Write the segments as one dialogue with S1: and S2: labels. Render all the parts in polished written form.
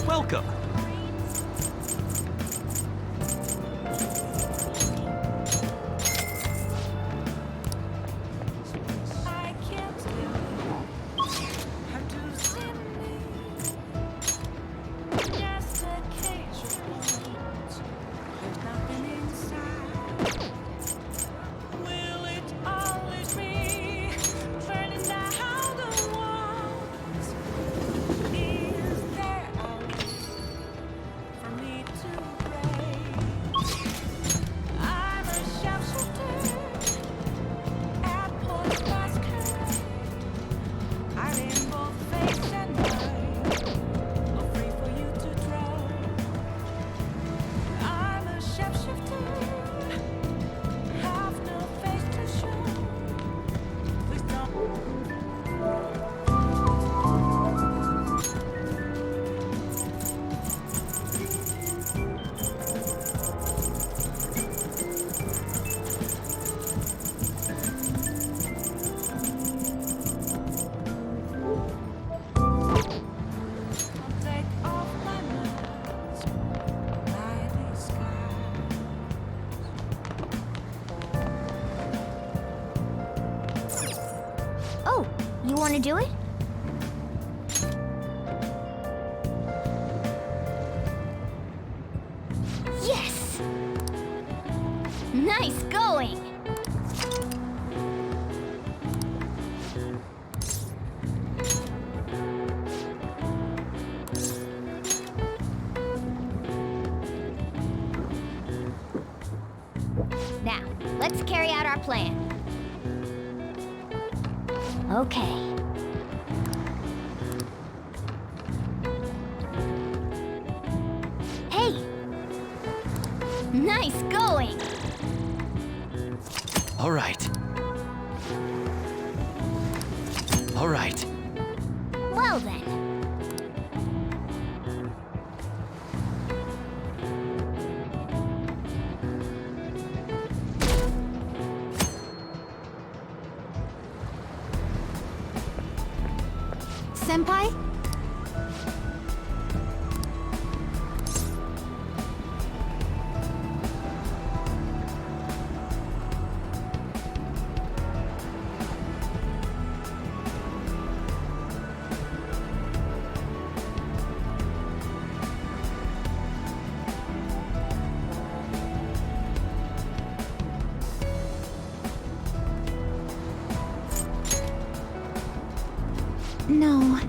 S1: Welcome.
S2: I can't do how to send me just occasional. There's nothing inside. Will it always be burning down the walls? Is there a way for me to break? I'm a sharpshooter at Port Basket. I'm in both face and mind, all free for you to draw. I'm a sharpshooter, have no face to show. Please don't. I'll take off my mask by the skies.
S3: Oh, you want to do it? Yes! Nice going! Now, let's carry out our plan. Okay. Hey! Nice going!
S1: All right. All right.
S3: Well then. Senpai? No.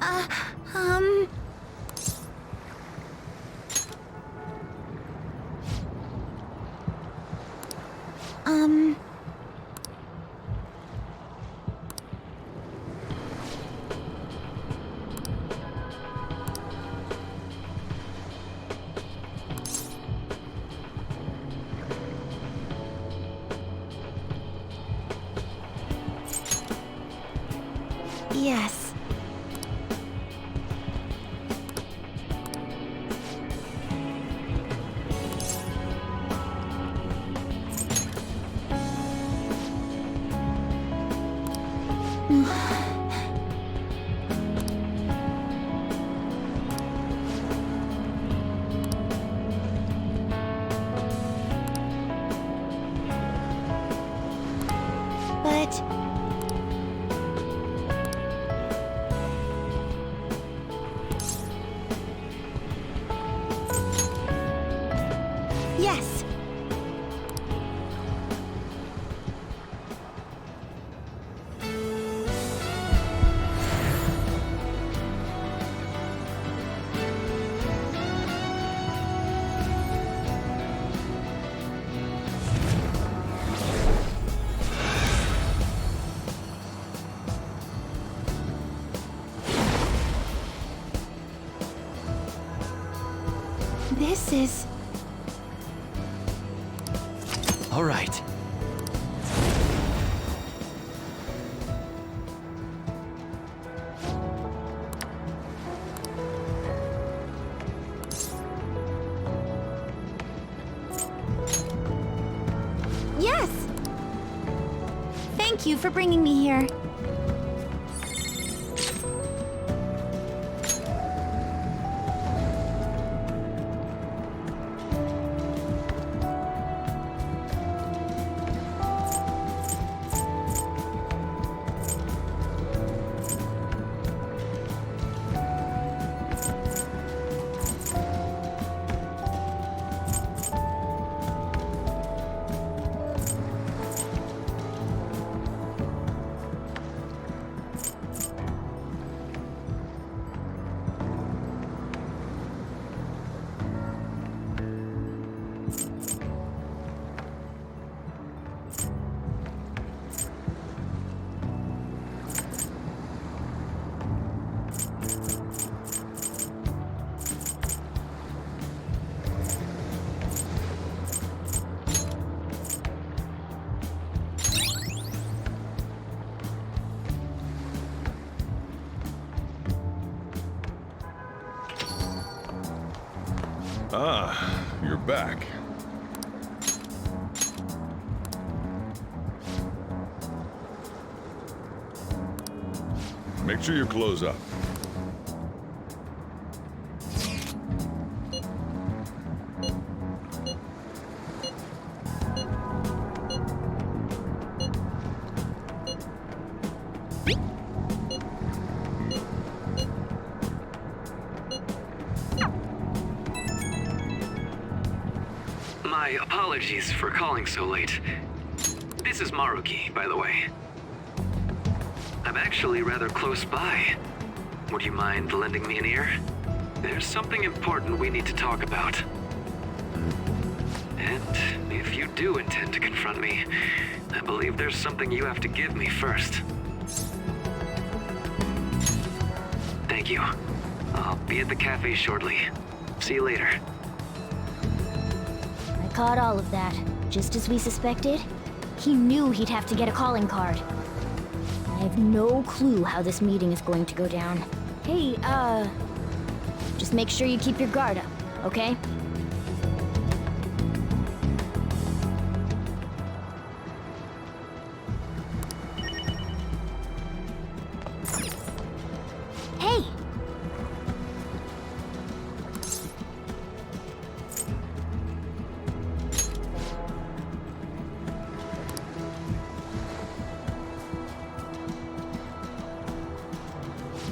S3: Uh, um... Um... Yes. But... Yes. This is...
S1: All right.
S3: Yes! Thank you for bringing me here.
S4: Ah, you're back. Make sure you close up.
S5: My apologies for calling so late. This is Maruki, by the way. I'm actually rather close by. Would you mind lending me an ear? There's something important we need to talk about. And if you do intend to confront me, I believe there's something you have to give me first. Thank you. I'll be at the cafe shortly. See you later.
S6: I caught all of that, just as we suspected. He knew he'd have to get a calling card. I have no clue how this meeting is going to go down. Hey, just make sure you keep your guard up, okay? Hey!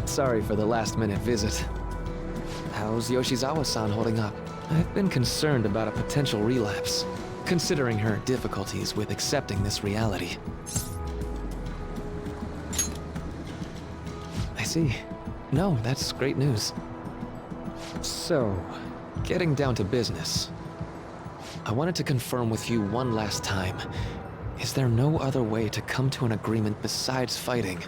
S1: Sorry for the last-minute visit. How's Yoshizawa-san holding up? I've been concerned about a potential relapse, considering her difficulties with accepting this reality. I see. No, that's great news. So, getting down to business. I wanted to confirm with you one last time. Is there no other way to come to an agreement besides fighting?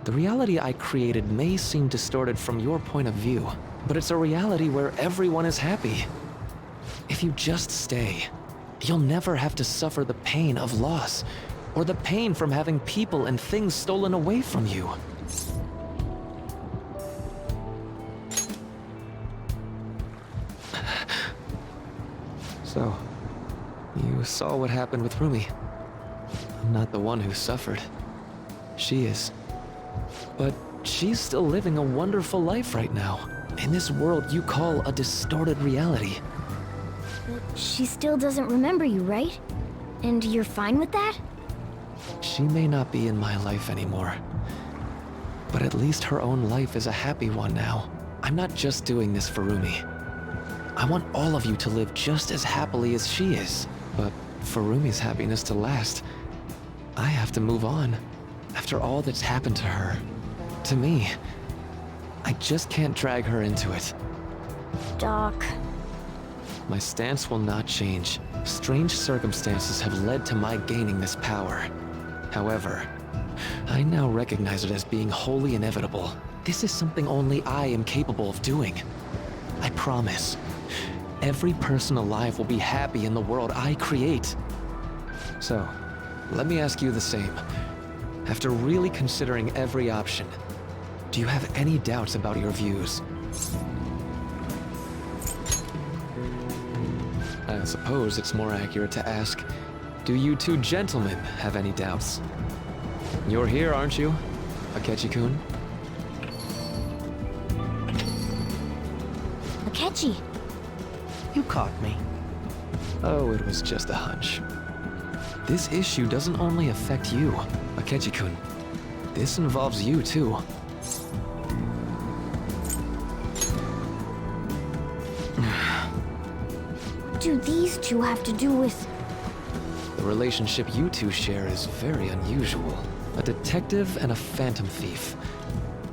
S1: The reality I created may seem distorted from your point of view, but it's a reality where everyone is happy. If you just stay, you'll never have to suffer the pain of loss, or the pain from having people and things stolen away from you. So, you saw what happened with Rumi. I'm not the one who suffered. She is. But she's still living a wonderful life right now, in this world you call a distorted reality.
S6: But she still doesn't remember you, right? And you're fine with that?
S1: She may not be in my life anymore, but at least her own life is a happy one now. I'm not just doing this for Rumi. I want all of you to live just as happily as she is. But for Rumi's happiness to last, I have to move on. After all that's happened to her, to me, I just can't drag her into it.
S6: Doc.
S1: My stance will not change. Strange circumstances have led to my gaining this power. However, I now recognize it as being wholly inevitable. This is something only I am capable of doing. I promise. Every person alive will be happy in the world I create. So, let me ask you the same. After really considering every option, do you have any doubts about your views? I suppose it's more accurate to ask, do you two gentlemen have any doubts? You're here, aren't you, Akechi-kun?
S6: Akechi.
S7: You caught me.
S1: Oh, it was just a hunch. This issue doesn't only affect you, Akechi-kun. This involves you, too.
S6: What do these two have to do with...
S1: The relationship you two share is very unusual. A detective and a phantom thief.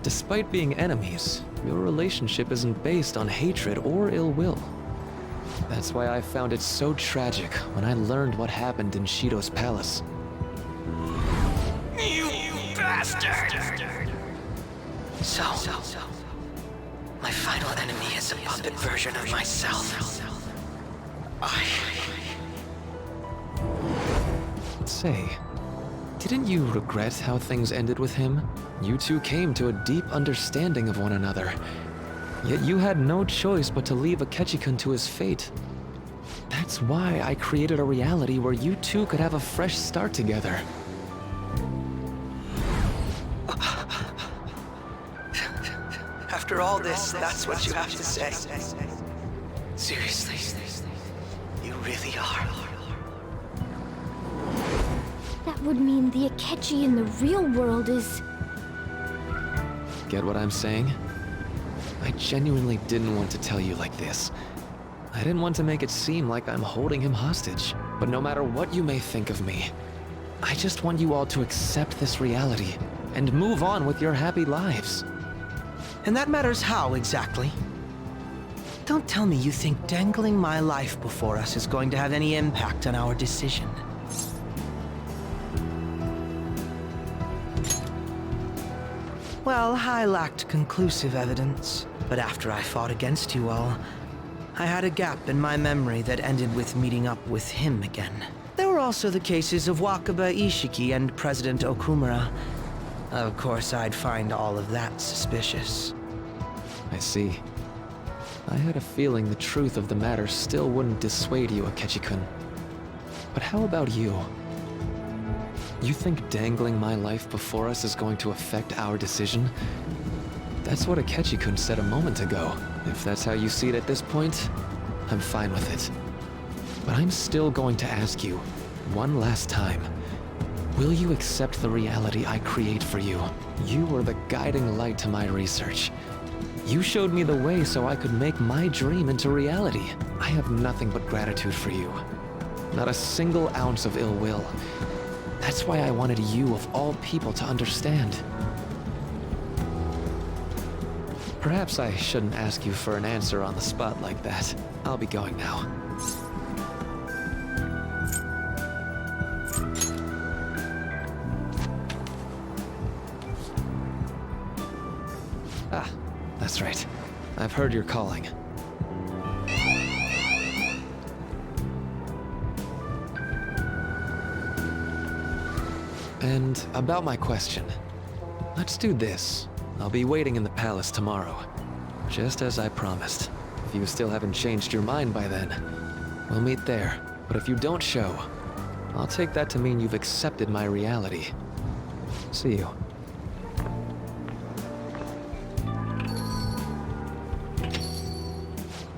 S1: Despite being enemies, your relationship isn't based on hatred or ill will. That's why I found it so tragic when I learned what happened in Shido's palace.
S7: You bastard! So, my final enemy is a puppet version of myself.
S1: Say, didn't you regret how things ended with him? You two came to a deep understanding of one another. Yet you had no choice but to leave Akechi-kun to his fate. That's why I created a reality where you two could have a fresh start together.
S7: After all this, that's what you have to say. Seriously, you really are.
S6: That would mean the Akechi in the real world is...
S1: Get what I'm saying? I genuinely didn't want to tell you like this. I didn't want to make it seem like I'm holding him hostage. But no matter what you may think of me, I just want you all to accept this reality and move on with your happy lives.
S7: And that matters how, exactly? Don't tell me you think dangling my life before us is going to have any impact on our decision. Well, I lacked conclusive evidence, but after I fought against you all, I had a gap in my memory that ended with meeting up with him again. There were also the cases of Wakaba Ishiki and President Okumura. Of course, I'd find all of that suspicious.
S1: I see. I had a feeling the truth of the matter still wouldn't dissuade you, Akechi-kun. But how about you? You think dangling my life before us is going to affect our decision? That's what Akechi-kun said a moment ago. If that's how you see it at this point, I'm fine with it. But I'm still going to ask you, one last time. Will you accept the reality I create for you? You were the guiding light to my research. You showed me the way so I could make my dream into reality. I have nothing but gratitude for you. Not a single ounce of ill will. That's why I wanted you, of all people, to understand. Perhaps I shouldn't ask you for an answer on the spot like that. I'll be going now. Ah, that's right. I've heard you're calling. And about my question. Let's do this. I'll be waiting in the palace tomorrow. Just as I promised. If you still haven't changed your mind by then, we'll meet there. But if you don't show, I'll take that to mean you've accepted my reality. See you.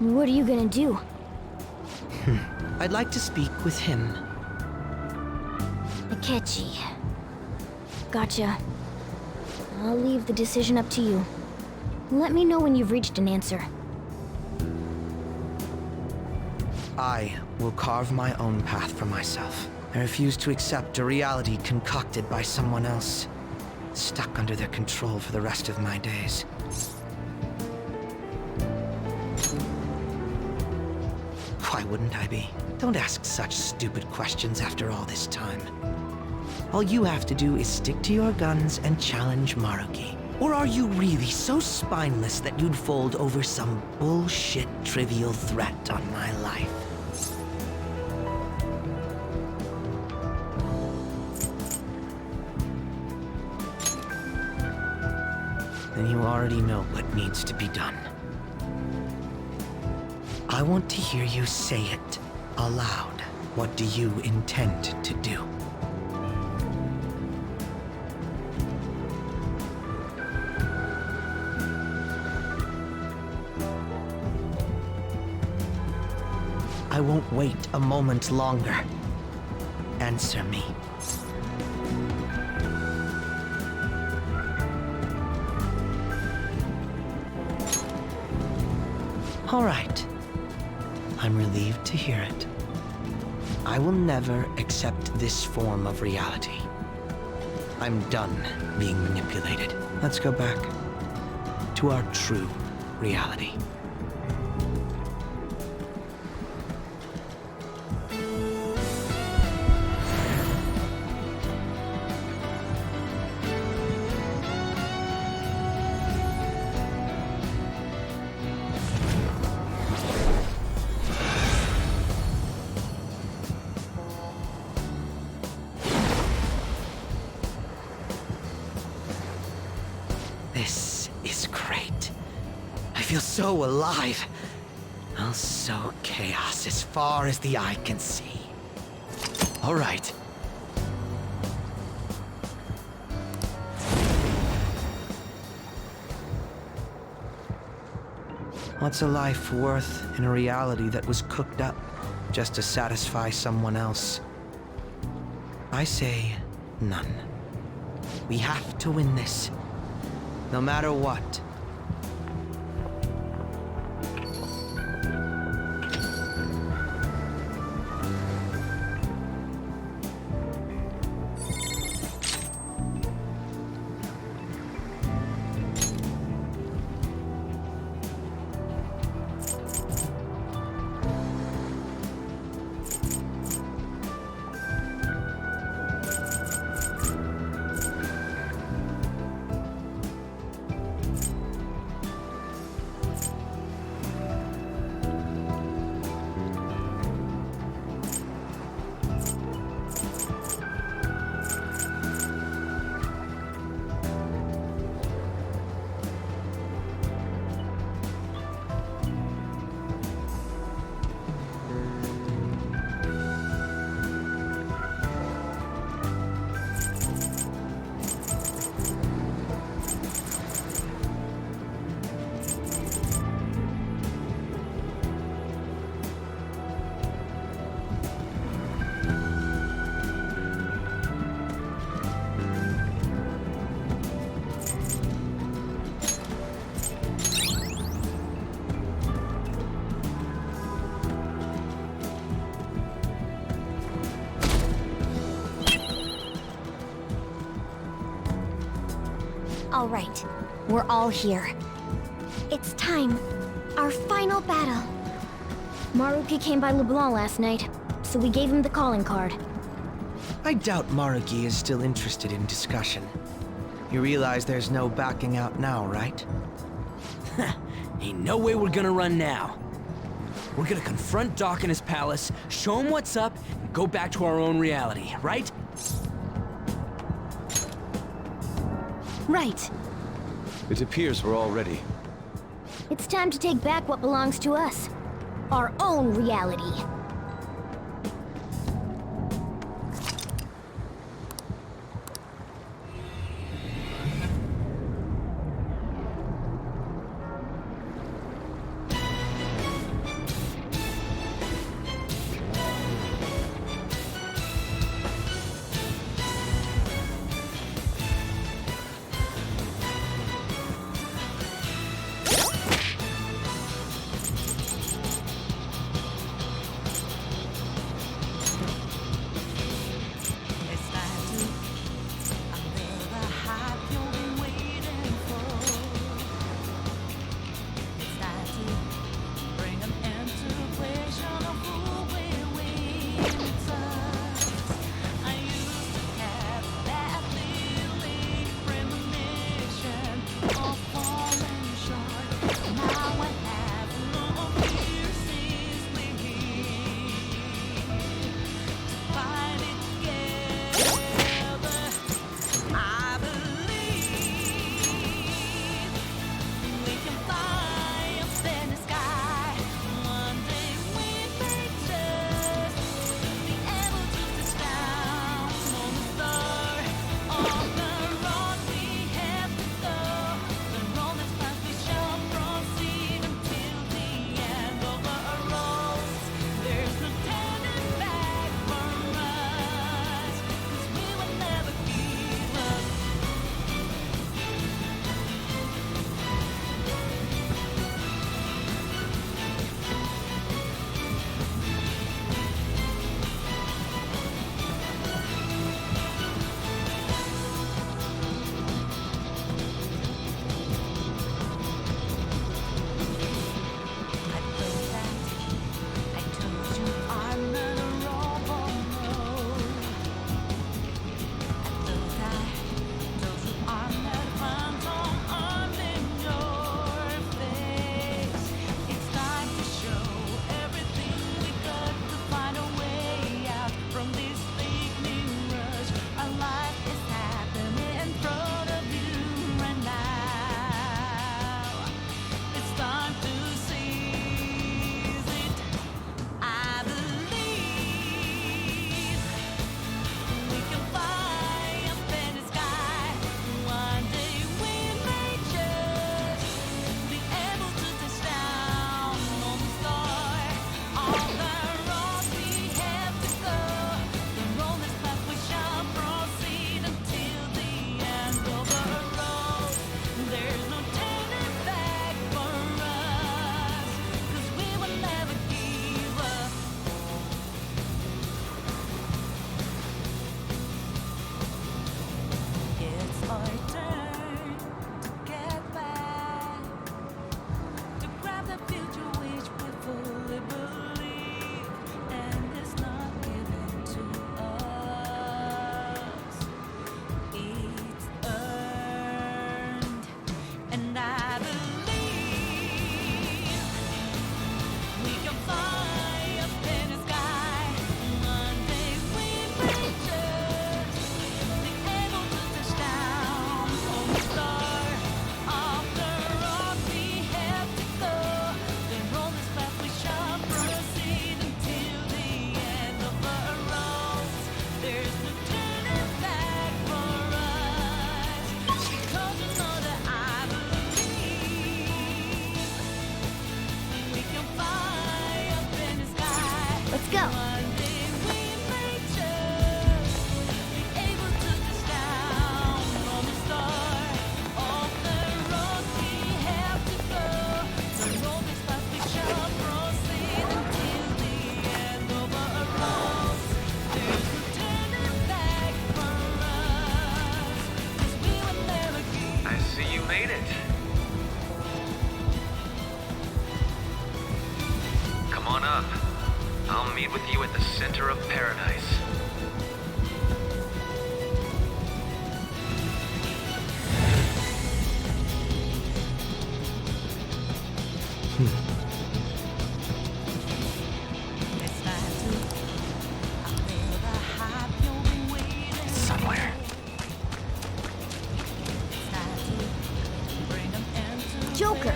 S6: What are you gonna do?
S7: I'd like to speak with him.
S6: Akechi. Gotcha. I'll leave the decision up to you. Let me know when you've reached an answer.
S7: I will carve my own path for myself. I refuse to accept a reality concocted by someone else, stuck under their control for the rest of my days. Why wouldn't I be? Don't ask such stupid questions after all this time. All you have to do is stick to your guns and challenge Maruki. Or are you really so spineless that you'd fold over some bullshit trivial threat on my life? Then you already know what needs to be done. I want to hear you say it aloud. What do you intend to do? I won't wait a moment longer. Answer me. All right. I'm relieved to hear it. I will never accept this form of reality. I'm done being manipulated. Let's go back to our true reality. This is great. I feel so alive. I'll sow chaos as far as the eye can see. All right. What's a life worth in a reality that was cooked up just to satisfy someone else? I say none. We have to win this. No matter what.
S3: All right. We're all here. It's time. Our final battle.
S6: Maruki came by LeBlanc last night, so we gave him the calling card.
S7: I doubt Maruki is still interested in discussion. You realize there's no backing out now, right?
S8: Ain't no way we're gonna run now. We're gonna confront Doc in his palace, show him what's up, and go back to our own reality, right?
S3: Right.
S1: It appears we're all ready.
S6: It's time to take back what belongs to us. Our own reality.
S2: It's time to unveil the hype you've been waiting for. It's time to bring an end to the question of who will win. I used to have that feeling, premonition of falling short. Now I have no fear ceaselessly. Find it together. I believe we can fly up in the sky. One day we may just be able to touch down on the star. On the road we have to go. The road that's past we shall proceed until the end of the road. There's no turning back for us, 'cause we will never give up. I thought that I told you I'm not a robot, no. I thought I told you I'm not a phantom, I'm in your face. It's time to show everything we got to find a way out from this fake rush. Our life is happening in front of you right now. It's time to seize it. I believe we can fly up in the sky. One day we may just be able to touch down on the star. On the road we have to go. The road is path we shall proceed until the end of the road. There's no turning back for us, 'cause we will never give up. It's our turn to get back, to grab the future which we fully believe, and it's not given to us. It's earned, and I believe we can fly up in the sky. One day we may just be able to touch down on the star. Off the road we have to go. The road is path we shall proceed until the end of the road. There's no turning back for us, because you know that I believe we can fly up in the sky.
S6: Let's go.
S2: One day we may just be able to touch down on the star. Off the road we have to go. The road is path we shall proceed until the end of our road. There's no turning back for us, 'cause we will never give
S5: I on up. I'll meet with you at the center of paradise.
S1: Somewhere.
S6: Joker!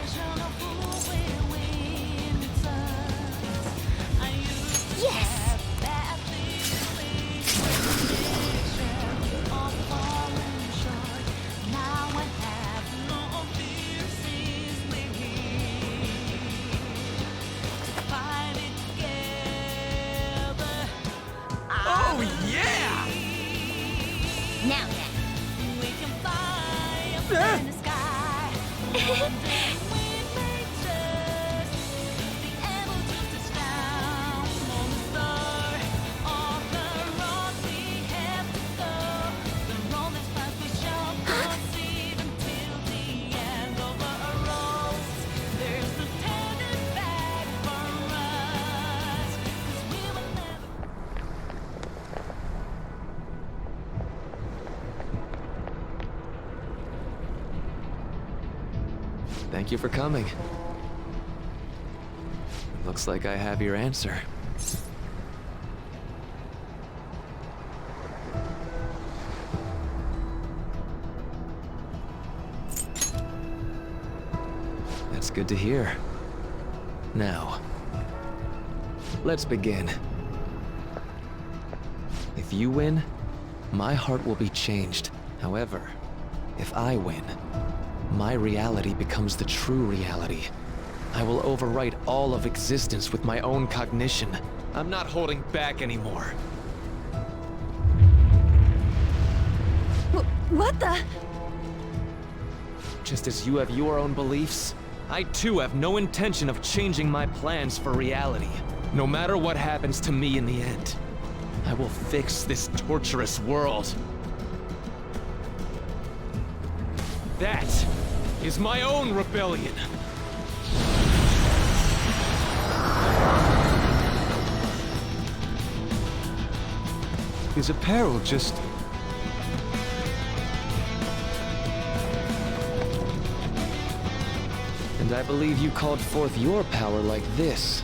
S6: Yes!
S8: Oh, yeah!
S6: Now then.
S2: We can fly up in the sky. One day we may just be able to touch down on the star. All the roads we have to go, the romance path we shall proceed until the end of our roads. There's no turning back for us, 'cause we will never.
S1: Thank you for coming. Looks like I have your answer. That's good to hear. Now, let's begin. If you win, my heart will be changed. However, if I win, my reality becomes the true reality. I will overwrite all of existence with my own cognition. I'm not holding back anymore.
S6: What the?
S1: Just as you have your own beliefs, I too have no intention of changing my plans for reality. No matter what happens to me in the end, I will fix this torturous world. That is my own rebellion. His apparel just... And I believe you called forth your power like this.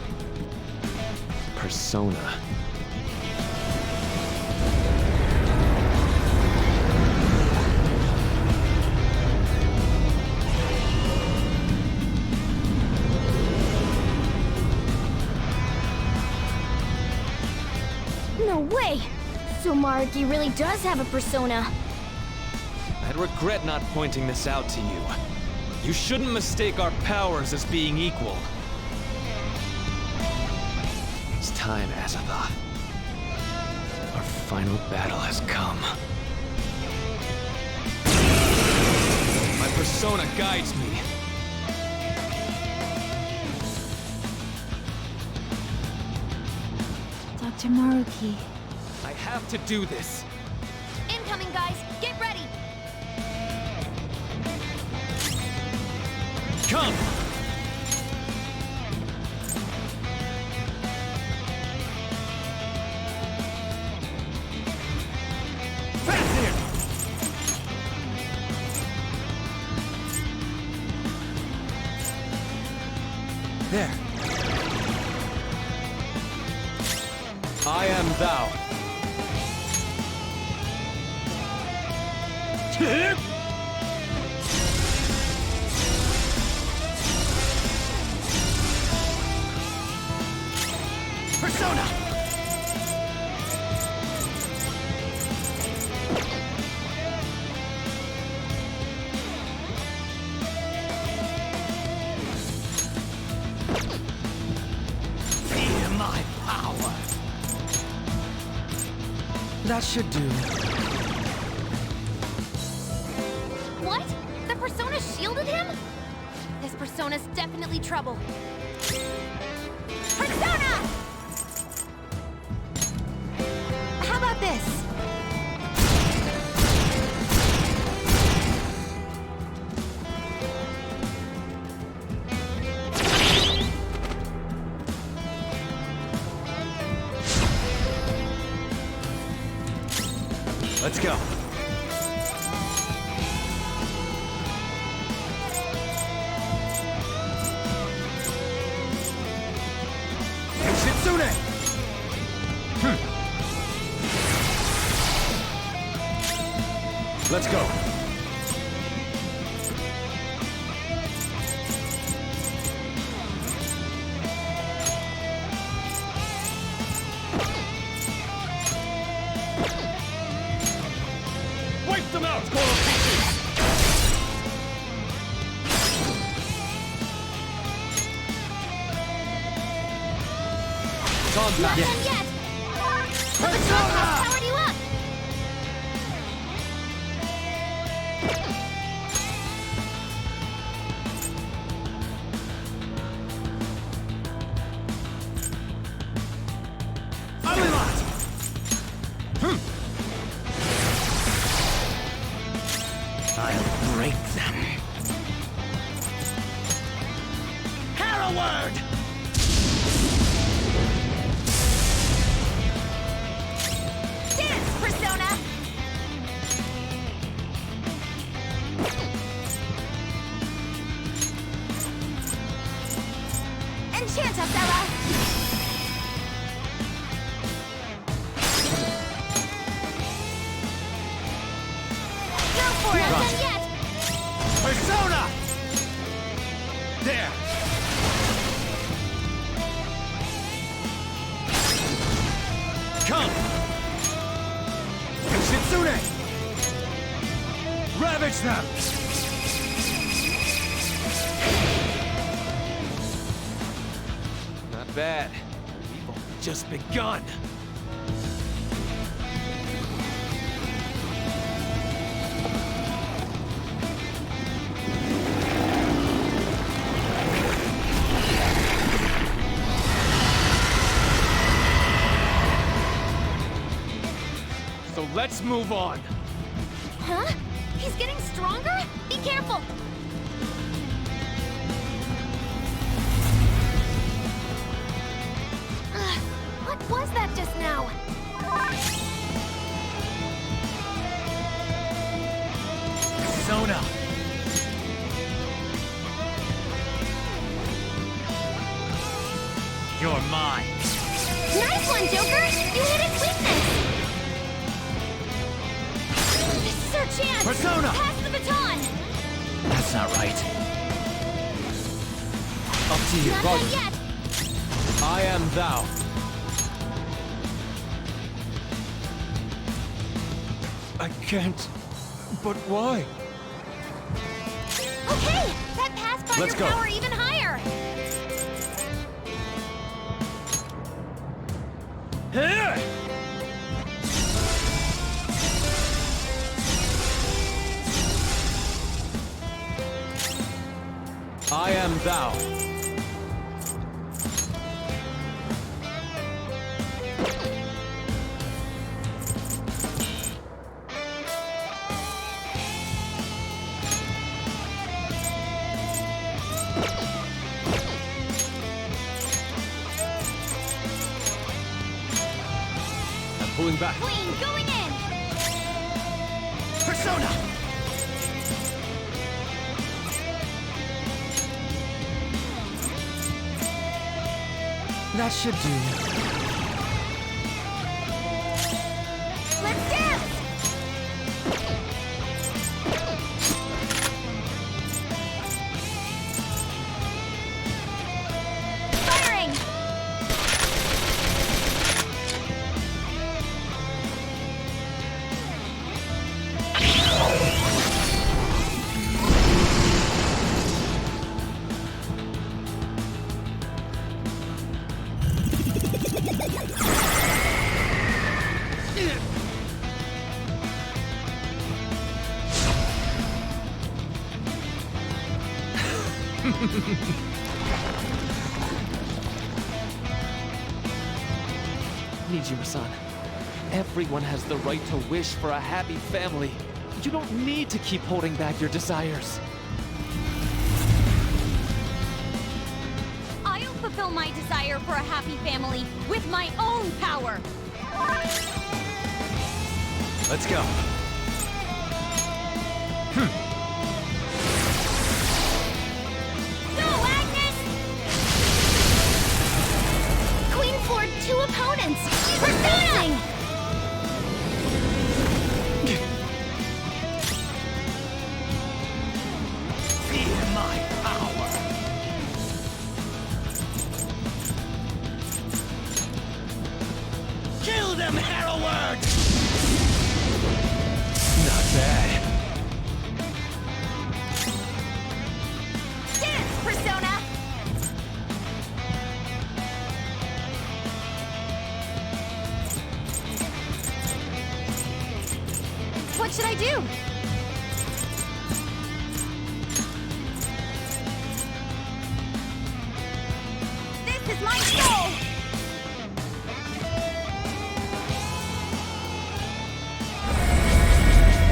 S1: Persona.
S6: No way! So Maruki really does have a persona.
S1: I'd regret not pointing this out to you. You shouldn't mistake our powers as being equal. It's time, Azathoth. Our final battle has come. My persona guides me.
S6: Dr. Maruki.
S1: I have to do this.
S3: Incoming, guys! Get ready!
S1: Come!
S8: There.
S1: I am thou.
S8: Persona! Feel my power.
S7: That should do.
S3: What? The persona shielded him? This persona's definitely trouble. Persona! How about this?
S8: Let's go. Shitsune! Let's go.
S4: Wipe them out!
S8: It's on black.
S3: Not done yet! The baton has powered you up!
S8: I'll break them. Hereward!
S3: Dance, Persona! Enchant us, Ella! Go for it! Not done yet!
S8: Persona! There! Come! Shitsune! Ravage them!
S1: Not bad. We've only just begun.
S8: So let's move on.
S3: Huh? He's getting stronger? Be careful! What was that just now?
S8: Persona! You're mine.
S3: Nice one, Joker! You hit its weakness! This is our chance!
S8: Persona!
S3: Pass the baton!
S8: That's not right. Up to you,
S3: Not done yet!
S8: I am thou. I can't. But why?
S3: Okay! That Pathfinder
S8: Let's go.
S3: power even higher!
S8: I am thou. I'm pulling back.
S3: Queen, going in!
S8: Persona! That should do.
S3: Let's dance! Firing!
S1: Nijima-san, everyone has the right to wish for a happy family. You don't need to keep holding back your desires.
S3: I'll fulfill my desire for a happy family with my own power!
S8: Let's go.
S3: Go, Agnes! Queen Ford, 2 opponents! Persona!
S8: Feel my power. Kill them, Harroward! Not bad.
S3: Dance, Persona! What should I do? This is my soul!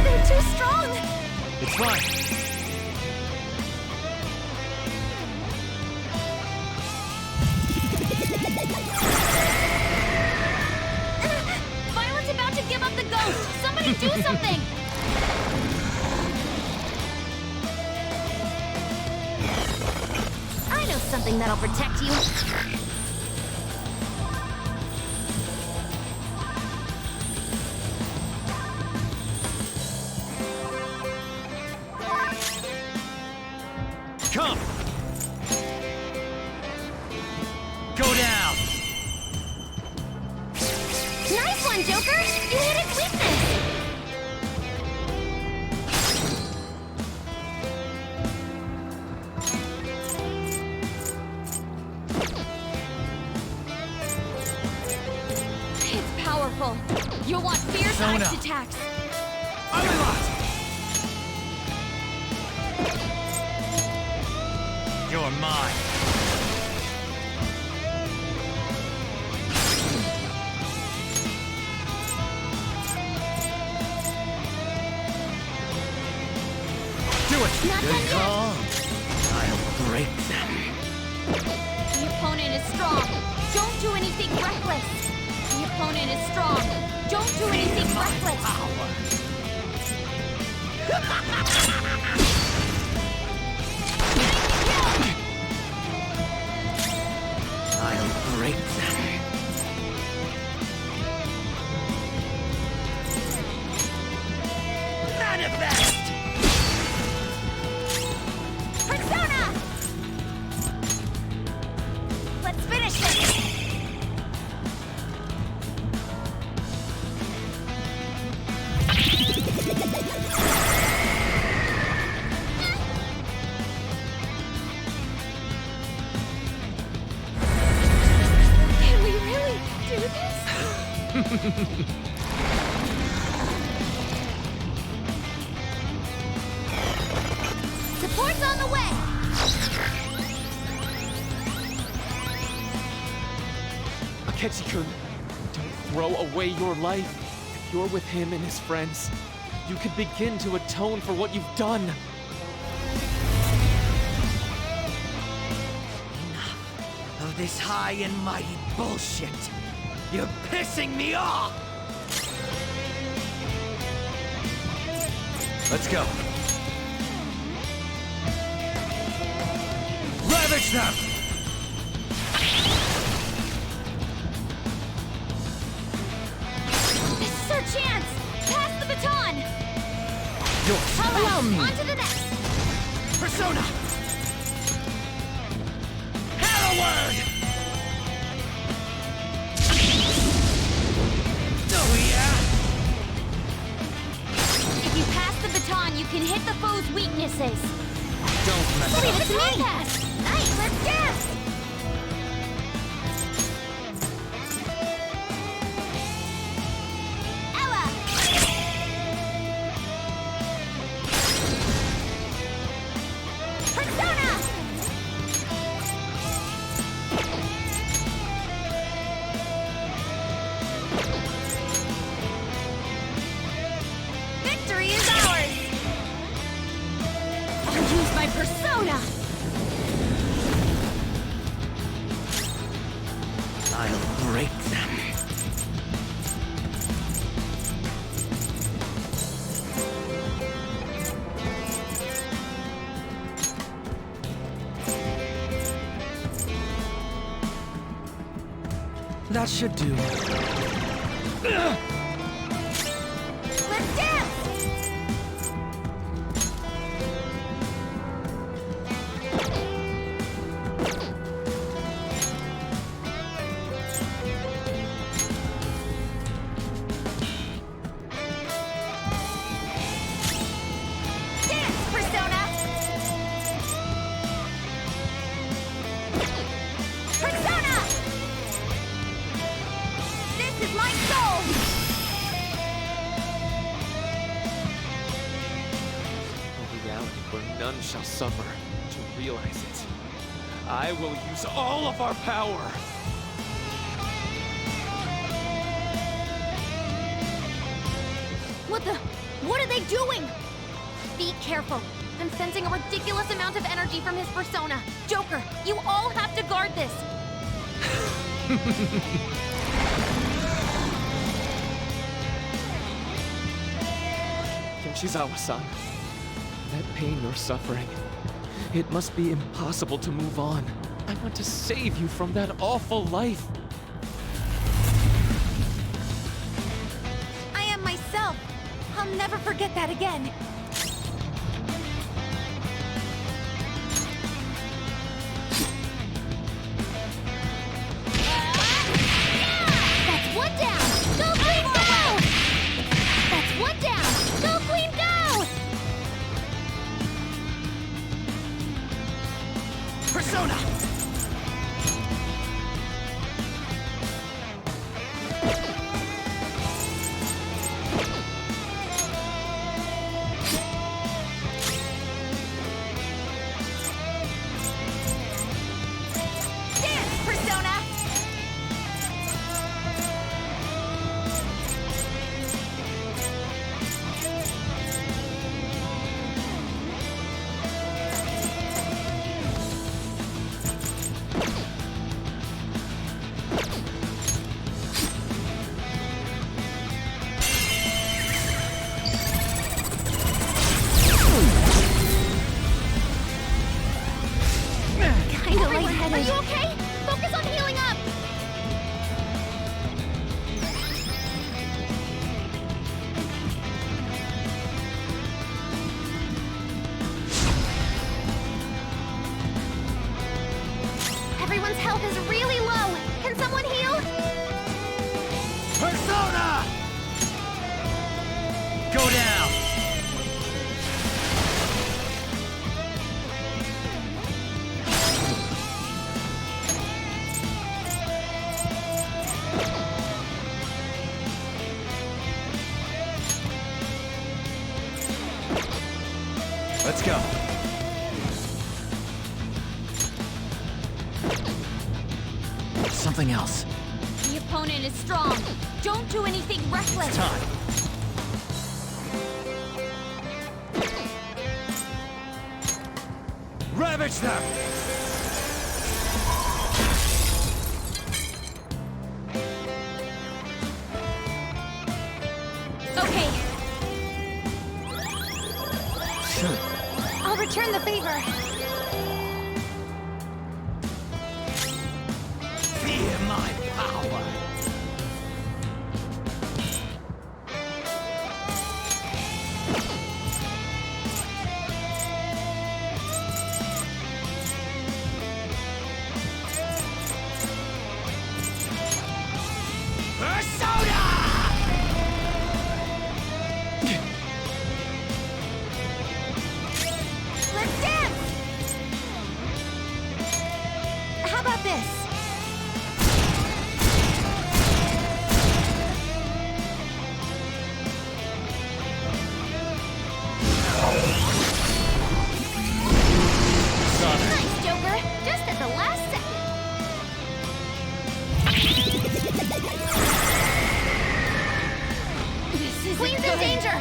S3: They're too strong!
S8: It's fine.
S3: Violet's about to give up the ghost! Somebody do something! I know something that'll protect you.
S8: Come! Go down!
S3: Nice one, Joker! You hit its weakness! It's powerful. You'll want fierce
S8: Persona.
S3: ice attacks.
S8: Amelot! You're mine. Do it!
S3: Not done yet.
S8: call. I'll break them.
S3: The opponent is strong. Don't do anything reckless. The opponent is strong. Don't do anything reckless.
S8: I'll break them. Manifest!
S3: Persona! Let's finish this. Can we really do this? Support's on the way!
S1: Akechi-kun, don't throw away your life. If you're with him and his friends, you can begin to atone for what you've done.
S8: Of this high and mighty bullshit. You're pissing me off! Let's go. Ravage them!
S3: This is our chance! Pass the baton!
S8: Yours.
S3: Allow me! On to the next!
S8: Persona! Harroward! Oh yeah?
S3: If you pass the baton, you can hit the foe's weaknesses.
S8: Don't mess
S3: Leave
S8: up.
S3: it to me! Pass. Nice! Let's dance! Ella! Persona! Victory is ours! I'll use my persona!
S8: I'll break them.
S7: That should do.
S3: Let's dance! Dance, Persona! Persona! This is my soul!
S1: A reality where none shall suffer. To realize it, I will use all of our power.
S3: What are they doing? Be careful. I'm sensing a ridiculous amount of energy from his persona. Joker, you all have to guard this.
S1: Yoshizawa-san, that pain you're suffering, it must be impossible to move on. I want to save you from that awful life.
S3: I am myself. I'll never forget that again. That's one down. Go Queen, go! That's one down. Go Queen, go!
S8: Persona!
S3: Dance, Persona! Kinda lightheaded. Are you okay? Focus on healing up! Everyone's health is really low. Can someone heal?
S8: Persona! Go down! Let's go. Something else.
S3: The opponent is strong. Don't do anything reckless.
S8: Time. Ravage them!
S3: Okay. I'll return the favor.
S8: Fear my power!
S3: Let's dance! How about this? Nice, Joker! Just at the last second. This is Queen's in danger!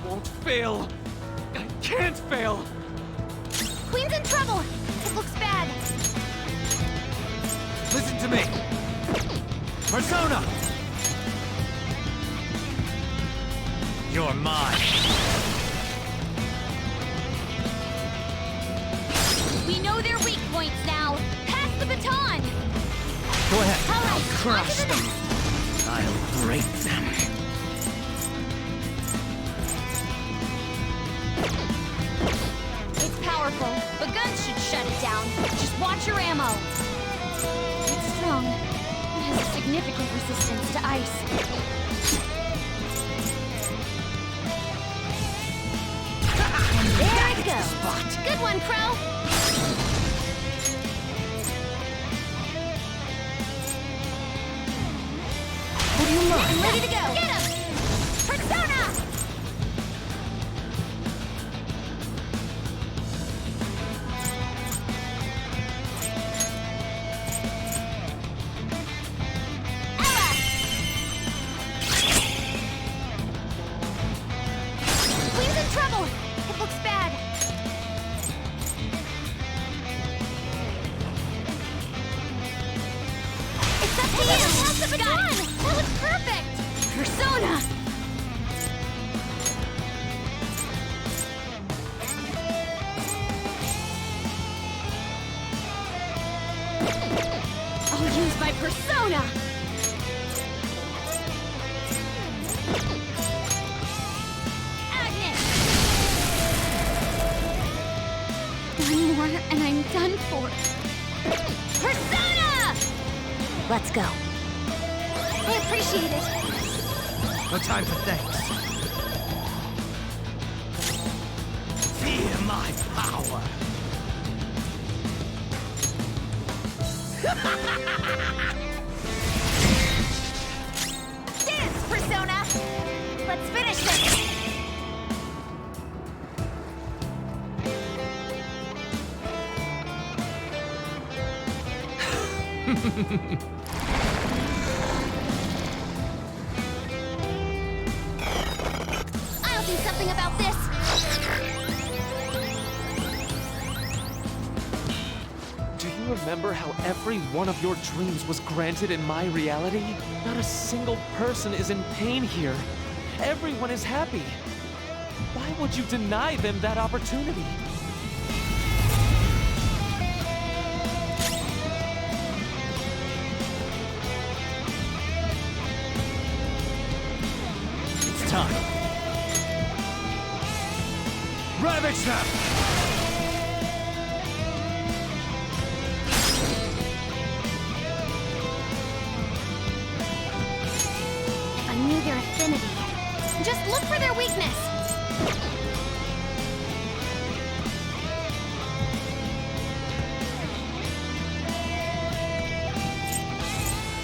S1: Won't fail. I can't fail.
S3: Queen's in trouble! It looks bad.
S8: Listen to me! Persona! You're mine!
S3: We know their weak points now. Pass the baton.
S7: Go ahead.
S3: All right,
S7: I'll crush
S3: on to the
S7: them. I'll break them.
S3: It's powerful, but guns should shut it down. Just watch your ammo. It's strong. It has a significant resistance to ice. And there it goes. Good one, Crow.
S7: What do you mind?
S3: I'm ready to go. Get him! Persona! Ella! Queen's in trouble. It looks bad. It's up to you. Pass the baton. That was perfect. Persona. I'll use my persona. Agnes. One more and I'm done for. Persona! Let's go. I appreciate it.
S7: No time for thanks. Fear my power.
S3: Dance, Persona! Let's finish this! I'll do something about this!
S1: Do you remember how every one of your dreams was granted in my reality? Not a single person is in pain here. Everyone is happy. Why would you deny them that opportunity?
S7: It's time. Ravage them!
S3: If I knew their affinity. Just look for their weakness!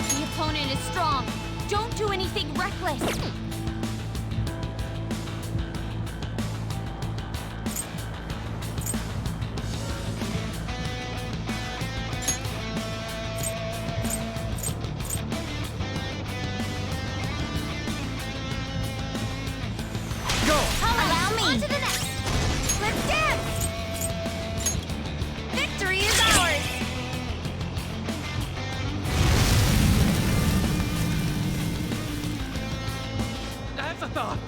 S3: The opponent is strong. Don't do anything reckless.
S7: Go!
S3: Allow me. On to the next. Let's dance. Victory is ours.
S1: That's a thought.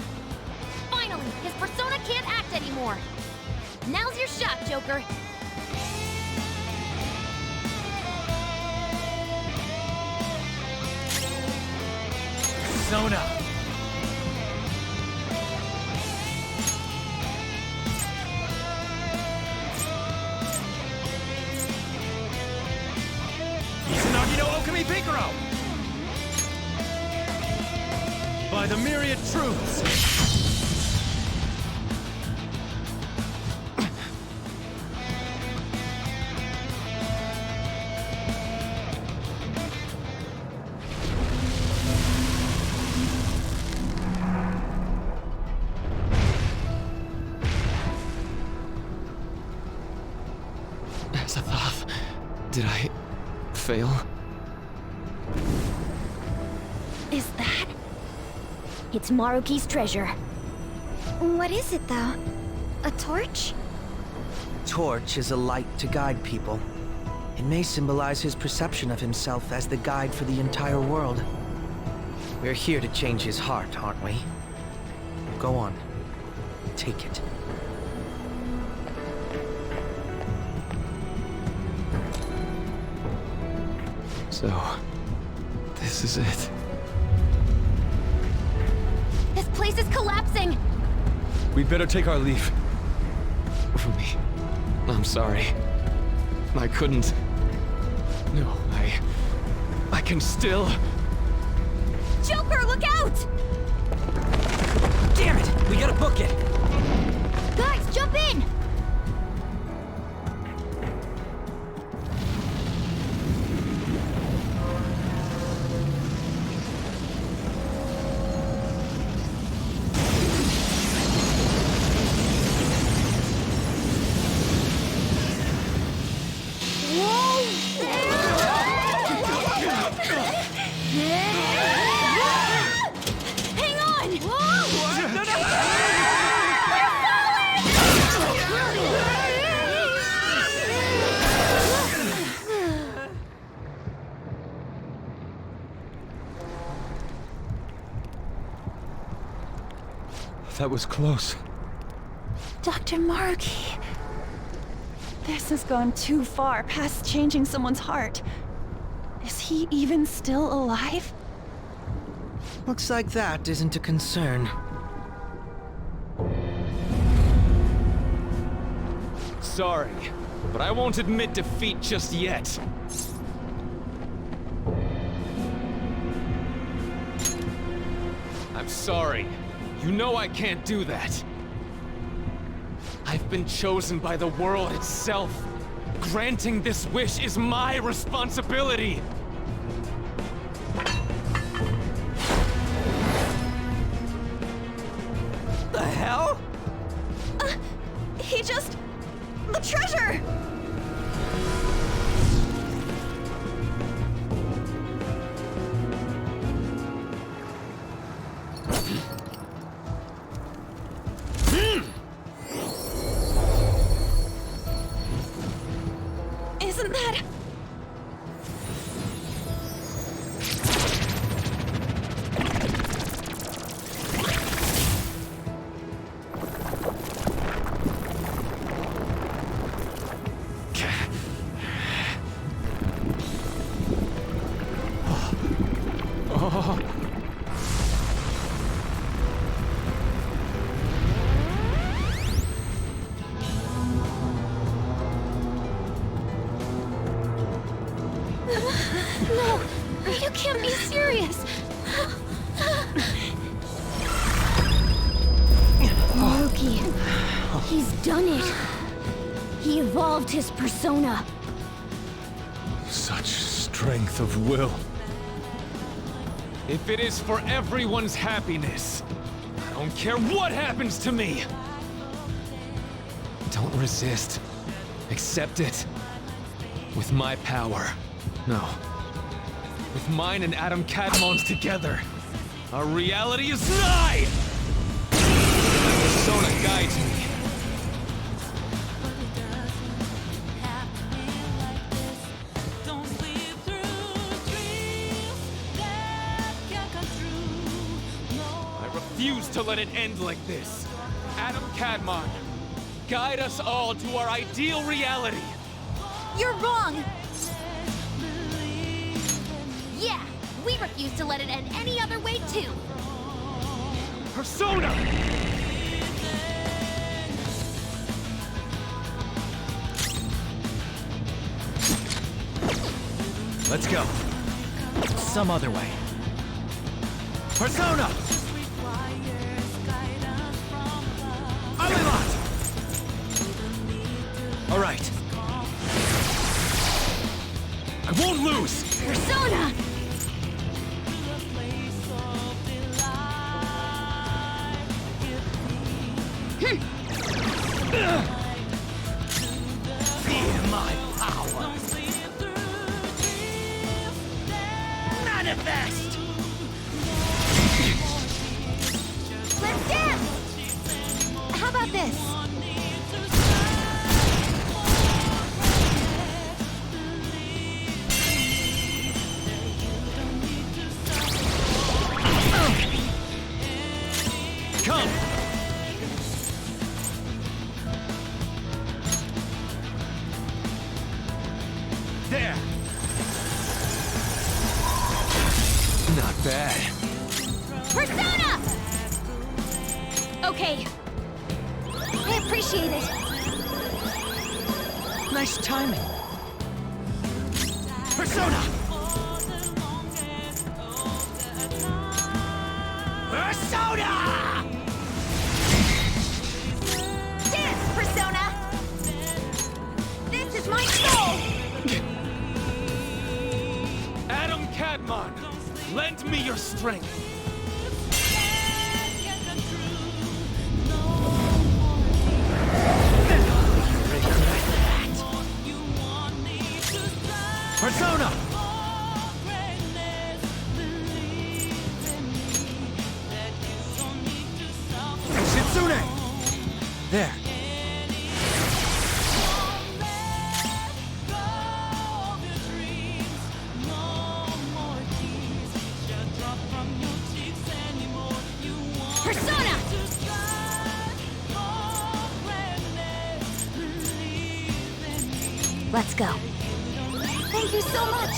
S3: Finally, his persona can't act anymore. Now's your shot, Joker.
S7: Persona! Izanagi no Okami Picaro! By the myriad truths!
S1: Azathoth, did I fail?
S3: Is that?
S6: It's Maruki's treasure.
S3: What is it, though? A torch?
S7: Torch is a light to guide people. It may symbolize his perception of himself as the guide for the entire world. We're here to change his heart, aren't we? Go on. Take it.
S1: So, this is it.
S3: This place is collapsing!
S9: We'd better take our leave.
S1: Rumi, I'm sorry. I couldn't. No, I can still.
S3: Joker, look out!
S8: Damn it! We gotta book it!
S3: Guys, jump in! Hang on!
S9: That was close.
S2: Dr. Maruki. This has gone too far past changing someone's heart. Is he even still alive?
S7: Looks like that isn't a concern.
S1: Sorry, but I won't admit defeat just yet. I'm sorry. You know I can't do that. I've been chosen by the world itself. Granting this wish is my responsibility.
S8: The hell?
S2: He just... the treasure! Isn't that...
S3: No, you can't be serious. Maruki, he's done it. He evolved his persona.
S9: Such strength of will.
S1: If it is for everyone's happiness, I don't care what happens to me. Don't resist. Accept it. With my power. No. With mine and Adam Cadmon's together, our reality is nigh! My persona guides me. I refuse to let it end like this. Adam Cadmon, guide us all to our ideal reality.
S3: You're wrong! Yeah, we refuse to let it end any other way, too.
S1: Persona!
S8: Let's go. Some other way. Persona! Alilot! All right.
S1: I won't lose!
S3: Persona!
S8: Feel my power. Manifest!
S3: Let's dance! How about this?
S1: Come! There! bad.
S3: Persona! Okay. I appreciate it.
S7: Nice timing. Persona! Persona!
S3: Dance, Persona! This is my soul!
S1: Adam Cadmon, lend me your strength.
S7: Persona! Shitsune! There.
S3: Persona! Let's go. Thank you so much!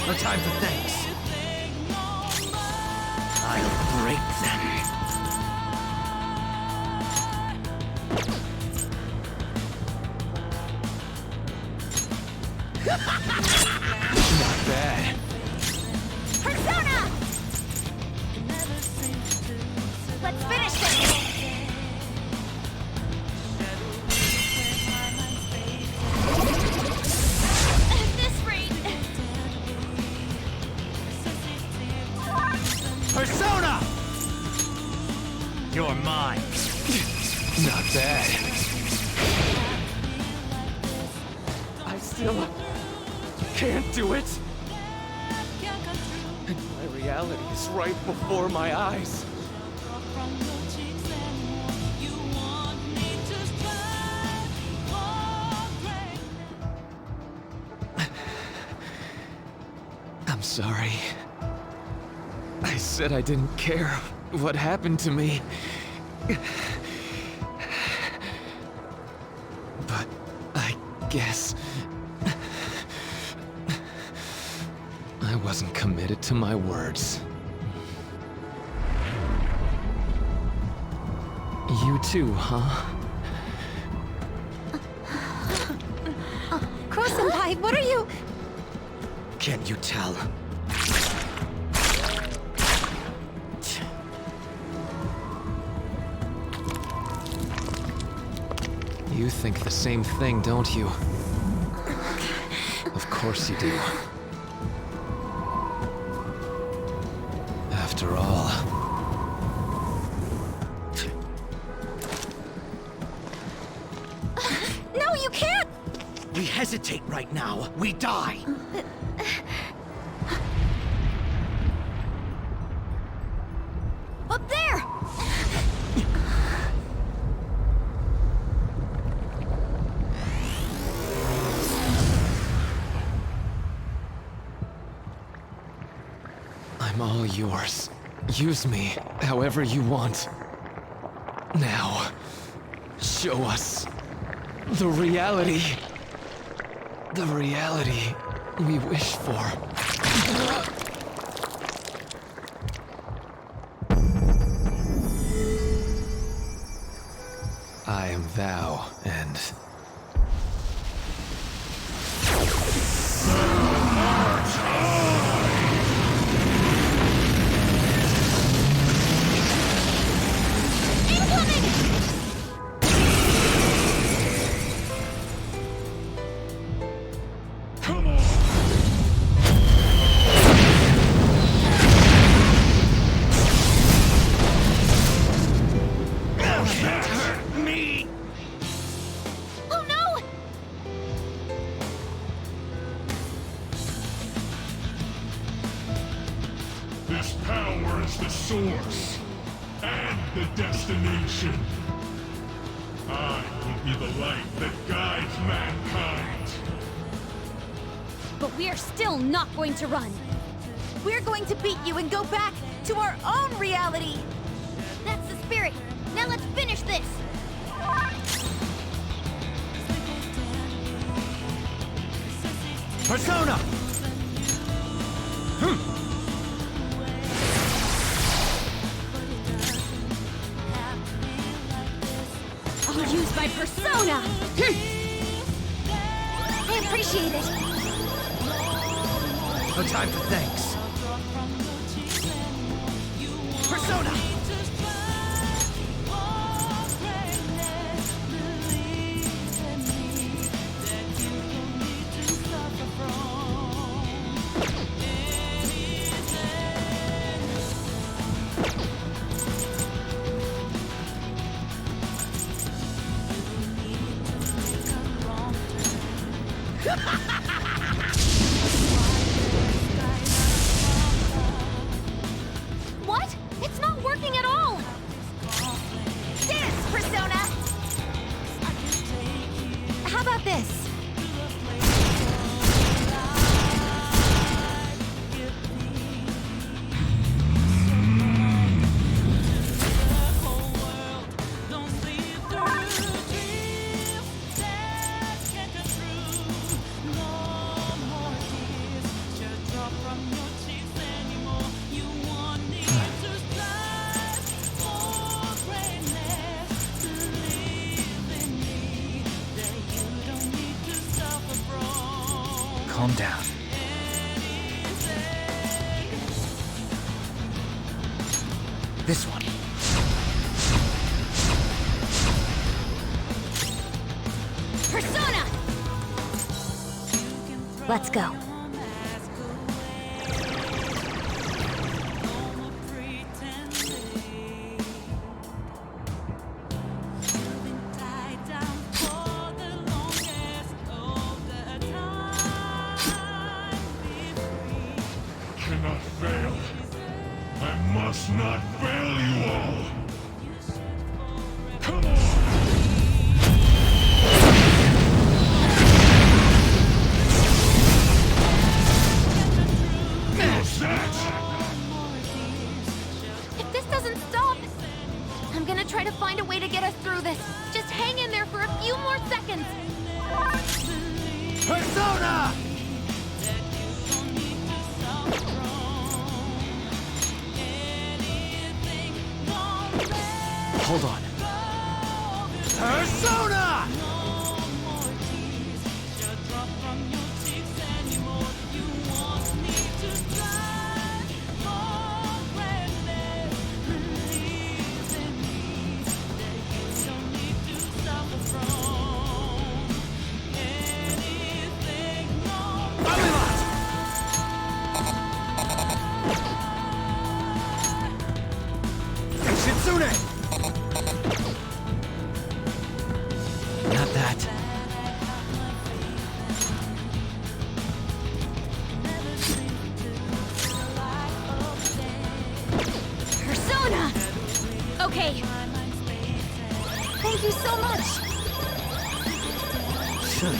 S7: No time for thanks. I'll break them.
S1: Not bad.
S3: Persona! Let's finish this! At this rate...
S7: Persona! You're mine.
S1: Not bad. I still can't do it. And my reality is right before my eyes. I'm sorry. I said I didn't care what happened to me. But I guess I wasn't committed to my words. You too, huh?
S3: Crow-senpai, what are you...
S7: Can't you tell?
S1: You think the same thing, don't you? Of course you do. After all...
S3: No, you can't!
S7: We hesitate right now. We die.
S3: Up there!
S1: I'm all yours. Use me however you want. Now, show us the reality. The reality we wish for. I am thou, and...
S3: Oh no!
S10: This power is the source and the destination. I will be the light that guides mankind.
S3: But we are still not going to run. We're going to beat you and go back to our own reality. That's the spirit. Now let's finish this.
S7: Persona!
S3: I'll use my persona! I appreciate it!
S7: No time for thanks. Persona!
S3: What? It's not working at all! Dance, Persona! How about this?
S8: Calm down. This one.
S3: Persona! Let's go.
S10: Cannot fail. I must not fail you all. Come on! How's that?
S3: If this doesn't stop, I'm gonna try to find a way to get us through this. Just hang in there for a few more seconds.
S7: Persona!
S8: Hold on.
S7: Persona! Shitsune! Not that.
S3: Persona! Okay. Thank you so much.
S7: Sure.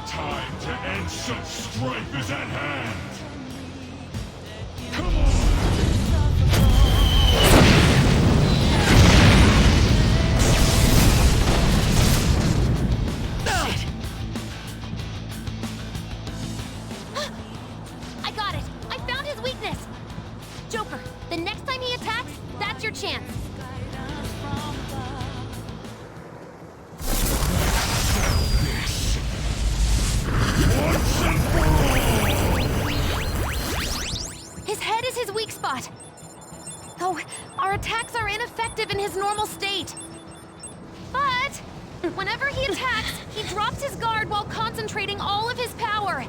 S10: Time to end such strife is at hand. Come on!
S3: I got it. I found his weakness. Joker, the next time he attacks, that's your chance. His head is his weak spot. Though our attacks are ineffective in his normal state. But whenever he attacks, he drops his guard while concentrating all of his power.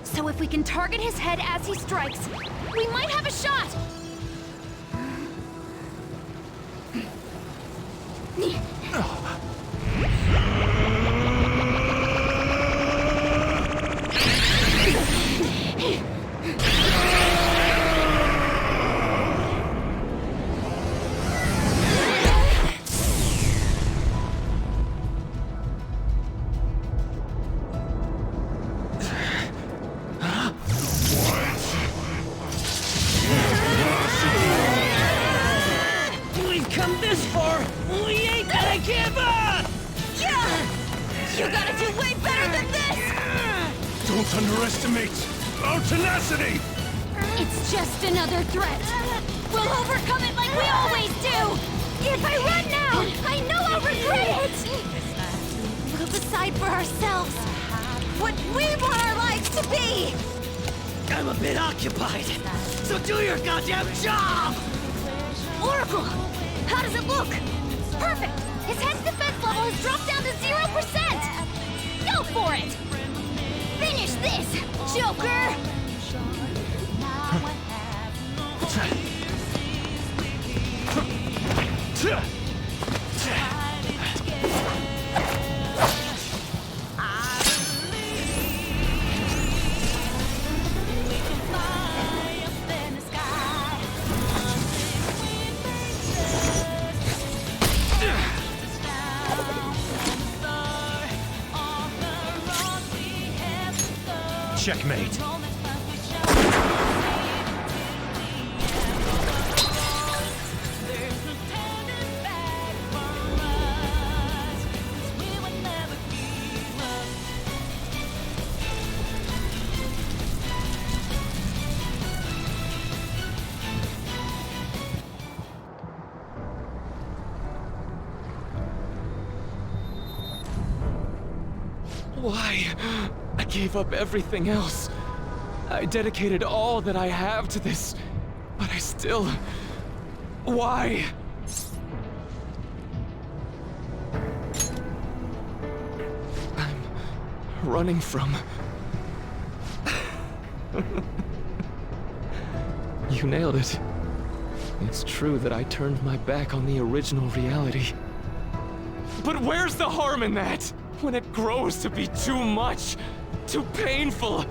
S3: So if we can target his head as he strikes, we might have a shot.
S9: Don't underestimate our tenacity!
S6: It's just another threat. We'll overcome it like we always do. If I run now, I know I'll regret it. We'll decide for ourselves what we want our lives to be.
S7: I'm a bit occupied, so do your goddamn job!
S6: Oracle, how does it look? Perfect. His head's defense level has dropped down to 0%. Go for it. Finish this, Joker.
S9: Checkmate.
S1: Why? I gave up everything else. I dedicated all that I have to this, but I still... Why? I'm running from... You nailed it. It's true that I turned my back on the original reality. But where's the harm in that? When it grows to be too much, too painful,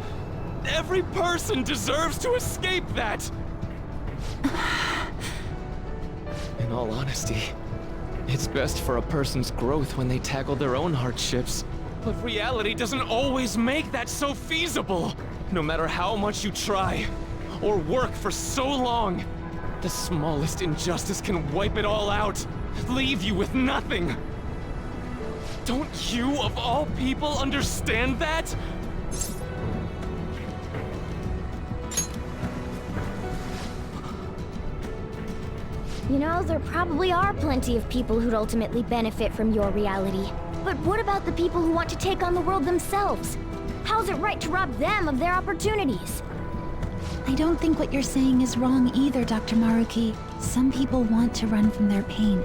S1: every person deserves to escape that! In all honesty, it's best for a person's growth when they tackle their own hardships. But reality doesn't always make that so feasible. No matter how much you try, or work for so long, the smallest injustice can wipe it all out, leave you with nothing. Don't you, of all people, understand that?
S6: You know, there probably are plenty of people who'd ultimately benefit from your reality. But what about the people who want to take on the world themselves? How's it right to rob them of their opportunities?
S11: I don't think what you're saying is wrong either, Dr. Maruki. Some people want to run from their pain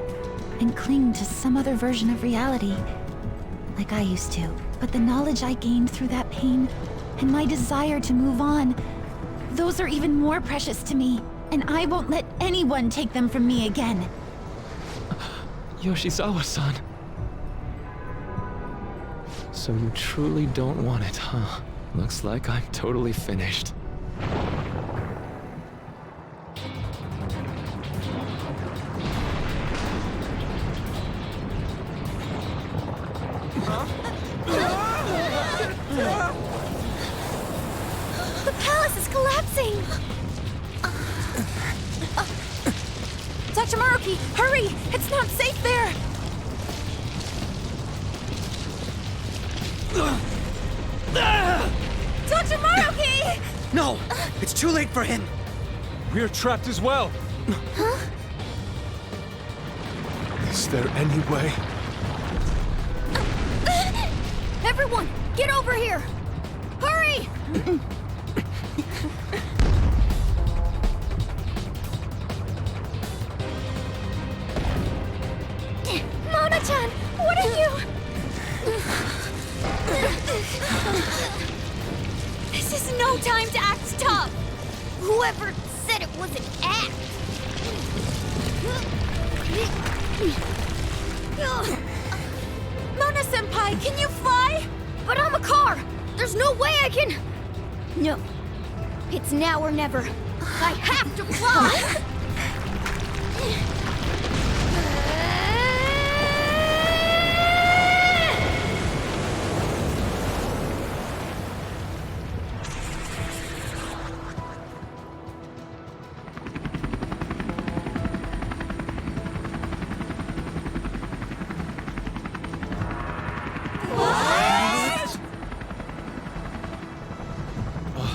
S11: and cling to some other version of reality, like I used to. But the knowledge I gained through that pain and my desire to move on, those are even more precious to me, and I won't let anyone take them from me again.
S1: Yoshizawa-san. So you truly don't want it, huh? Looks like I'm totally finished.
S6: The palace is collapsing!
S11: Dr. Maruki, hurry! It's not safe there! Dr. Maruki!
S7: No! It's too late for him!
S9: We're trapped as well. Is there any way?
S6: Everyone, get over here! Hurry! Mona-chan, what are you? This is no time to act tough! Whoever said it was an act? Mona-senpai, can you fly? But I'm a car! There's no way I can... No. It's now or never. I have to fly!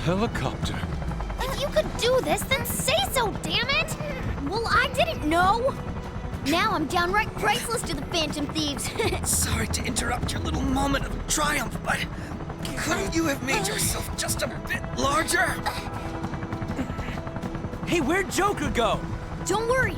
S9: helicopter.
S6: If you could do this, then say so, damn it! Well, I didn't know! Now I'm downright priceless to the Phantom Thieves.
S7: Sorry to interrupt your little moment of triumph, but couldn't you have made yourself just a bit larger?
S8: Hey, where'd Joker go?
S6: Don't worry.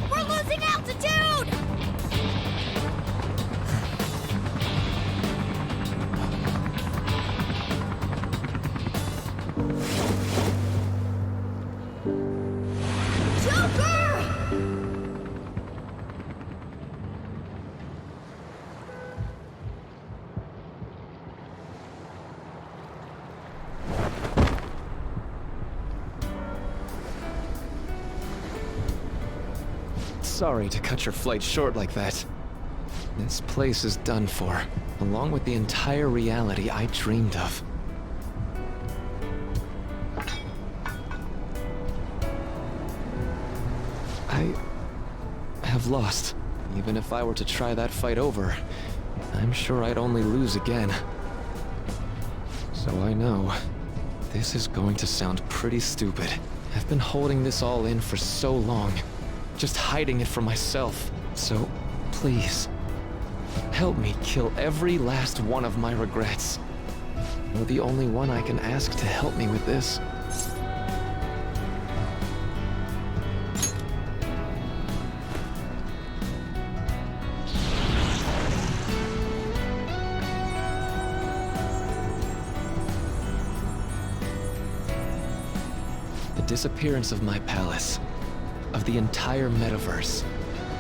S6: We're losing altitude! Joker!
S1: Sorry to cut your flight short like that. This place is done for, along with the entire reality I dreamed of. I have lost. Even if I were to try that fight over, I'm sure I'd only lose again. So I know, this is going to sound pretty stupid. I've been holding this all in for so long, just hiding it from myself. So, please, help me kill every last one of my regrets. You're the only one I can ask to help me with this. The disappearance of my palace, of the entire metaverse,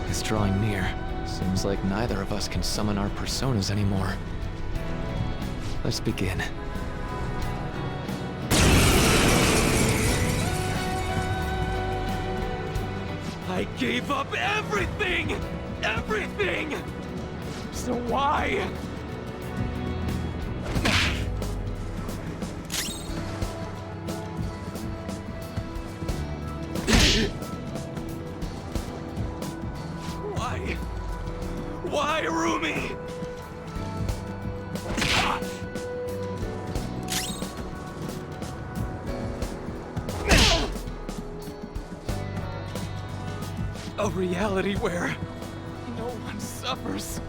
S1: is drawing near. Seems like neither of us can summon our personas anymore. Let's begin.
S8: I gave up everything! Everything! So why? Why, Rumi? A reality where no one suffers.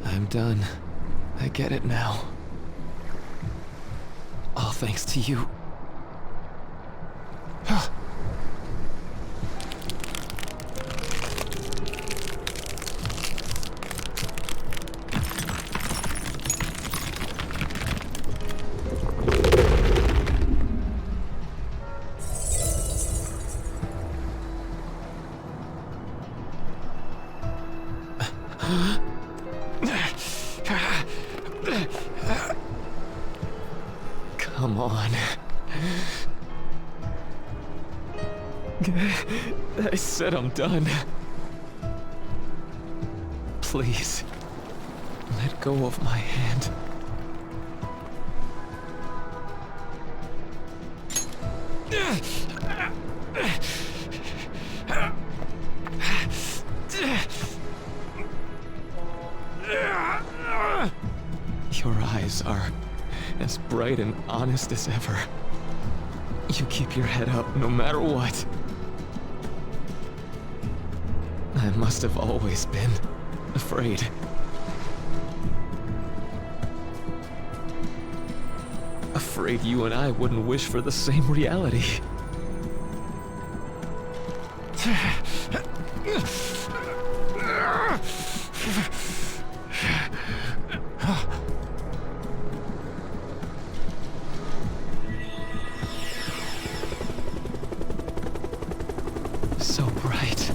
S1: I'm done. I get it now. All thanks to you. Come on. I said I'm done. Please, let go of my hand. as bright and honest as ever. You keep your head up no matter what. I must have always been afraid. Afraid you and I wouldn't wish for the same reality. So bright.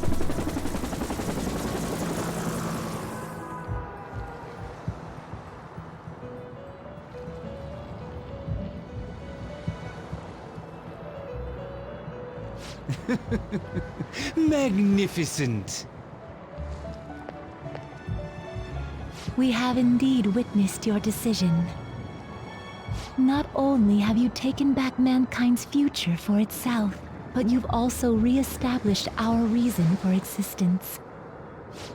S8: Magnificent!
S11: We have indeed witnessed your decision. Not only have you taken back mankind's future for itself, but you've also re-established our reason for existence.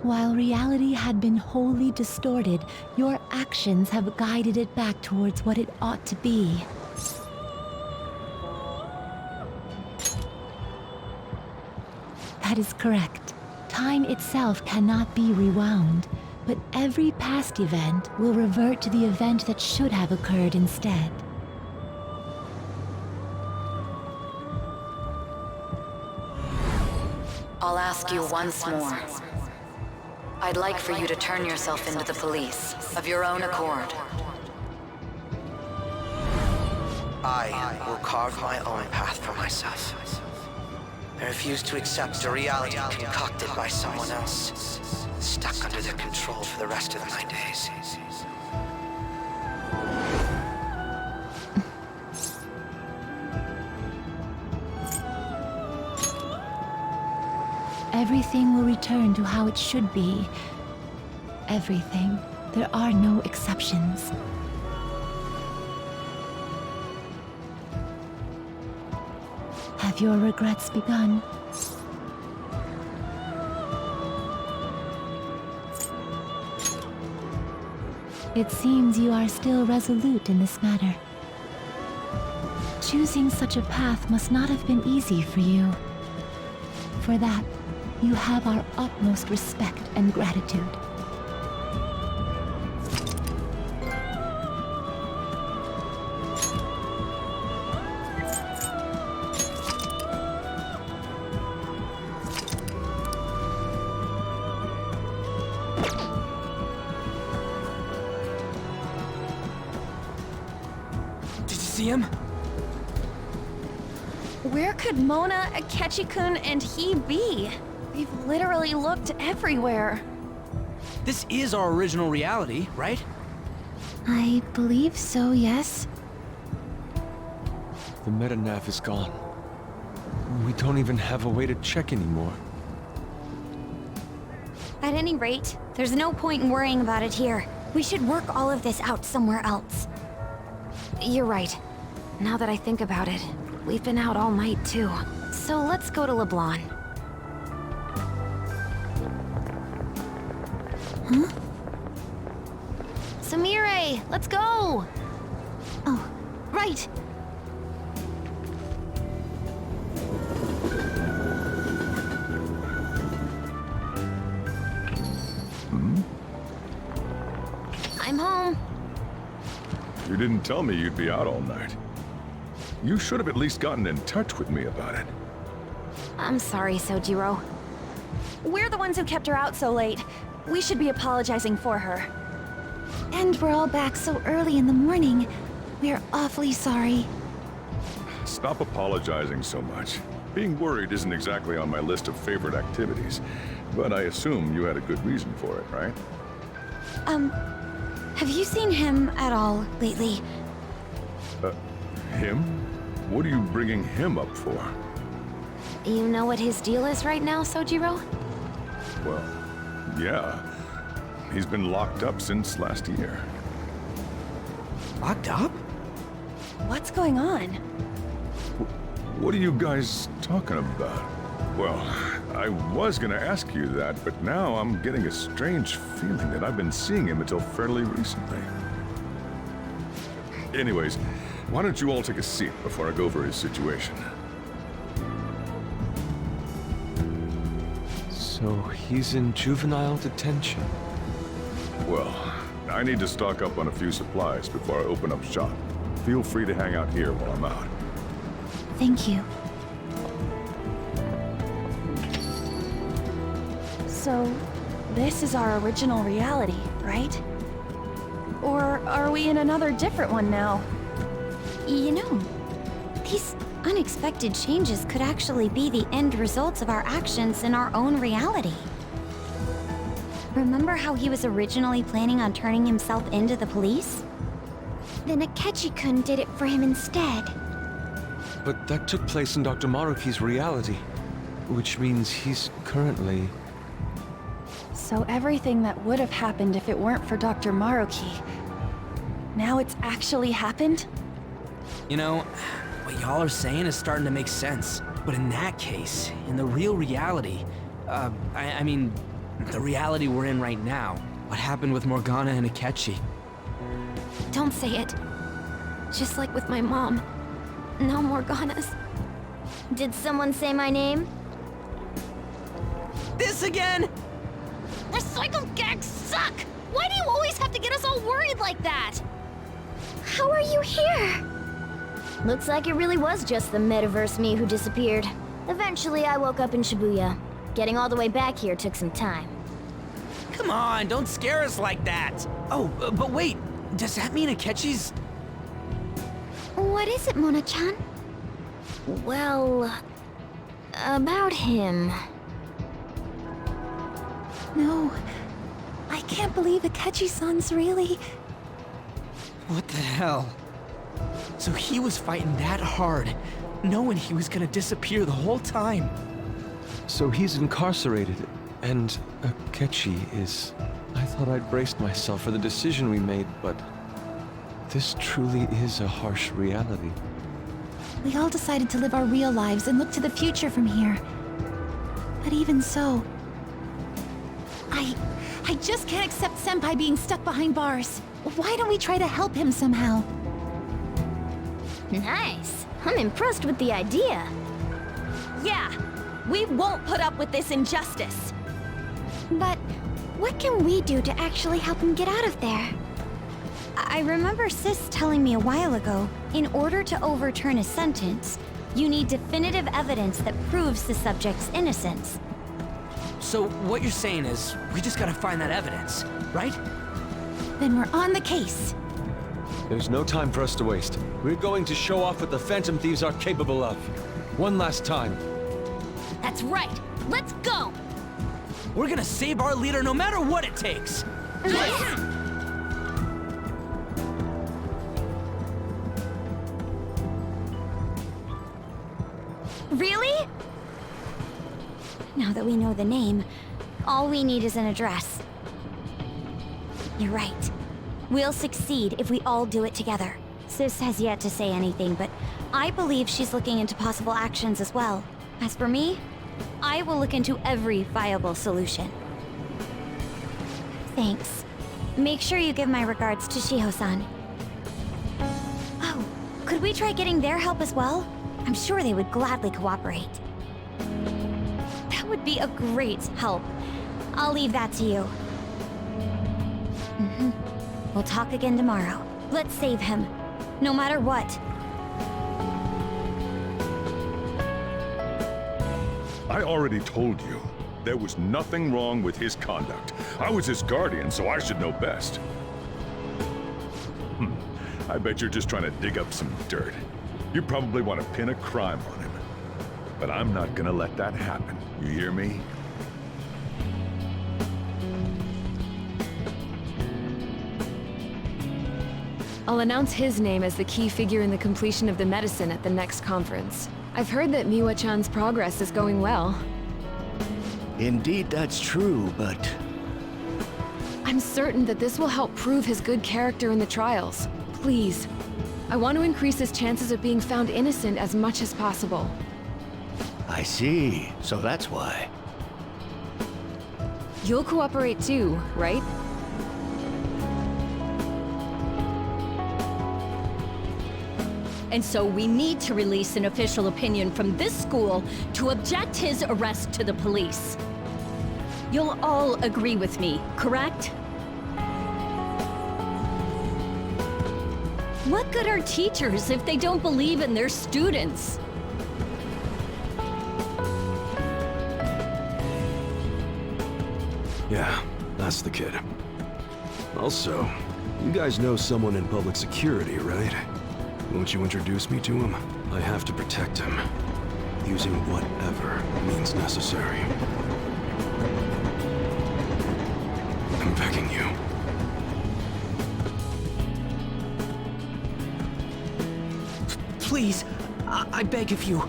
S11: While reality had been wholly distorted, your actions have guided it back towards what it ought to be. That is correct. Time itself cannot be rewound, but every past event will revert to the event that should have occurred instead.
S12: I'll ask you once more. I'd like for you to turn yourself into the police, of your own accord.
S7: I will carve my own path for myself. I refuse to accept a reality concocted by someone else, stuck under their control for the rest of my days.
S11: Everything will return to how it should be. Everything. There are no exceptions. Have your regrets begun? It seems you are still resolute in this matter. Choosing such a path must not have been easy for you. For that, you have our utmost respect and gratitude.
S8: Did you see him?
S3: Where could Mona, Akechi-kun, and he be? We've literally looked everywhere.
S8: This is our original reality, right?
S11: I believe so, yes.
S9: The metanav is gone. We don't even have a way to check anymore.
S6: At any rate, there's no point in worrying about it here. We should work all of this out somewhere else.
S3: You're right. Now that I think about it, we've been out all night too. So let's go to LeBlanc.
S11: Huh?
S3: Samire, let's go!
S11: Oh,
S3: Right! I'm home.
S4: You didn't tell me you'd be out all night. You should have at least gotten in touch with me about it.
S3: I'm sorry, Sojiro. We're the ones who kept her out so late. We should be apologizing for her.
S11: and we're all back so early in the morning. We're awfully sorry.
S4: Stop apologizing so much. Being worried isn't exactly on my list of favorite activities, but I assume you had a good reason for it, right?
S6: Have you seen him at all lately?
S4: Him? What are you bringing him up for?
S3: You know what his deal is right now, Sojiro?
S4: Well, yeah. He's been locked up since last year.
S8: Locked up?
S3: What's going on?
S4: What are you guys talking about? Well, I was gonna ask you that, but now I'm getting a strange feeling that I've been seeing him until fairly recently. Anyways, why don't you all take a seat before I go over his situation?
S9: So he's in juvenile detention.
S4: Well, I need to stock up on a few supplies before I open up shop. Feel free to hang out here while I'm out.
S11: Thank you.
S13: So, this is our original reality, right? Or are we in another different one now?
S6: You know, these unexpected changes could actually be the end results of our actions in our own reality. Remember how he was originally planning on turning himself into the police? Then Akechi-kun did it for him instead.
S9: But that took place in Dr. Maruki's reality, which means he's currently...
S13: So everything that would have happened if it weren't for Dr. Maruki, now it's actually happened?
S8: You know, what y'all are saying is starting to make sense. But in that case, in the real reality, I mean, the reality we're in right now, what happened with Morgana and Akechi?
S3: Don't say it. Just like with my mom. Now Morgana's.
S6: Did someone say my name?
S8: This again?
S3: Recycled gags suck! Why do you always have to get us all worried like that?
S6: How are you here? Looks like it really was just the metaverse me who disappeared. Eventually, I woke up in Shibuya. Getting all the way back here took some time.
S8: Come on, don't scare us like that. Oh, but wait, does that mean Akechi's...
S6: What is it, Mona-chan? Well, about him.
S11: No. I can't believe Akechi-san's really...
S8: What the hell? So he was fighting that hard, knowing he was gonna disappear the whole time.
S9: So he's incarcerated, and Akechi is... I thought I'd braced myself for the decision we made, but... this truly is a harsh reality.
S11: We all decided to live our real lives and look to the future from here. But even so... I just can't accept Senpai being stuck behind bars. Why don't we try to help him somehow?
S6: Nice. I'm impressed with the idea.
S13: Yeah, we won't put up with this injustice.
S6: But what can we do to actually help him get out of there? I remember Sis telling me a while ago, in order to overturn a sentence, you need definitive evidence that proves the subject's innocence.
S8: So what you're saying is, we just gotta find that evidence, right?
S11: Then we're on the case.
S9: There's no time for us to waste. We're going to show off what the Phantom Thieves are capable of. One last time.
S3: That's right. Let's go!
S8: We're gonna save our leader no matter what it takes!
S6: Really? Now that we know the name, all we need is an address. You're right. We'll succeed if we all do it together. Sis has yet to say anything, but I believe she's looking into possible actions as well. As for me, I will look into every viable solution. Thanks. Make sure you give my regards to Shiho-san. Oh, could we try getting their help as well? I'm sure they would gladly cooperate. That would be a great help. I'll leave that to you. We'll talk again tomorrow. Let's save him, no matter what.
S4: I already told you. There was nothing wrong with his conduct. I was his guardian, so I should know best. I bet you're just trying to dig up some dirt. You probably want to pin a crime on him. But I'm not gonna let that happen. You hear me?
S14: I'll announce his name as the key figure in the completion of the medicine at the next conference. I've heard that Miwa-chan's progress is going well.
S15: Indeed, that's true, but...
S14: I'm certain that this will help prove his good character in the trials. Please. I want to increase his chances of being found innocent as much as possible.
S15: I see. So that's why.
S14: You'll cooperate too, right?
S16: And so we need to release an official opinion from this school to object his arrest to the police. You'll all agree with me, correct? What good are teachers if they don't believe in their students?
S17: Yeah, that's the kid. Also, you guys know someone in public security, right? Won't you introduce me to him? I have to protect him, using whatever means necessary. I'm begging you.
S18: Please, I beg of you,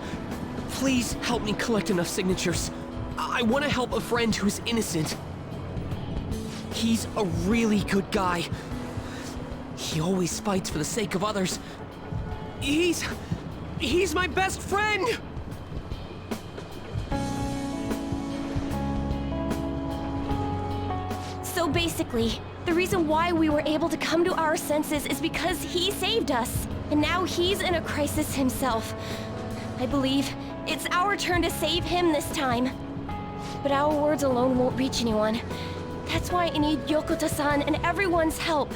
S18: please help me collect enough signatures. I want to help a friend who's innocent. He's a really good guy. He always fights for the sake of others. He's my best friend!
S19: So basically, the reason why we were able to come to our senses is because he saved us. And now he's in a crisis himself. I believe it's our turn to save him this time. But our words alone won't reach anyone. That's why I need Yokota-san and everyone's help.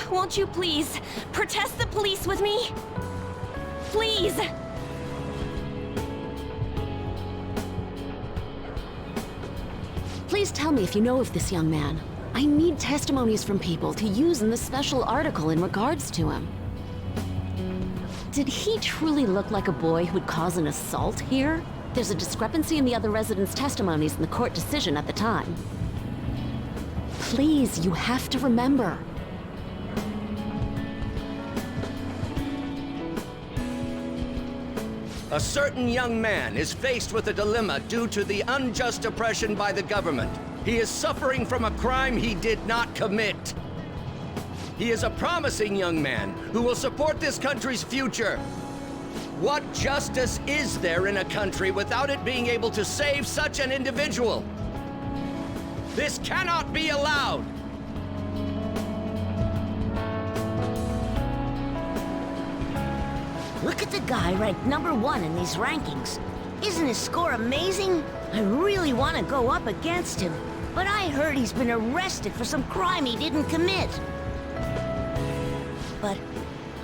S19: Won't you please protest the police with me? Please!
S20: Please tell me if you know of this young man. I need testimonies from people to use in the special article in regards to him. Did he truly look like a boy who'd cause an assault here? There's a discrepancy in the other residents' testimonies in the court decision at the time. Please, you have to remember.
S21: A certain young man is faced with a dilemma due to the unjust oppression by the government. He is suffering from a crime he did not commit. He is a promising young man who will support this country's future. What justice is there in a country without it being able to save such an individual? This cannot be allowed!
S22: Look at the guy ranked #1 in these rankings. Isn't his score amazing? I really want to go up against him, but I heard he's been arrested for some crime he didn't commit. But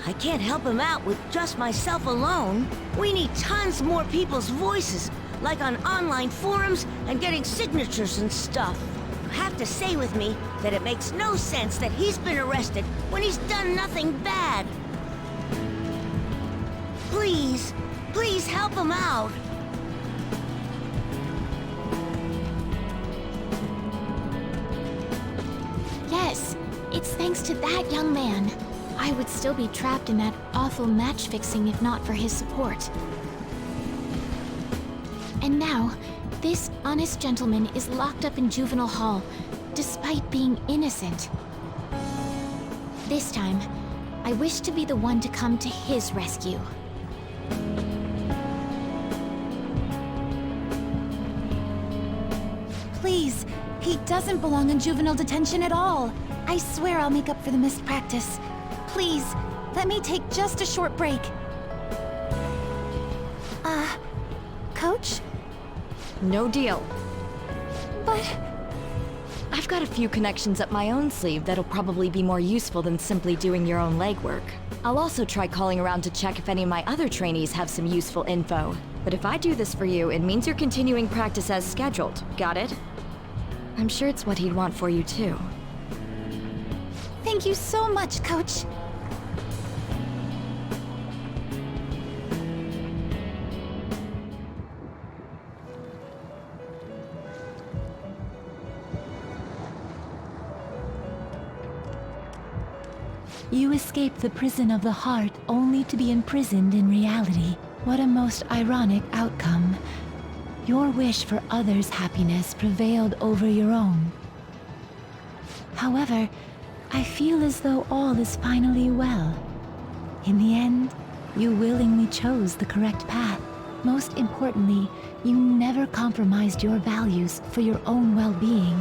S22: I can't help him out with just myself alone. We need tons more people's voices, like on online forums and getting signatures and stuff. You have to say with me that it makes no sense that he's been arrested when he's done nothing bad. Please, please help him out.
S3: Yes, it's thanks to that young man. I would still be trapped in that awful match fixing if not for his support. And now, this honest gentleman is locked up in juvenile hall, despite being innocent. This time, I wish to be the one to come to his rescue.
S11: Please, he doesn't belong in juvenile detention at all. I swear I'll make up for the missed practice. Please, let me take just a short break. Coach?
S13: No deal.
S11: But...
S13: I've got a few connections up my own sleeve that'll probably be more useful than simply doing your own legwork. I'll also try calling around to check if any of my other trainees have some useful info. But if I do this for you, it means you're continuing practice as scheduled. Got it? I'm sure it's what he'd want for you too.
S11: Thank you so much, Coach.
S23: You escape the prison of the heart only to be imprisoned in reality. What a most ironic outcome. Your wish for others' happiness prevailed over your own. However, I feel as though all is finally well. In the end, you willingly chose the correct path. Most importantly, you never compromised your values for your own well-being.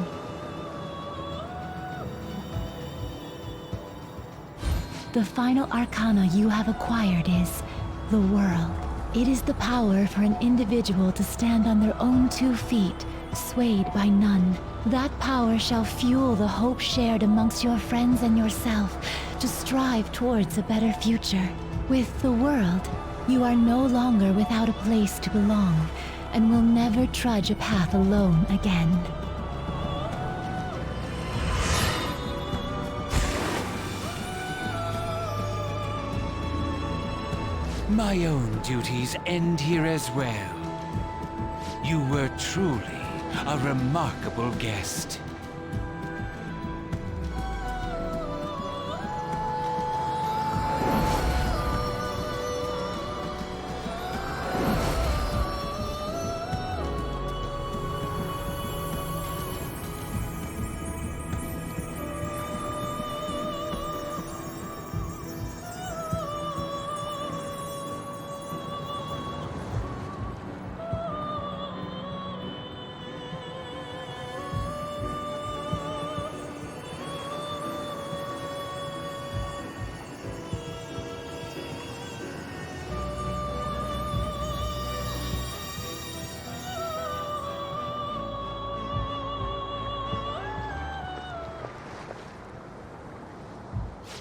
S23: The final arcana you have acquired is The world. It is the power for an individual to stand on their own 2 feet, swayed by none. That power shall fuel the hope shared amongst your friends and yourself to strive towards a better future. With the world, you are no longer without a place to belong, and will never trudge a path alone again.
S2: My own duties end here as well. You were truly a remarkable guest.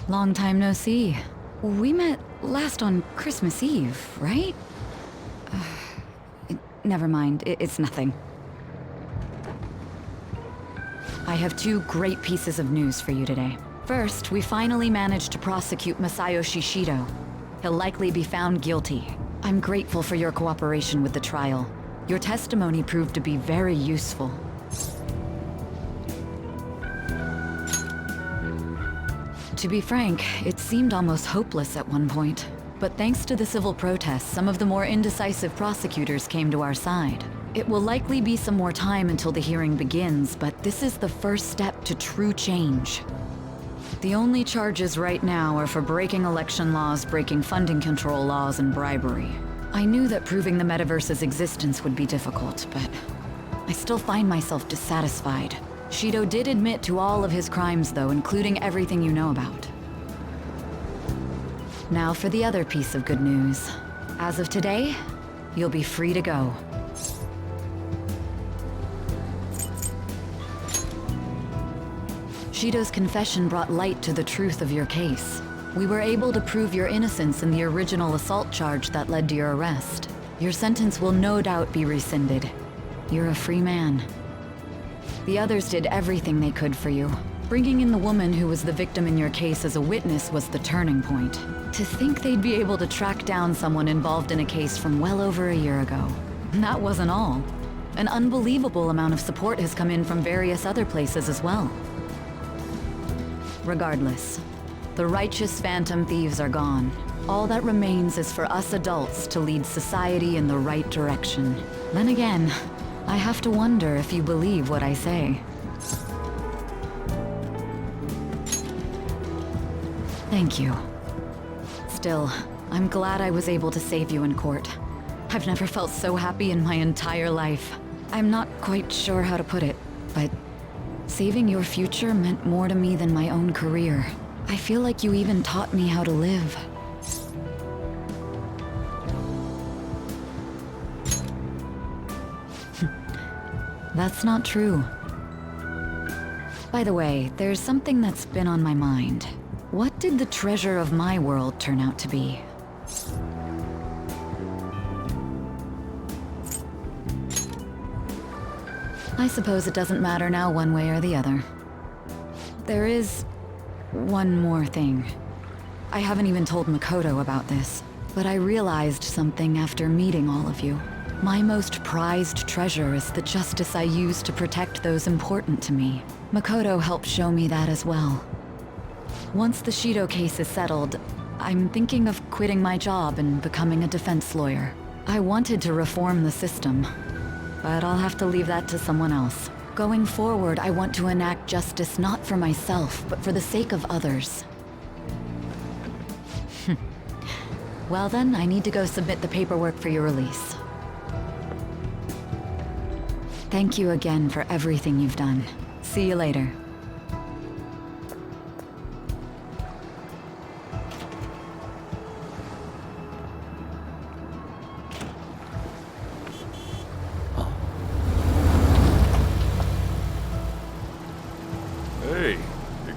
S13: Long time no see. We met last on Christmas Eve, right? Never mind, it's nothing. I have 2 great pieces of news for you today. First, we finally managed to prosecute Masayoshi Shido. He'll likely be found guilty. I'm grateful for your cooperation with the trial. Your testimony proved to be very useful. To be frank, it seemed almost hopeless at one point. But thanks to the civil protests, some of the more indecisive prosecutors came to our side. It will likely be some more time until the hearing begins, but this is the first step to true change. The only charges right now are for breaking election laws, breaking funding control laws, and bribery. I knew that proving the metaverse's existence would be difficult, but I still find myself dissatisfied. Shido did admit to all of his crimes, though, including everything you know about. Now for the other piece of good news. As of today, you'll be free to go. Shido's confession brought light to the truth of your case. We were able to prove your innocence in the original assault charge that led to your arrest. Your sentence will no doubt be rescinded. You're a free man. The others did everything they could for you. Bringing in the woman who was the victim in your case as a witness was the turning point. To think they'd be able to track down someone involved in a case from well over a year ago. And that wasn't all. An unbelievable amount of support has come in from various other places as well. Regardless, the righteous phantom thieves are gone. All that remains is for us adults to lead society in the right direction. Then again, I have to wonder if you believe what I say. Thank you. Still, I'm glad I was able to save you in court. I've never felt so happy in my entire life. I'm not quite sure how to put it, but saving your future meant more to me than my own career. I feel like you even taught me how to live. That's not true. By the way, there's something that's been on my mind. What did the treasure of my world turn out to be? I suppose it doesn't matter now one way or the other. There is one more thing. I haven't even told Makoto about this, but I realized something after meeting all of you. My most prized treasure is the justice I use to protect those important to me. Makoto helped show me that as well. Once the Shido case is settled, I'm thinking of quitting my job and becoming a defense lawyer. I wanted to reform the system, but I'll have to leave that to someone else. Going forward, I want to enact justice not for myself, but for the sake of others. Well then, I need to go submit the paperwork for your release. Thank you again for everything you've done. See you later.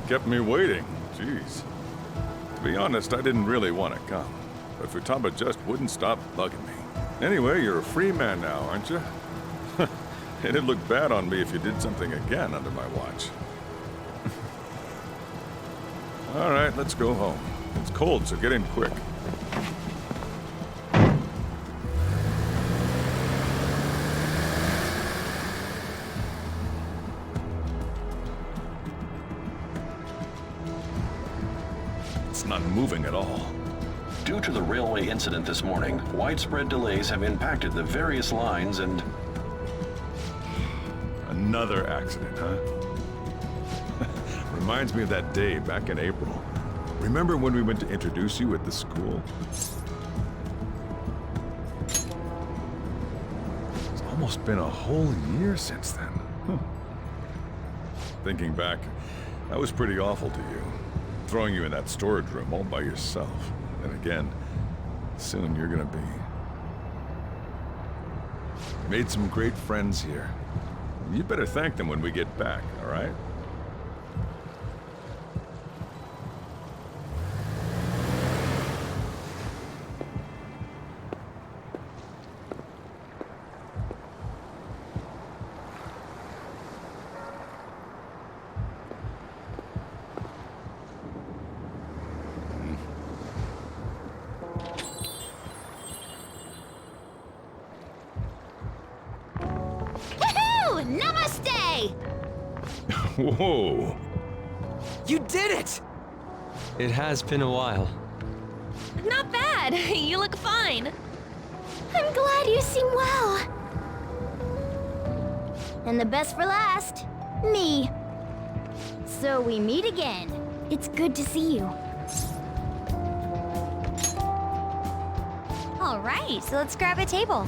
S4: kept me waiting. Jeez. To be honest, I didn't really want to come, but Futaba just wouldn't stop bugging me. Anyway, you're a free man now, aren't you? It'd look bad on me if you did something again under my watch. All right, let's go home. It's cold, so get in quick. It's not moving at all.
S1: Due to the railway incident this morning, widespread delays have impacted the various lines and...
S4: Another accident, huh? Reminds me of that day back in April. Remember when we went to introduce you at the school? It's almost been a whole year since then. Thinking back, I was pretty awful to you. Throwing you in that storage room all by yourself. And again, soon you're gonna be. Made some great friends here. You'd better thank them when we get back, all right?
S3: Namaste!
S4: Whoa!
S8: You did it!
S9: It has been a while.
S19: Not bad. You look fine.
S6: I'm glad you seem well. And the best for last, me. So we meet again. It's good to see you.
S3: All right, so let's grab a table.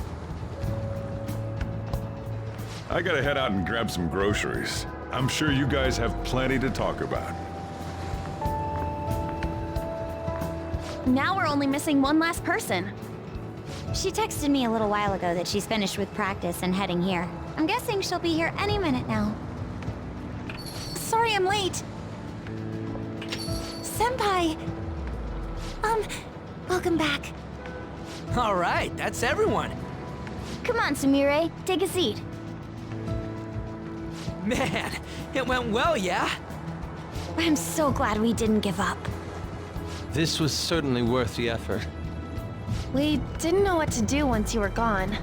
S4: I gotta head out and grab some groceries. I'm sure you guys have plenty to talk about.
S3: Now we're only missing one last person.
S5: She texted me a little while ago that she's finished with practice and heading here. I'm guessing she'll be here any minute now.
S11: Sorry I'm late. Senpai! Welcome back.
S8: All right, that's everyone.
S6: Come on, Sumire, take a seat.
S8: Man, it went well, yeah?
S5: I'm so glad we didn't give up.
S9: This was certainly worth the effort.
S3: We didn't know what to do once you were gone.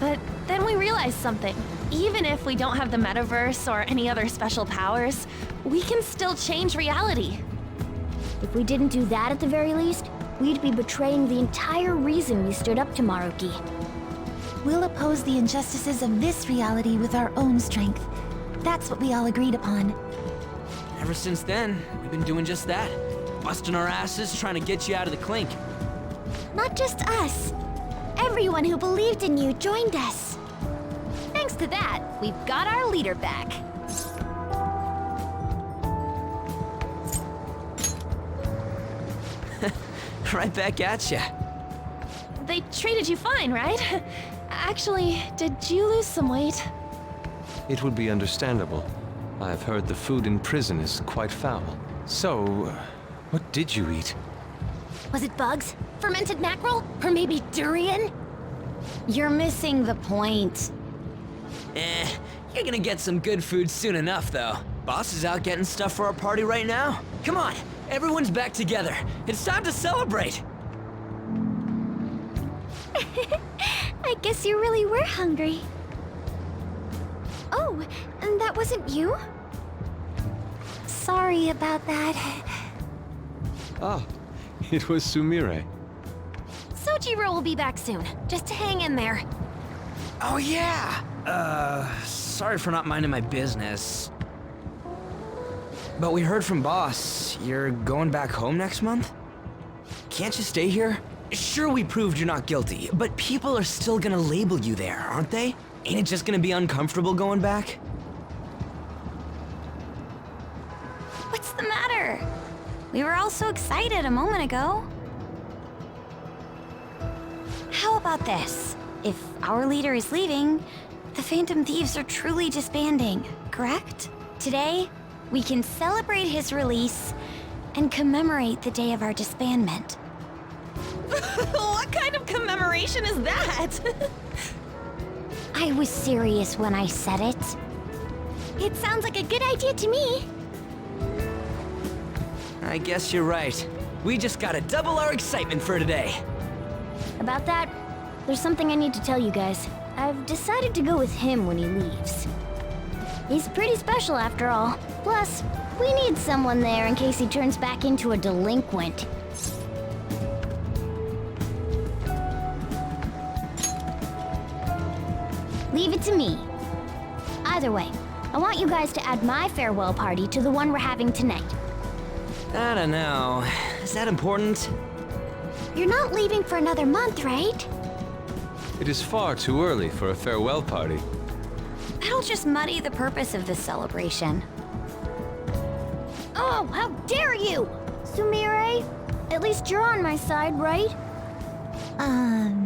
S3: But then we realized something. Even if we don't have the metaverse or any other special powers, we can still change reality.
S6: If we didn't do that at the very least, we'd be betraying the entire reason we stood up to Maruki.
S11: We'll oppose the injustices of this reality with our own strength. That's what we all agreed upon.
S8: Ever since then, we've been doing just that. Busting our asses trying to get you out of the clink.
S6: Not just us. Everyone who believed in you joined us.
S3: Thanks to that, we've got our leader back.
S8: Right back at ya.
S3: They treated you fine, right? Actually, did you lose some weight?
S9: It would be understandable. I've heard the food in prison is quite foul. So, what did you eat?
S3: Was it bugs? Fermented mackerel? Or maybe durian?
S5: You're missing the point.
S8: You're gonna get some good food soon enough, though. Boss is out getting stuff for our party right now. Come on, everyone's back together. It's time to celebrate.
S6: I guess you really were hungry. Oh, and that wasn't you? Sorry about that.
S9: Ah, it was Sumire.
S3: Sojiro will be back soon, just to hang in there.
S8: Oh yeah! Sorry for not minding my business. But we heard from Boss, you're going back home next month? Can't you stay here? Sure, we proved you're not guilty, but people are still gonna label you there, aren't they? Ain't it just gonna be uncomfortable going back?
S5: What's the matter? We were all so excited a moment ago. How about this? If our leader is leaving, the Phantom Thieves are truly disbanding, correct? Today, We can celebrate his release and commemorate the day of our disbandment.
S19: What kind of commemoration is that?
S5: I was serious when I said it.
S19: It sounds like a good idea to me.
S8: I guess you're right. We just gotta double our excitement for today.
S6: About that, there's something I need to tell you guys. I've decided to go with him when he leaves. He's pretty special after all. Plus, we need someone there in case he turns back into a delinquent. Leave it to me. Either way, I want you guys to add my farewell party to the one we're having tonight.
S8: I don't know. Is that important?
S5: You're not leaving for another month, right?
S9: It is far too early for a farewell party.
S5: That'll just muddy the purpose of this celebration.
S6: Oh, how dare you! Sumire, at least you're on my side, right?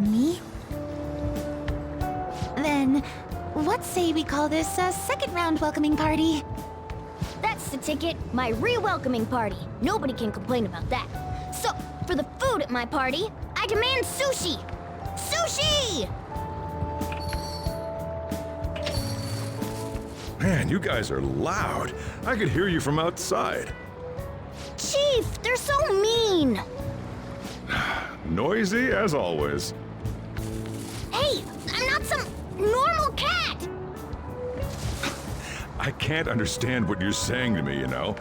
S11: Me? Then, what say we call this a second round welcoming party?
S6: That's the ticket, my re-welcoming party. Nobody can complain about that. So, for the food at my party, I demand sushi! Sushi!
S4: Man, you guys are loud. I could hear you from outside.
S6: Chief, they're so mean!
S4: Noisy as always.
S6: Hey, I'm not some normal cat!
S4: I can't understand what you're saying to me, you know.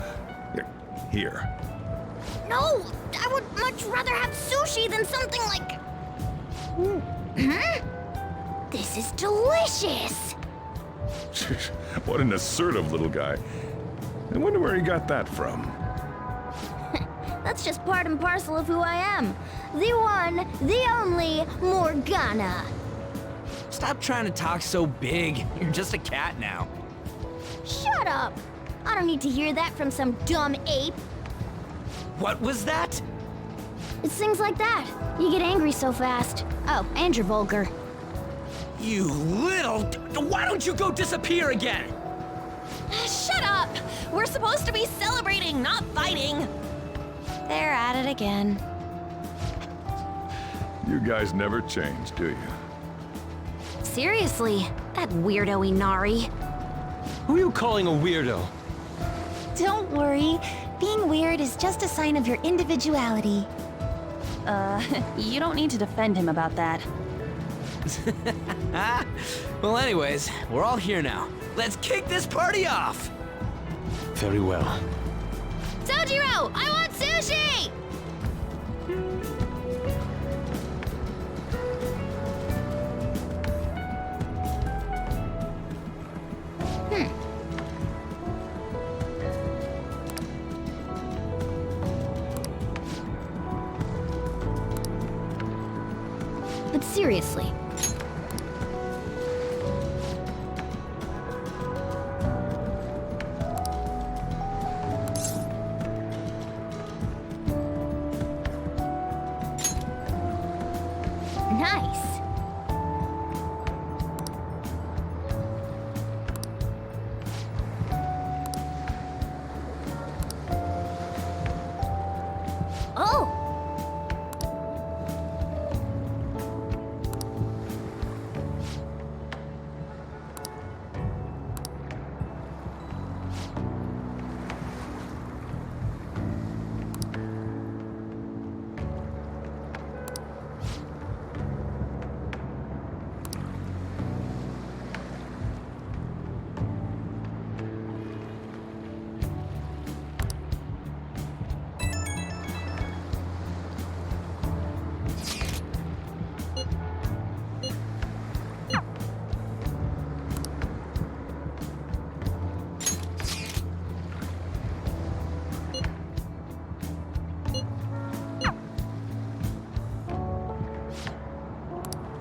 S4: Here.
S6: No, I would much rather have sushi than something like... This is delicious!
S4: What an assertive little guy. I wonder where he got that from.
S6: That's just part and parcel of who I am. The one, the only Morgana.
S8: Stop trying to talk so big. You're just a cat now.
S6: Shut up! I don't need to hear that from some dumb ape.
S8: What was that?
S6: It's things like that. You get angry so fast. Oh, and you're vulgar.
S8: You little... Why don't you go disappear again?
S19: Shut up! We're supposed to be celebrating, not fighting.
S5: They're at it again.
S4: You guys never change, do you?
S5: Seriously, that weirdo Inari.
S9: Who are you calling a weirdo?
S11: Don't worry. Being weird is just a sign of your individuality.
S13: You don't need to defend him about that.
S8: Well, anyways, we're all here now. Let's kick this party off!
S9: Very well.
S3: Sojiro, I want sushi!
S6: But seriously. Nice. Oh!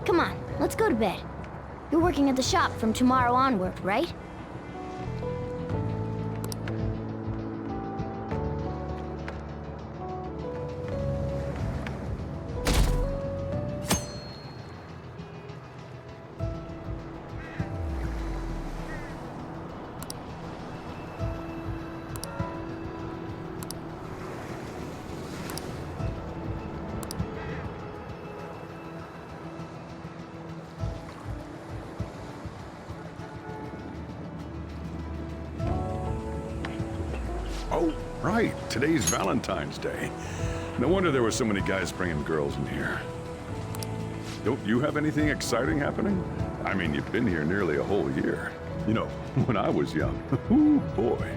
S6: Come on, let's go to bed. You're working at the shop from tomorrow onward, right?
S4: Oh, right. Today's Valentine's Day. No wonder there were so many guys bringing girls in here. Don't you have anything exciting happening? I mean, you've been here nearly a whole year. You know, when I was young. Ooh, boy.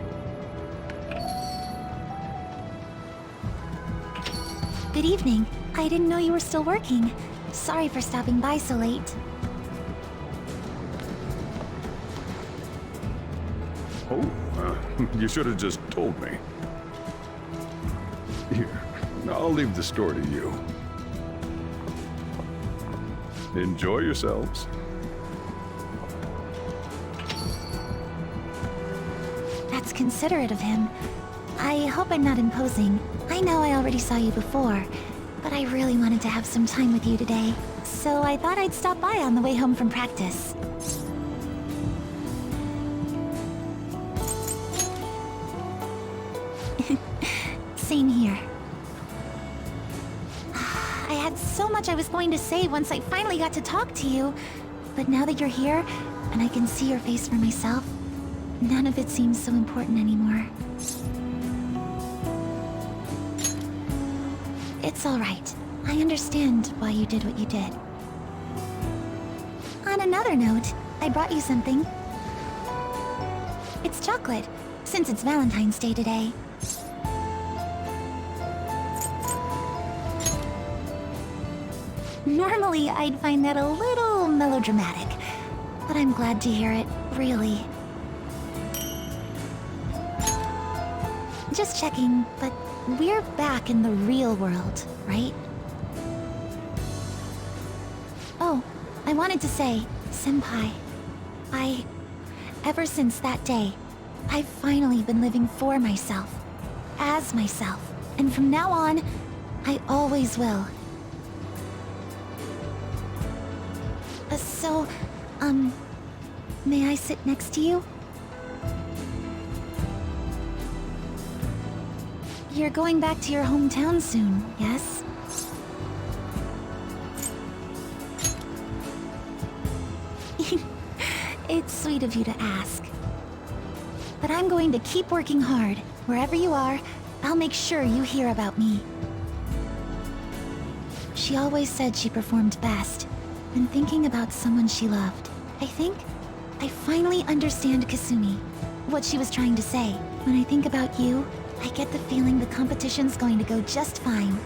S11: Good evening. I didn't know you were still working. Sorry for stopping by so late.
S4: Oh, you should have just told me. Here, I'll leave the store to you. Enjoy yourselves.
S11: That's considerate of him. I hope I'm not imposing. I know I already saw you before, but I really wanted to have some time with you today, so I thought I'd stop by on the way home from practice. Same here. I had so much I was going to say once I finally got to talk to you, but now that you're here, and I can see your face for myself, none of it seems so important anymore. It's all right. I understand why you did what you did. On another note, I brought you something. It's chocolate, since it's Valentine's Day today. Normally, I'd find that a little melodramatic, but I'm glad to hear it, really. Just checking, but we're back in the real world, right? Oh, I wanted to say, Senpai, ever since that day, I've finally been living for myself, as myself, and from now on, I always will. So, may I sit next to you? You're going back to your hometown soon, yes? It's sweet of you to ask. But I'm going to keep working hard. Wherever you are, I'll make sure you hear about me. She always said she performed best when thinking about someone she loved. I think I finally understand Kasumi, what she was trying to say. When I think about you, I get the feeling the competition's going to go just fine.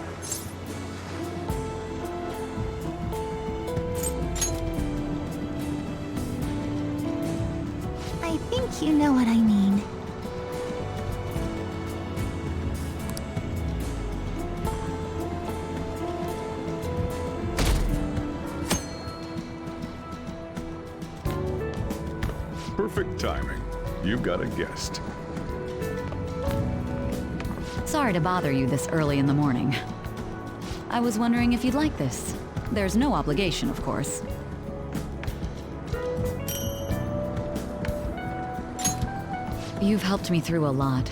S11: I think you know what I mean.
S4: Perfect timing. You've got a guest.
S7: Sorry to bother you this early in the morning. I was wondering if you'd like this. There's no obligation, of course. You've helped me through a lot.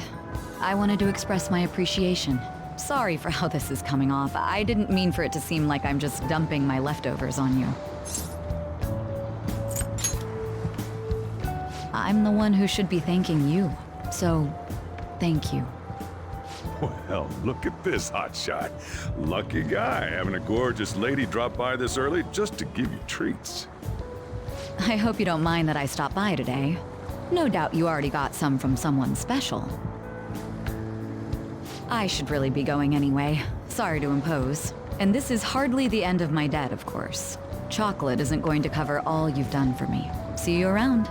S7: I wanted to express my appreciation. Sorry for how this is coming off. I didn't mean for it to seem like I'm just dumping my leftovers on you. I'm the one who should be thanking you. So, thank you.
S4: Well, look at this hotshot. Lucky guy, having a gorgeous lady drop by this early just to give you treats.
S7: I hope you don't mind that I stopped by today. No doubt you already got some from someone special. I should really be going anyway. Sorry to impose. And this is hardly the end of my debt, of course. Chocolate isn't going to cover all you've done for me. See you around.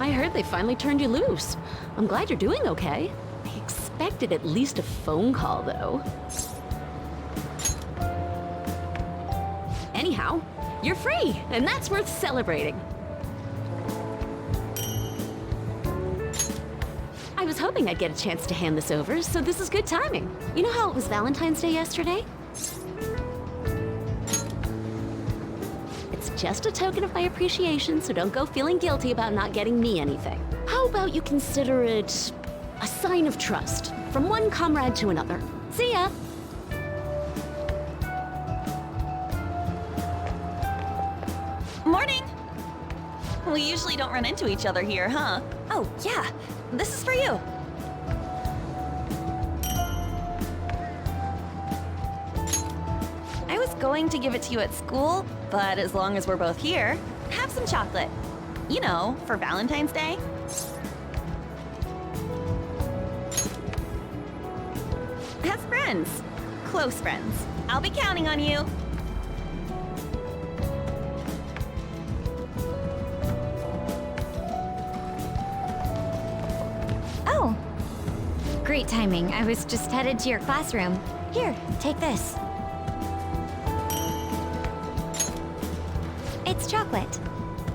S20: I heard they finally turned you loose. I'm glad you're doing okay. I expected at least a phone call, though. Anyhow, you're free, and that's worth celebrating. I was hoping I'd get a chance to hand this over, so this is good timing. You know how it was Valentine's Day yesterday? Just a token of my appreciation, so don't go feeling guilty about not getting me anything. How about you consider it a sign of trust from one comrade to another? See ya!
S11: Morning!
S10: We usually don't run into each other here, huh? Oh, yeah. This is for you. I was going to give it to you at school, but as long as we're both here, have some chocolate. You know, for Valentine's Day. As friends. Close friends. I'll be counting on you.
S5: Oh. Great timing. I was just headed to your classroom. Here, take this. It's chocolate.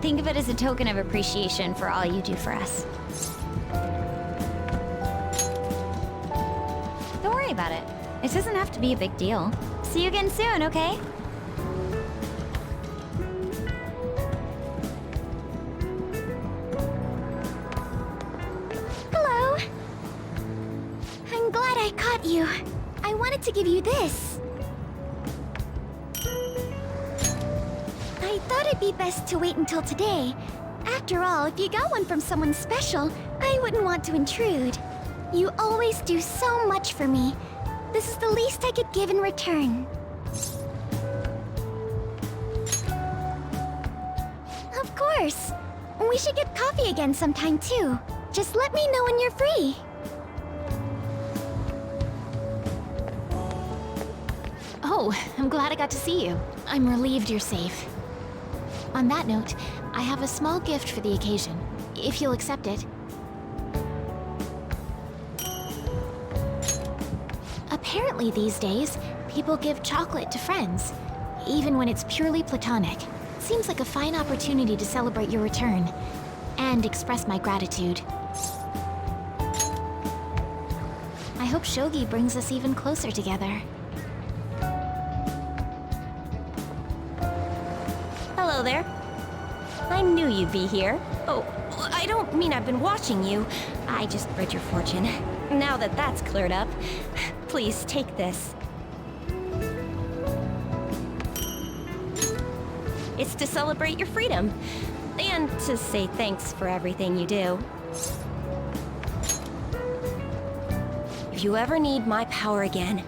S5: Think of it as a token of appreciation for all you do for us. Don't worry about it. It doesn't have to be a big deal. See you again soon, okay?
S6: Hello. I'm glad I caught you. I wanted to give you this. I thought it'd be best to wait until today. After all, if you got one from someone special, I wouldn't want to intrude. You always do so much for me. This is the least I could give in return. Of course. We should get coffee again sometime too. Just let me know when you're free.
S11: Oh, I'm glad I got to see you. I'm relieved you're safe. On that note, I have a small gift for the occasion, if you'll accept it. Apparently these days, people give chocolate to friends, even when it's purely platonic. Seems like a fine opportunity to celebrate your return, and express my gratitude. I hope Shogi brings us even closer together.
S19: Hello there. I knew you'd be here. Oh, I don't mean I've been watching you. I just read your fortune. Now that that's cleared up, please take this. It's to celebrate your freedom, and to say thanks for everything you do. If you ever need my power again,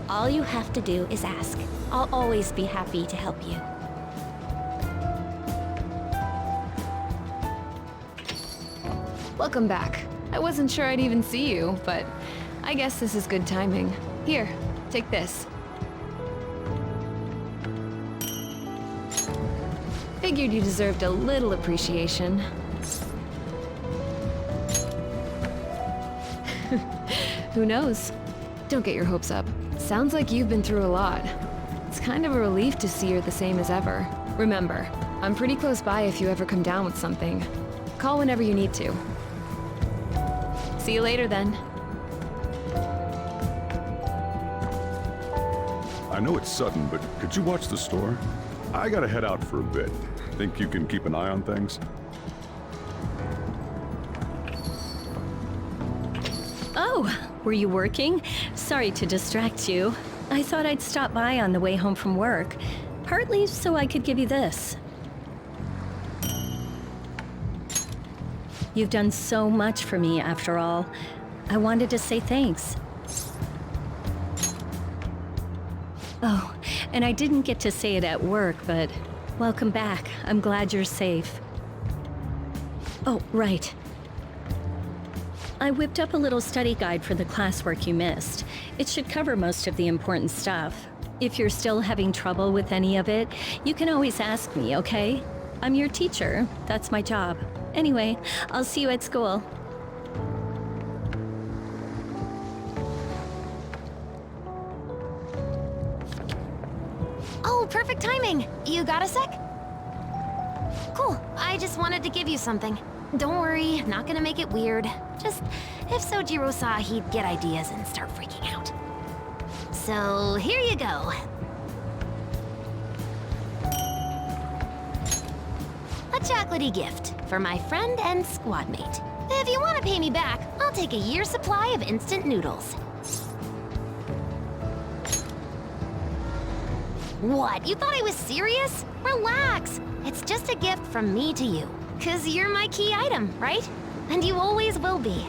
S19: all you have to do is ask. I'll always be happy to help you.
S14: Welcome back. I wasn't sure I'd even see you, but I guess this is good timing. Here, take this. Figured you deserved a little appreciation. Who knows? Don't get your hopes up. Sounds like you've been through a lot. It's kind of a relief to see you're the same as ever. Remember, I'm pretty close by if you ever come down with something. Call whenever you need to. See you later, then.
S4: I know it's sudden, but could you watch the store? I gotta head out for a bit. Think you can keep an eye on things?
S16: Oh, were you working? Sorry to distract you. I thought I'd stop by on the way home from work. Partly so I could give you this. You've done so much for me, after all. I wanted to say thanks. Oh, and I didn't get to say it at work, but welcome back. I'm glad you're safe. Oh, right. I whipped up a little study guide for the classwork you missed. It should cover most of the important stuff. If you're still having trouble with any of it, you can always ask me, okay? I'm your teacher. That's my job. Anyway, I'll see you at school.
S11: Oh, perfect timing! You got a sec? Cool, I just wanted to give you something. Don't worry, not gonna make it weird. Just, if Sojiro saw, he'd get ideas and start freaking out. So, here you go. A chocolatey gift for my friend and squad mate. If you want to pay me back, I'll take a year's supply of instant noodles. What? You thought I was serious? Relax. It's just a gift from me to you.
S3: 'Cause you're my key item, right? And you always will be.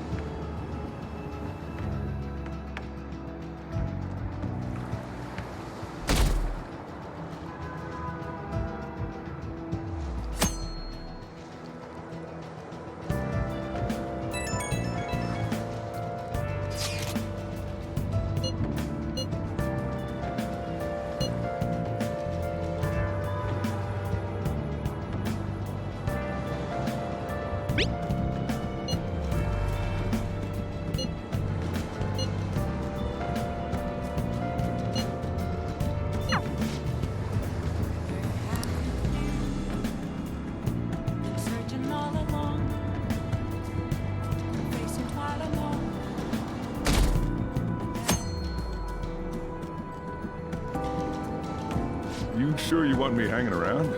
S4: You sure you want me hanging around?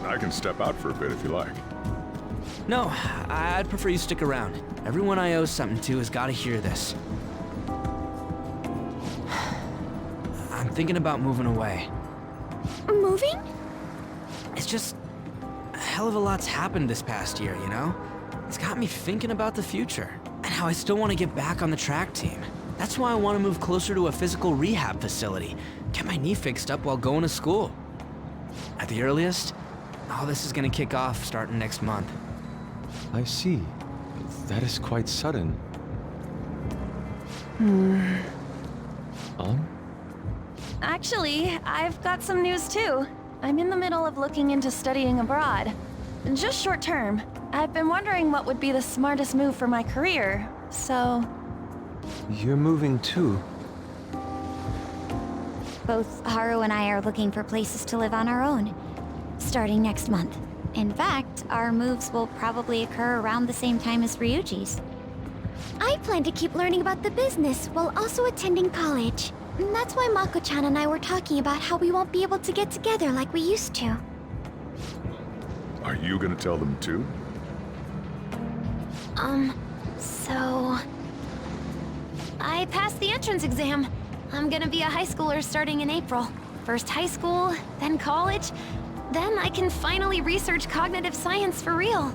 S4: I can step out for a bit if you like.
S8: No, I'd prefer you stick around. Everyone I owe something to has got to hear this. I'm thinking about moving away.
S3: Moving?
S8: It's just a hell of a lot's happened this past year, you know? It's got me thinking about the future and how I still want to get back on the track team. That's why I want to move closer to a physical rehab facility, get my knee fixed up while going to school. At the earliest, all this is going to kick off starting next month.
S9: I see. That is quite sudden.
S10: Actually, I've got some news too. I'm in the middle of looking into studying abroad. Just short term. I've been wondering what would be the smartest move for my career, so...
S9: You're moving too.
S5: Both Haru and I are looking for places to live on our own, starting next month. In fact, our moves will probably occur around the same time as Ryuji's.
S11: I plan to keep learning about the business while also attending college. And that's why Mako-chan and I were talking about how we won't be able to get together like we used to.
S4: Are you gonna tell them too?
S3: So... I passed the entrance exam. I'm gonna be a high schooler starting in April. First high school, then college. Then I can finally research cognitive science for real.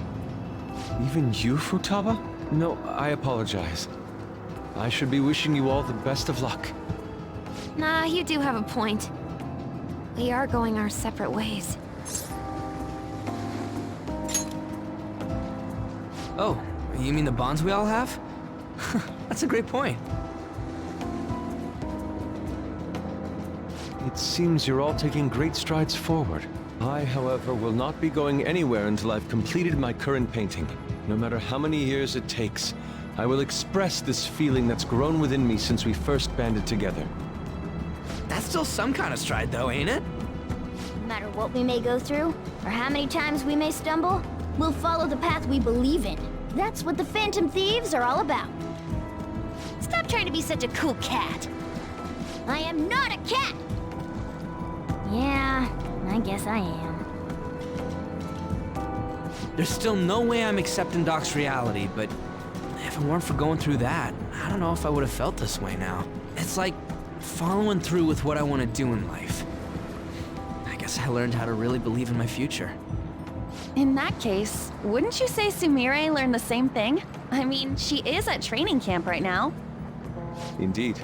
S9: Even you, Futaba? No, I apologize. I should be wishing you all the best of luck.
S3: Nah, you do have a point. We are going our separate ways.
S8: Oh, you mean the bonds we all have? That's a great point.
S9: It seems you're all taking great strides forward. I, however, will not be going anywhere until I've completed my current painting. No matter how many years it takes, I will express this feeling that's grown within me since we first banded together.
S8: That's still some kind of stride though, ain't it?
S6: No matter what we may go through, or how many times we may stumble, we'll follow the path we believe in. That's what the Phantom Thieves are all about.
S3: Stop trying to be such a cool cat.
S6: I am not a cat! Yeah, I guess I am.
S8: There's still no way I'm accepting Doc's reality, but if it weren't for going through that, I don't know if I would have felt this way now. It's like following through with what I want to do in life. I guess I learned how to really believe in my future.
S10: In that case, wouldn't you say Sumire learned the same thing? I mean, she is at training camp right now.
S9: Indeed.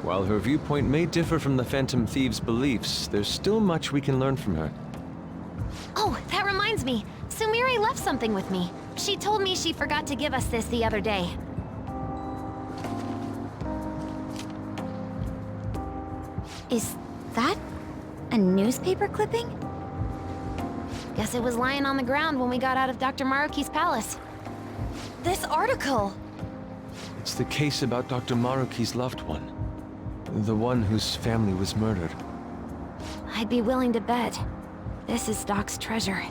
S9: While her viewpoint may differ from the Phantom Thieves' beliefs, there's still much we can learn from her.
S3: Oh, that reminds me. Sumire left something with me. She told me she forgot to give us this the other day.
S5: Is that a newspaper clipping?
S3: Guess it was lying on the ground when we got out of Dr. Maruki's palace. This article!
S9: It's the case about Dr. Maruki's loved one. The one whose family was murdered.
S3: I'd be willing to bet. This is Doc's treasure.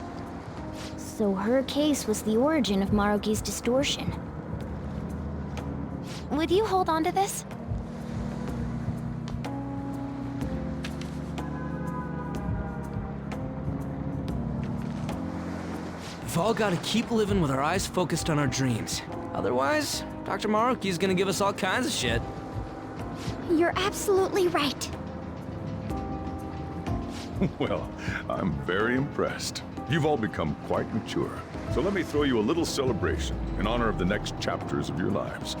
S6: So her case was the origin of Maruki's distortion.
S3: Would you hold on to this?
S8: We've all got to keep living with our eyes focused on our dreams. Otherwise, Dr. Maruki's gonna give us all kinds of shit.
S11: You're absolutely right.
S4: Well, I'm very impressed. You've all become quite mature. So let me throw you a little celebration in honor of the next chapters of your lives.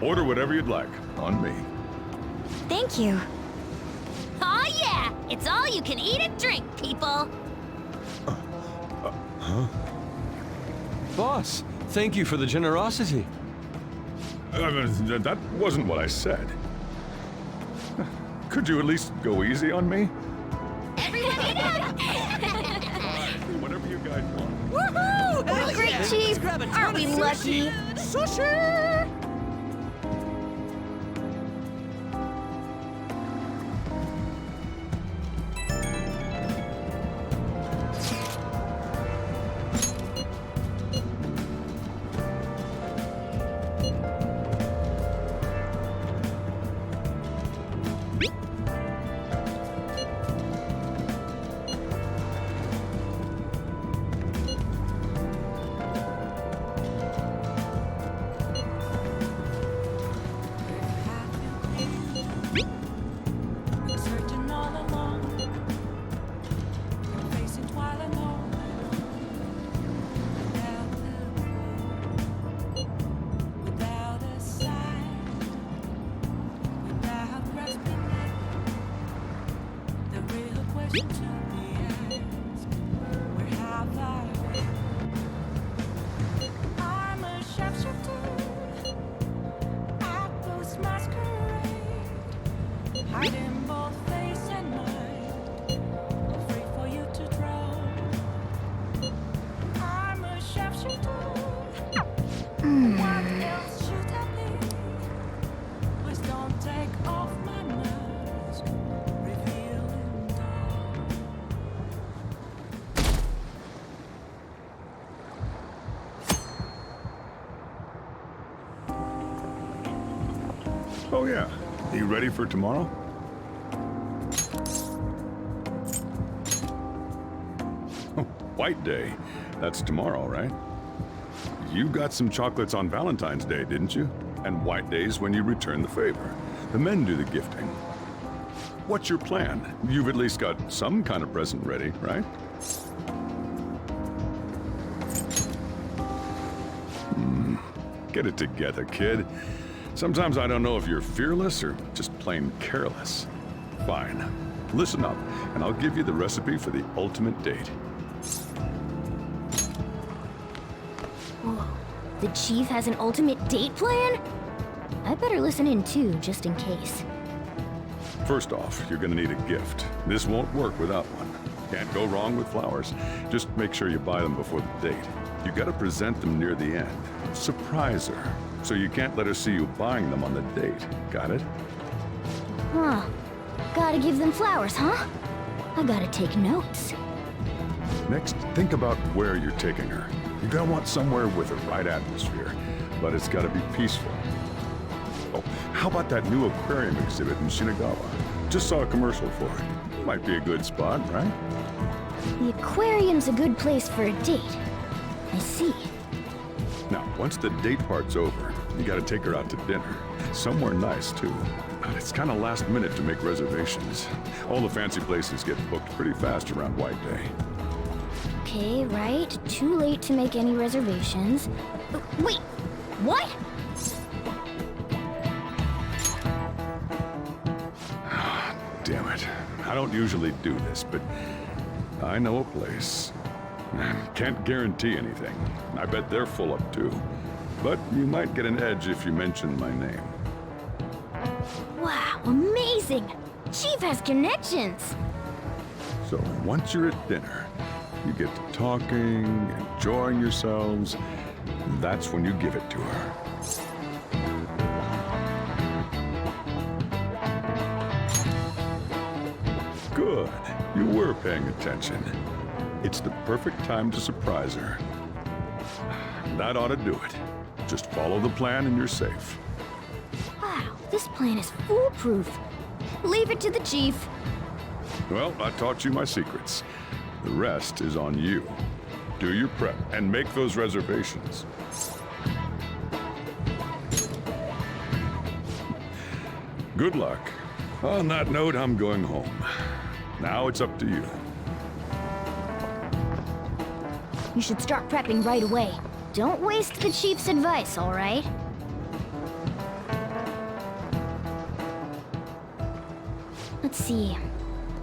S4: Order whatever you'd like, on me.
S5: Thank you.
S3: Aw yeah! It's all you can eat and drink, people!
S9: Huh? Boss, thank you for the generosity.
S4: That wasn't what I said. Could you at least go easy on me?
S3: Everyone eat up!
S4: Whatever you guys want.
S3: Woohoo!
S19: Oh, great, Chief! Aren't we lucky?
S3: Sushi!
S4: Oh yeah. You ready for tomorrow? White Day. That's tomorrow, right? You got some chocolates on Valentine's Day, didn't you? And White Day's when you return the favor. The men do the gifting. What's your plan? You've at least got some kind of present ready, right? Get it together, kid. Sometimes I don't know if you're fearless or just plain careless. Fine. Listen up, and I'll give you the recipe for the ultimate date.
S6: Whoa. The Chief has an ultimate date plan? I better listen in too, just in case.
S4: First off, you're gonna need a gift. This won't work without one. Can't go wrong with flowers. Just make sure you buy them before the date. You gotta present them near the end. Surprise her. So you can't let her see you buying them on the date. Got it?
S6: Huh. Gotta give them flowers, huh? I gotta take notes.
S4: Next, think about where you're taking her. You're gonna want somewhere with the right atmosphere, but it's gotta be peaceful. Oh, how about that new aquarium exhibit in Shinagawa? Just saw a commercial for it. Might be a good spot, right?
S6: The aquarium's a good place for a date. I see.
S4: Now, once the date part's over, you gotta take her out to dinner. Somewhere nice, too. But it's kinda last minute to make reservations. All the fancy places get booked pretty fast around White Day.
S6: Okay, right. Too late to make any reservations. Wait! What?
S4: Damn it. I don't usually do this, but I know a place. Can't guarantee anything. I bet they're full up too. But you might get an edge if you mention my name.
S6: Wow, amazing! Chief has connections!
S4: So once you're at dinner, you get to talking, enjoying yourselves. That's when you give it to her. Good. You were paying attention. It's the perfect time to surprise her. That ought to do it. Just follow the plan and you're safe.
S6: Wow, this plan is foolproof. Leave it to the Chief.
S4: Well, I taught you my secrets. The rest is on you. Do your prep and make those reservations. Good luck. On that note, I'm going home. Now it's up to you.
S6: You should start prepping right away. Don't waste the chief's advice, all right? Let's see.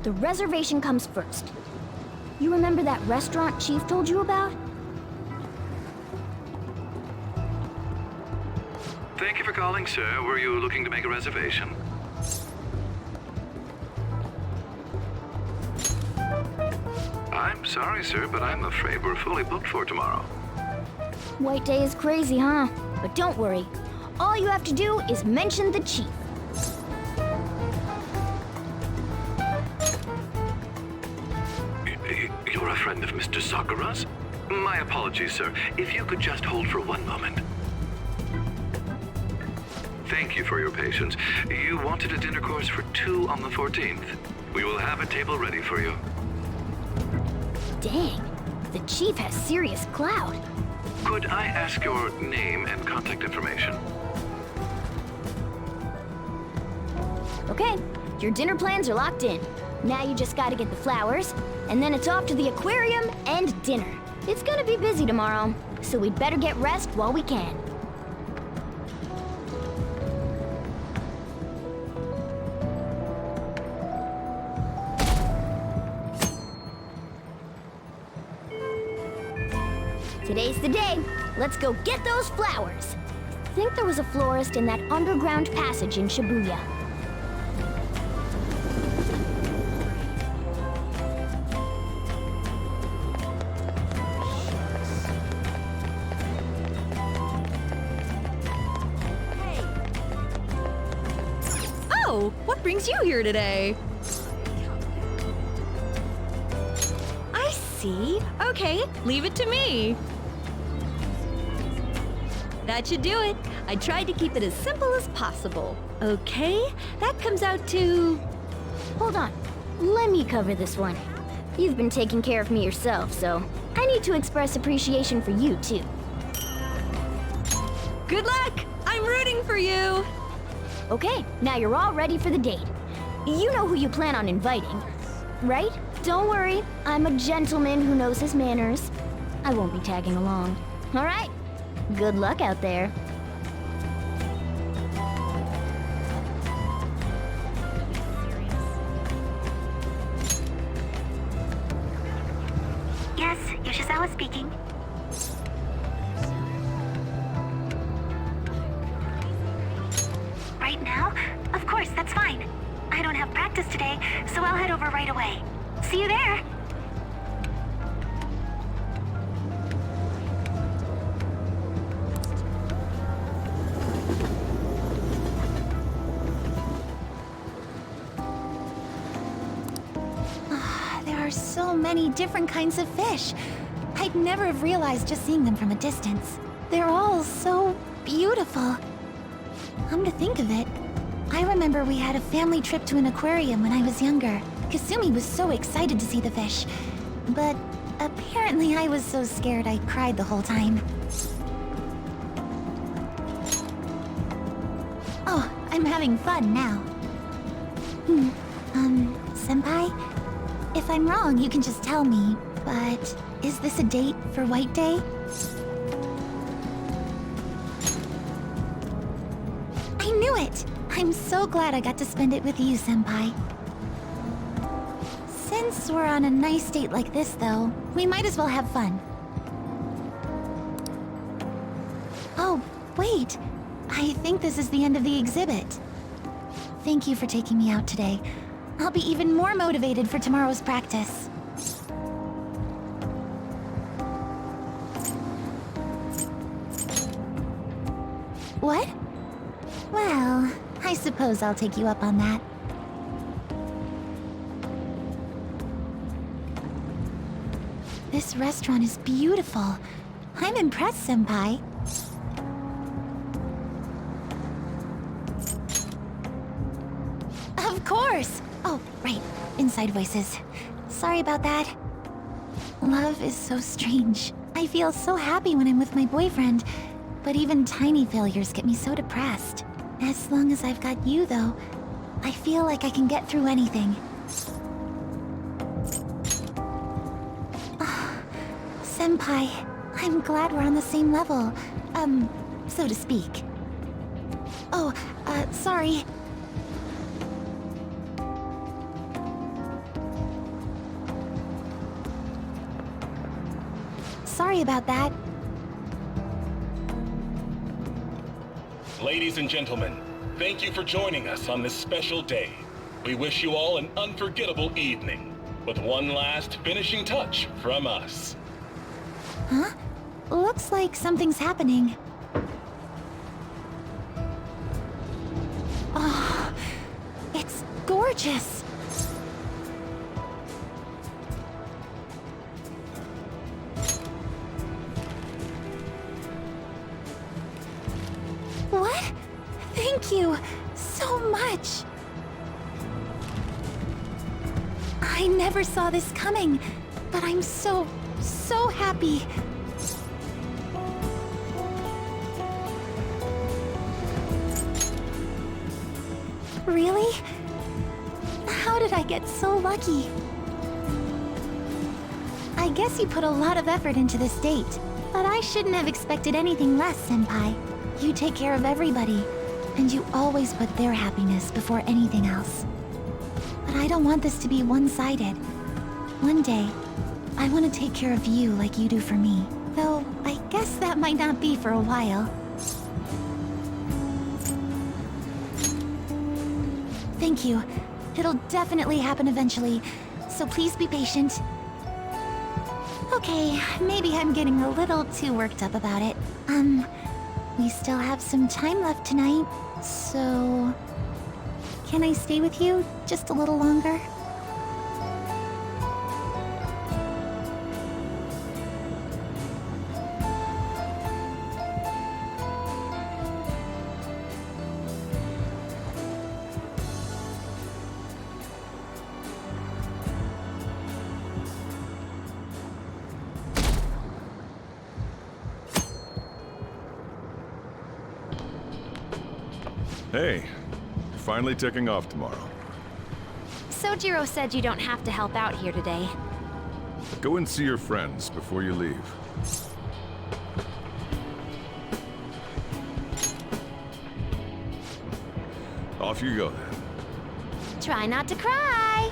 S6: The reservation comes first. You remember that restaurant Chief told you about?
S12: Thank you for calling, sir. Were you looking to make a reservation? I'm sorry, sir, but I'm afraid we're fully booked for tomorrow.
S6: White Day is crazy, huh? But don't worry. All you have to do is mention the Chief.
S12: You're a friend of Mr. Sakura's? My apologies, sir. If you could just hold for one moment. Thank you for your patience. You wanted a dinner course for 2 on the 14th. We will have a table ready for you.
S6: Dang, the Chief has serious clout.
S12: Could I ask your name and contact information?
S6: Okay, your dinner plans are locked in. Now you just gotta get the flowers, and then it's off to the aquarium and dinner. It's gonna be busy tomorrow, so we'd better get rest while we can. Today's the day. Let's go get those flowers. I think there was a florist in that underground passage in Shibuya.
S7: Oh, what brings you here today? I see. Okay, leave it to me. That should do it. I tried to keep it as simple as possible. Okay, that comes out to...
S6: Hold on. Let me cover this one. You've been taking care of me yourself, so I need to express appreciation for you, too.
S7: Good luck! I'm rooting for you!
S6: Okay, now you're all ready for the date. You know who you plan on inviting, right? Don't worry, I'm a gentleman who knows his manners. I won't be tagging along. All right? Good luck out there.
S15: Yes, Yoshizawa speaking. Right now? Of course, that's fine. I don't have practice today, so I'll head over right away. See you there!
S11: There are so many different kinds of fish. I'd never have realized just seeing them from a distance. They're all so beautiful. Come to think of it, I remember we had a family trip to an aquarium when I was younger. Kasumi was so excited to see the fish. But apparently I was so scared I cried the whole time. Oh, I'm having fun now. Senpai? If I'm wrong, you can just tell me, but is this a date for White Day? I knew it! I'm so glad I got to spend it with you, Senpai. Since we're on a nice date like this, though, we might as well have fun. Oh, wait. I think this is the end of the exhibit. Thank you for taking me out today. I'll be even more motivated for tomorrow's practice. What? Well, I suppose I'll take you up on that. This restaurant is beautiful. I'm impressed, Senpai. Of course! Oh, right. Inside voices. Sorry about that. Love is so strange. I feel so happy when I'm with my boyfriend, but even tiny failures get me so depressed. As long as I've got you, though, I feel like I can get through anything. Senpai, I'm glad we're on the same level. So to speak. Oh, sorry. Sorry about that.
S17: Ladies and gentlemen, thank you for joining us on this special day. We wish you all an unforgettable evening, with one last finishing touch from us.
S11: Huh? Looks like something's happening. Oh, it's gorgeous. What? Thank you so much. I never saw this coming, but I'm so happy. Really? How did I get so lucky? I guess you put a lot of effort into this date, but I shouldn't have expected anything less, Senpai. You take care of everybody, and you always put their happiness before anything else. But I don't want this to be one-sided. One day, I want to take care of you like you do for me. Though, I guess that might not be for a while. Thank you. It'll definitely happen eventually, so please be patient. Okay, maybe I'm getting a little too worked up about it. We still have some time left tonight, so... Can I stay with you just a little longer?
S4: Hey, you're finally taking off tomorrow.
S3: Sojiro said you don't have to help out here today.
S4: Go and see your friends before you leave. Off you go then.
S3: Try not to cry.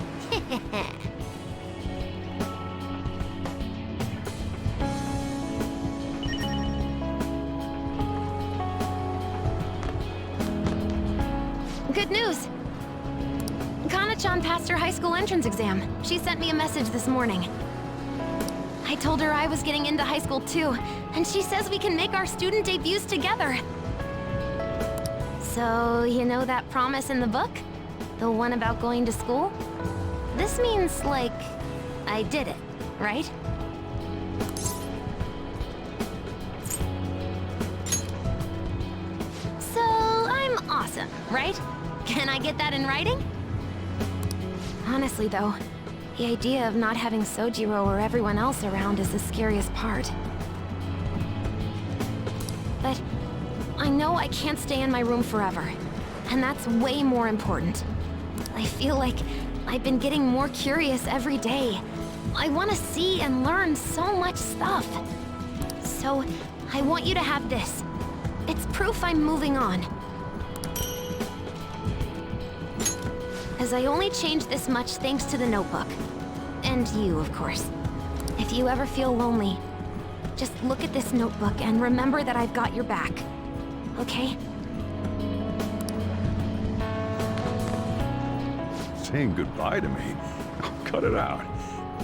S3: Good news! Kana-chan passed her high school entrance exam. She sent me a message this morning. I told her I was getting into high school too, and she says we can make our student debuts together. So, you know that promise in the book? The one about going to school? This means, like, I did it, right? So, I'm awesome, right? Can I get that in writing? Honestly, though, the idea of not having Sojiro or everyone else around is the scariest part. But I know I can't stay in my room forever, and that's way more important. I feel like I've been getting more curious every day. I want to see and learn so much stuff. So, I want you to have this. It's proof I'm moving on. As I only changed this much thanks to the notebook. And you, of course. If you ever feel lonely, just look at this notebook and remember that I've got your back. Okay?
S4: Saying goodbye to me? Oh, cut it out.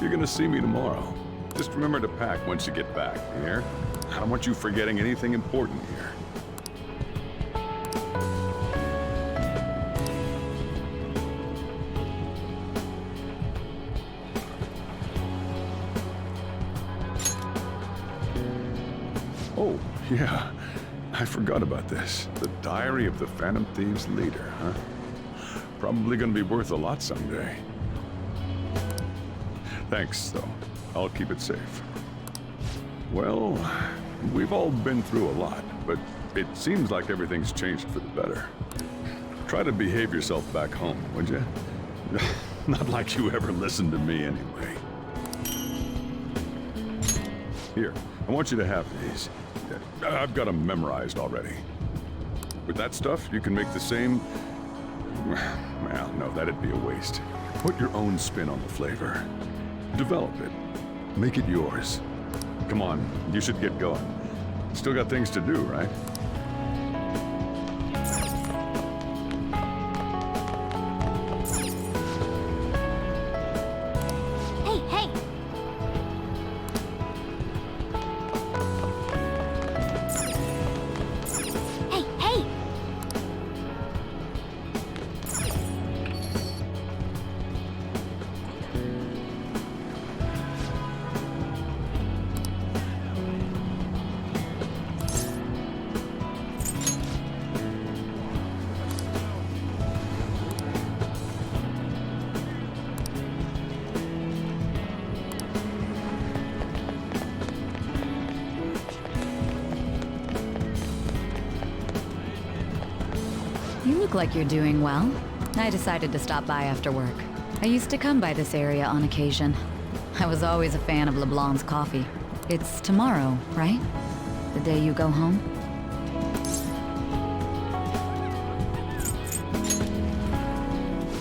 S4: You're gonna see me tomorrow. Just remember to pack once you get back, you hear? I don't want you forgetting anything important here. Oh, yeah. I forgot about this. The Diary of the Phantom Thieves leader, huh? Probably gonna be worth a lot someday. Thanks, though. I'll keep it safe. Well, we've all been through a lot, but it seems like everything's changed for the better. Try to behave yourself back home, would you? Not like you ever listened to me anyway. Here, I want you to have these. I've got them memorized already. With that stuff, you can make the same... Well, no, that'd be a waste. Put your own spin on the flavor. Develop it. Make it yours. Come on, you should get going. Still got things to do, right?
S7: You look like you're doing well. I decided to stop by after work. I used to come by this area on occasion. I was always a fan of LeBlanc's coffee. It's tomorrow, right? The day you go home?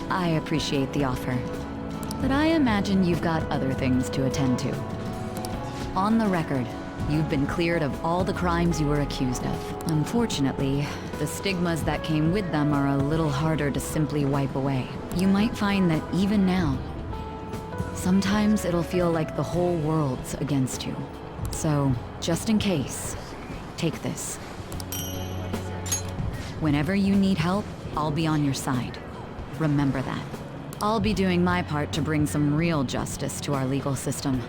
S7: I appreciate the offer, but I imagine you've got other things to attend to. On the record, you've been cleared of all the crimes you were accused of. Unfortunately, the stigmas that came with them are a little harder to simply wipe away. You might find that even now, sometimes it'll feel like the whole world's against you. So, just in case, take this. Whenever you need help, I'll be on your side. Remember that. I'll be doing my part to bring some real justice to our legal system.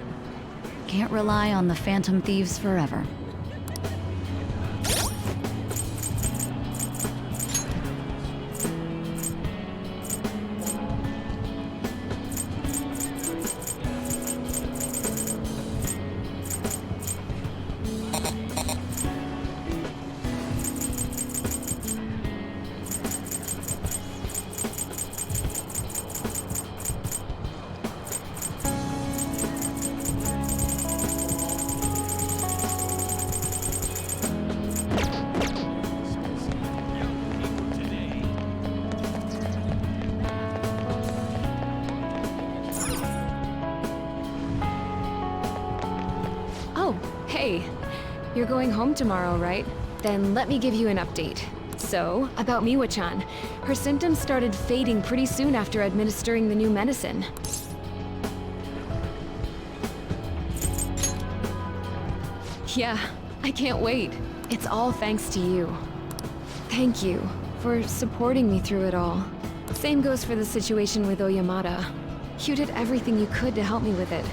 S7: Can't rely on the Phantom Thieves forever.
S14: Hey, you're going home tomorrow, right? Then let me give you an update. So, about Miwa-chan. Her symptoms started fading pretty soon after administering the new medicine. Yeah, I can't wait. It's all thanks to you. Thank you for supporting me through it all. Same goes for the situation with Oyamada. You did everything you could to help me with it.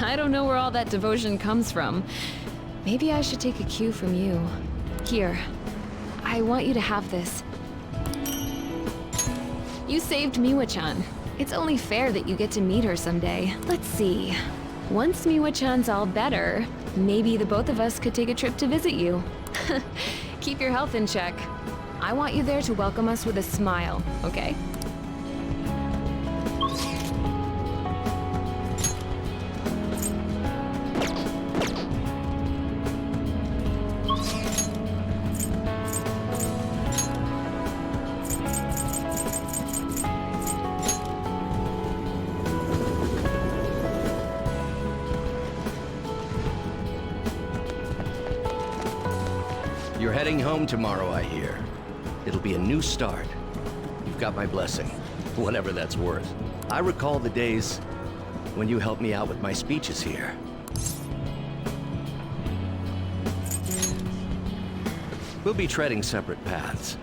S14: I don't know where all that devotion comes from. Maybe I should take a cue from you. Here, I want you to have this. You saved Miwa-chan. It's only fair that you get to meet her someday. Let's see. Once Miwa-chan's all better, maybe the both of us could take a trip to visit you. Keep your health in check. I want you there to welcome us with a smile, okay?
S18: You're heading home tomorrow, I hear. It'll be a new start. You've got my blessing, whatever that's worth. I recall the days when you helped me out with my speeches here. We'll be treading separate paths,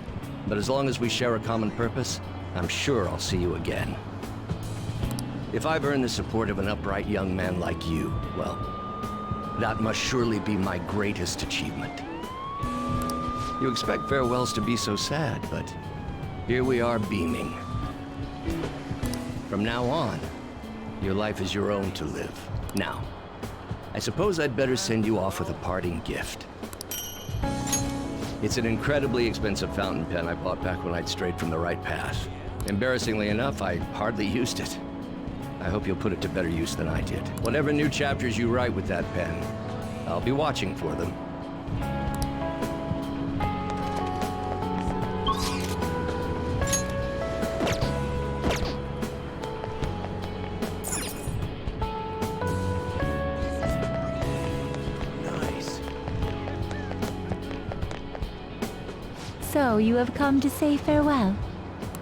S18: but as long as we share a common purpose, I'm sure I'll see you again. If I've earned the support of an upright young man like you, well, that must surely be my greatest achievement. You expect farewells to be so sad, but here we are beaming. From now on, your life is your own to live. Now, I suppose I'd better send you off with a parting gift. It's an incredibly expensive fountain pen I bought back when I'd strayed from the right path. Embarrassingly enough, I hardly used it. I hope you'll put it to better use than I did. Whatever new chapters you write with that pen, I'll be watching for them.
S11: So, you have come to say farewell.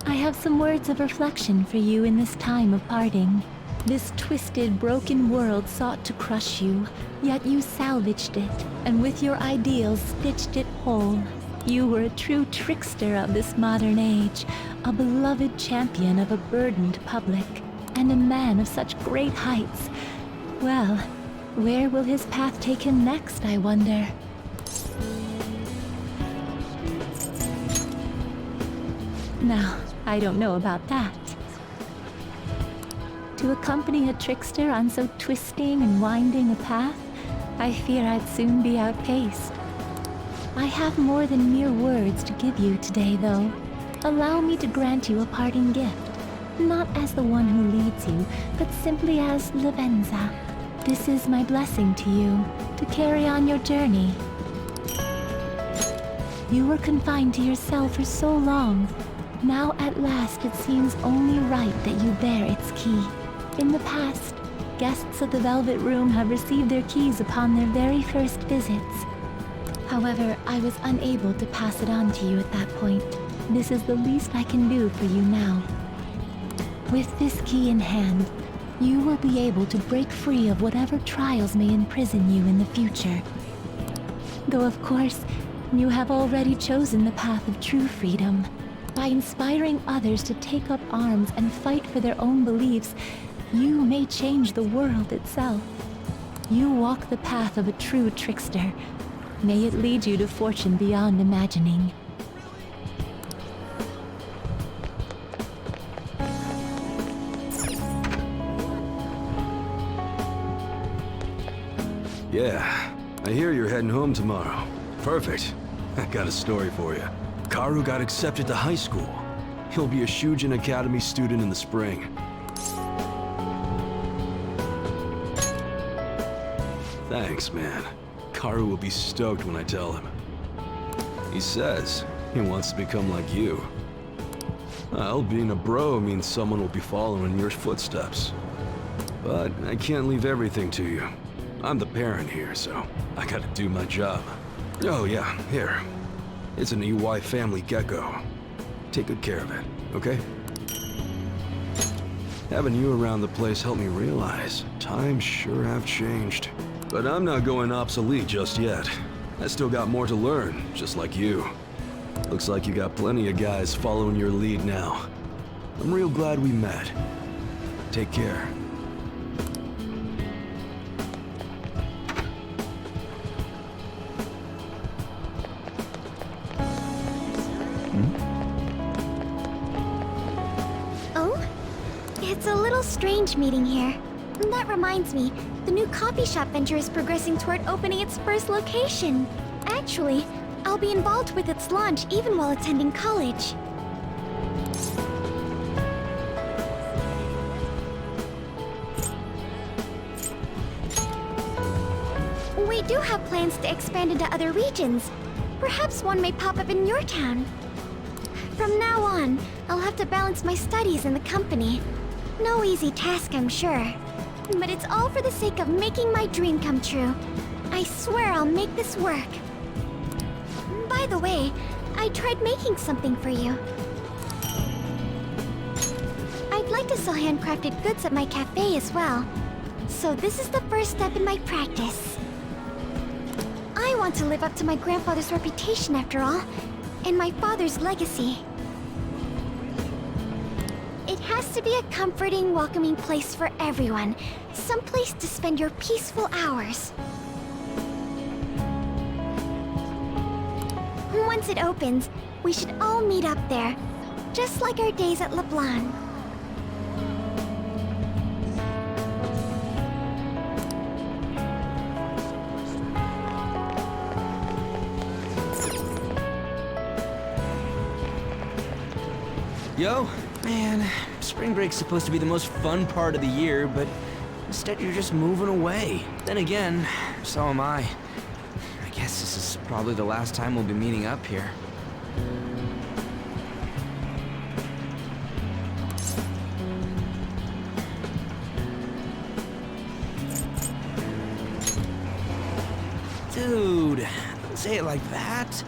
S11: I have some words of reflection for you in this time of parting. This twisted, broken world sought to crush you, yet you salvaged it, and with your ideals stitched it whole. You were a true trickster of this modern age, a beloved champion of a burdened public, and a man of such great heights. Well, where will his path take him next, I wonder? Now, I don't know about that. To accompany a trickster on so twisting and winding a path, I fear I'd soon be outpaced. I have more than mere words to give you today, though. Allow me to grant you a parting gift, not as the one who leads you, but simply as Lavenza. This is my blessing to you, to carry on your journey. You were confined to your cell for so long. Now at last it seems only right that you bear its key. In the past, guests of the Velvet Room have received their keys upon their very first visits. However, I was unable to pass it on to you at that point. This is the least I can do for you now. With this key in hand, you will be able to break free of whatever trials may imprison you in the future. Though of course, you have already chosen the path of true freedom. By inspiring others to take up arms and fight for their own beliefs, you may change the world itself. You walk the path of a true trickster. May it lead you to fortune beyond imagining.
S21: Yeah, I hear you're heading home tomorrow. Perfect. I got a story for you. Karu got accepted to high school. He'll be a Shujin Academy student in the spring. Thanks, man. Karu will be stoked when I tell him. He says he wants to become like you. Well, being a bro means someone will be following your footsteps. But I can't leave everything to you. I'm the parent here, so I gotta do my job. Oh yeah, here. It's an EY family gecko. Take good care of it, okay? Having you around the place helped me realize times sure have changed. But I'm not going obsolete just yet. I still got more to learn, just like you. Looks like you got plenty of guys following your lead now. I'm real glad we met. Take care.
S5: It's a little strange meeting here. That reminds me, the new coffee shop venture is progressing toward opening its first location. Actually, I'll be involved with its launch even while attending college. We do have plans to expand into other regions. Perhaps one may pop up in your town. From now on, I'll have to balance my studies and the company. No easy task, I'm sure. But it's all for the sake of making my dream come true. I swear I'll make this work. By the way, I tried making something for you. I'd like to sell handcrafted goods at my cafe as well. So this is the first step in my practice. I want to live up to my grandfather's reputation after all, and my father's legacy. It has to be a comforting, welcoming place for everyone. Some place to spend your peaceful hours. Once it opens, we should all meet up there, just like our days at LeBlanc.
S8: Yo, man, spring break's supposed to be the most fun part of the year, but Instead, you're just moving away. Then again, so am I. I guess this is probably the last time we'll be meeting up here. Dude, don't say it like that.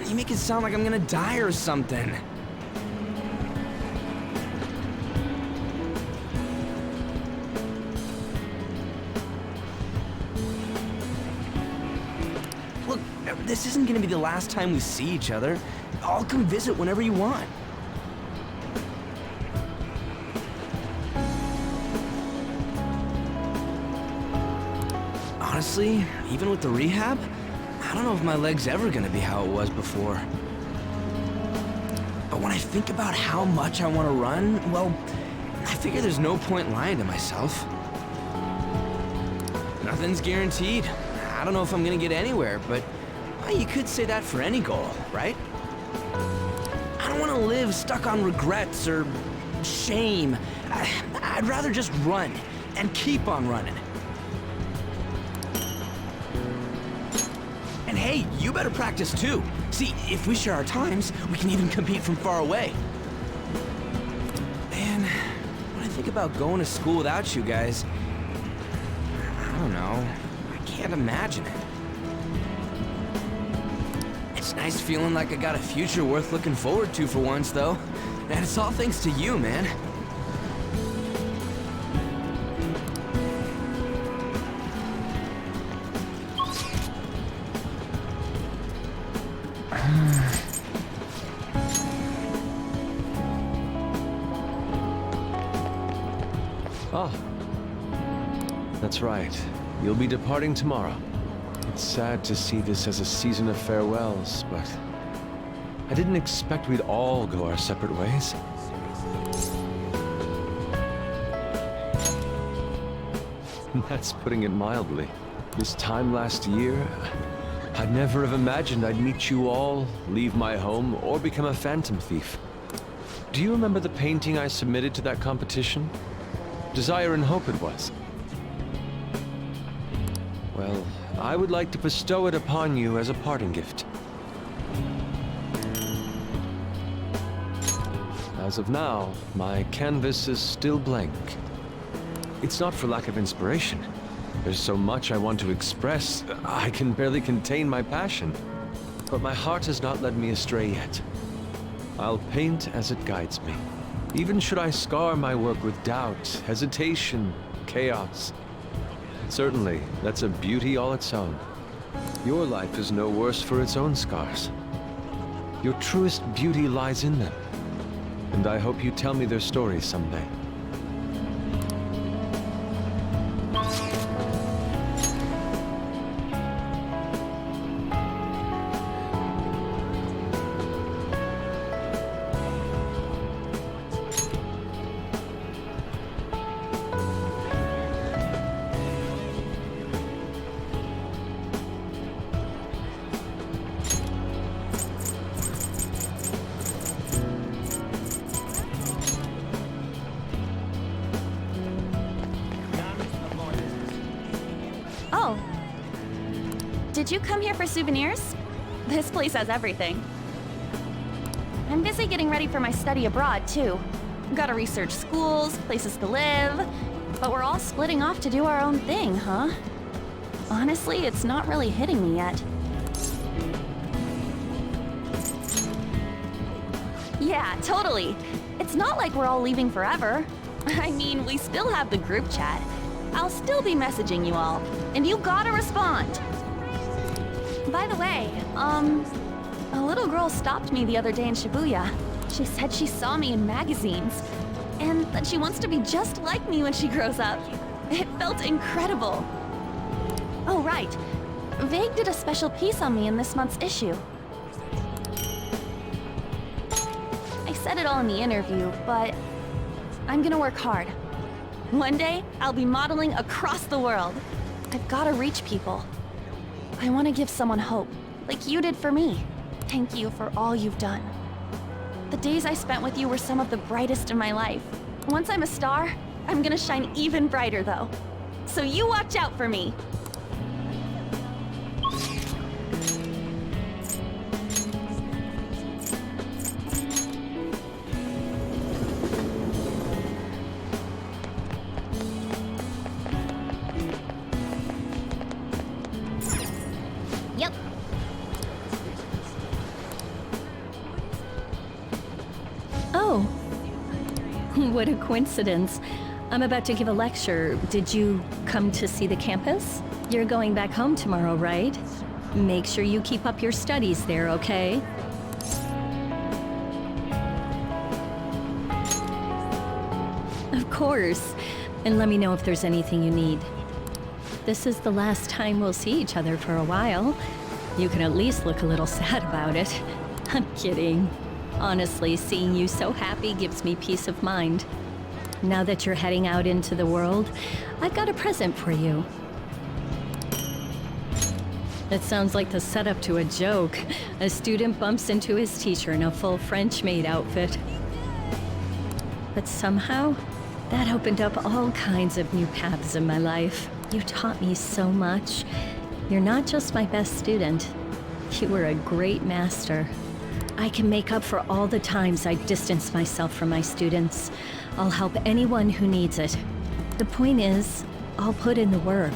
S8: You make it sound like I'm gonna die or something. Look, this isn't gonna be the last time we see each other. I'll come visit whenever you want. Honestly, even with the rehab, I don't know if my leg's ever gonna be how it was before. But when I think about how much I want to run, well, I figure there's no point lying to myself. Nothing's guaranteed. I don't know if I'm gonna get anywhere, but well, you could say that for any goal, right? I don't want to live stuck on regrets or shame. I'd rather just run and keep on running. And hey, you better practice too. See, if we share our times, we can even compete from far away. Man, when I think about going to school without you guys, I don't know. I can't imagine it. It's nice feeling like I got a future worth looking forward to for once, though. And it's all thanks to you, man.
S9: Oh, that's right. You'll be departing tomorrow. It's sad to see this as a season of farewells, but I didn't expect we'd all go our separate ways. That's putting it mildly. This time last year, I'd never have imagined I'd meet you all, leave my home, or become a phantom thief. Do you remember the painting I submitted to that competition? Desire and Hope it was. Well, I would like to bestow it upon you as a parting gift. As of now, my canvas is still blank. It's not for lack of inspiration. There's so much I want to express, I can barely contain my passion. But my heart has not led me astray yet. I'll paint as it guides me. Even should I scar my work with doubt, hesitation, chaos. Certainly, that's a beauty all its own. Your life is no worse for its own scars. Your truest beauty lies in them. And I hope you tell me their stories someday.
S10: Oh. Did you come here for souvenirs? This place has everything. I'm busy getting ready for my study abroad, too. Gotta research schools, places to live, but we're all splitting off to do our own thing, huh? Honestly, it's not really hitting me yet. Yeah, totally. It's not like we're all leaving forever. I mean, we still have the group chat. I'll still be messaging you all, and you gotta respond. By the way, a little girl stopped me the other day in Shibuya. She said she saw me in magazines, and that she wants to be just like me when she grows up. It felt incredible. Oh, right. Vague did a special piece on me in this month's issue. I said it all in the interview, but I'm gonna work hard. One day, I'll be modeling across the world. I've gotta reach people. I want to give someone hope, like you did for me. Thank you for all you've done. The days I spent with you were some of the brightest in my life. Once I'm a star, I'm gonna shine even brighter, though.
S19: so you watch out for me.
S5: Yep.
S16: Oh. What a coincidence. I'm about to give a lecture. Did you come to see the campus? You're going back home tomorrow, right? Make sure you keep up your studies there, okay? Of course. And let me know if there's anything you need. This is the last time we'll see each other for a while. You can at least look a little sad about it. I'm kidding. Honestly, seeing you so happy gives me peace of mind. Now that you're heading out into the world, I've got a present for you. It sounds like the setup to a joke. A student bumps into his teacher in a full French maid outfit. But somehow, that opened up all kinds of new paths in my life. You taught me so much. You're not just my best student. You were a great master. I can make up for all the times I distanced myself from my students. I'll help anyone who needs it. The point is, I'll put in the work.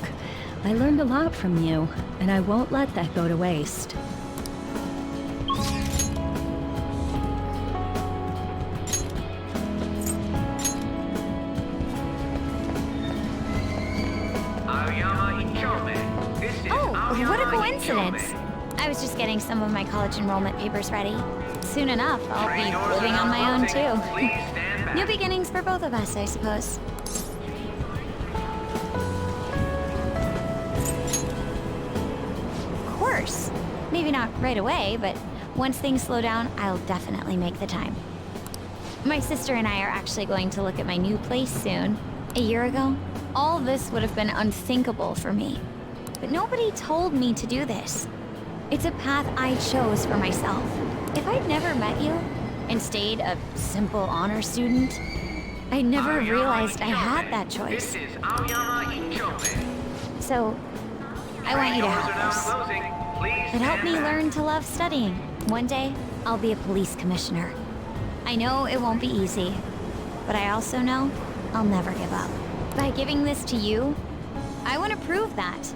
S16: I learned a lot from you, and I won't let that go to waste.
S5: Oh, what a coincidence. I was just getting some of my college enrollment papers ready. Soon enough, I'll be living on my own too. New beginnings for both of us, I suppose. Of course. Maybe not right away, but once things slow down, I'll definitely make the time. My sister and I are actually going to look at my new place soon. A year ago, all this would have been unthinkable for me. But nobody told me to do this. It's a path I chose for myself. If I'd never met you and stayed a simple honor student, I'd never have realized I had that choice. So, I want you to help us. It helped me learn to love studying. One day, I'll be a police commissioner. I know it won't be easy, but I also know I'll never give up. By giving this to you, I want to prove that.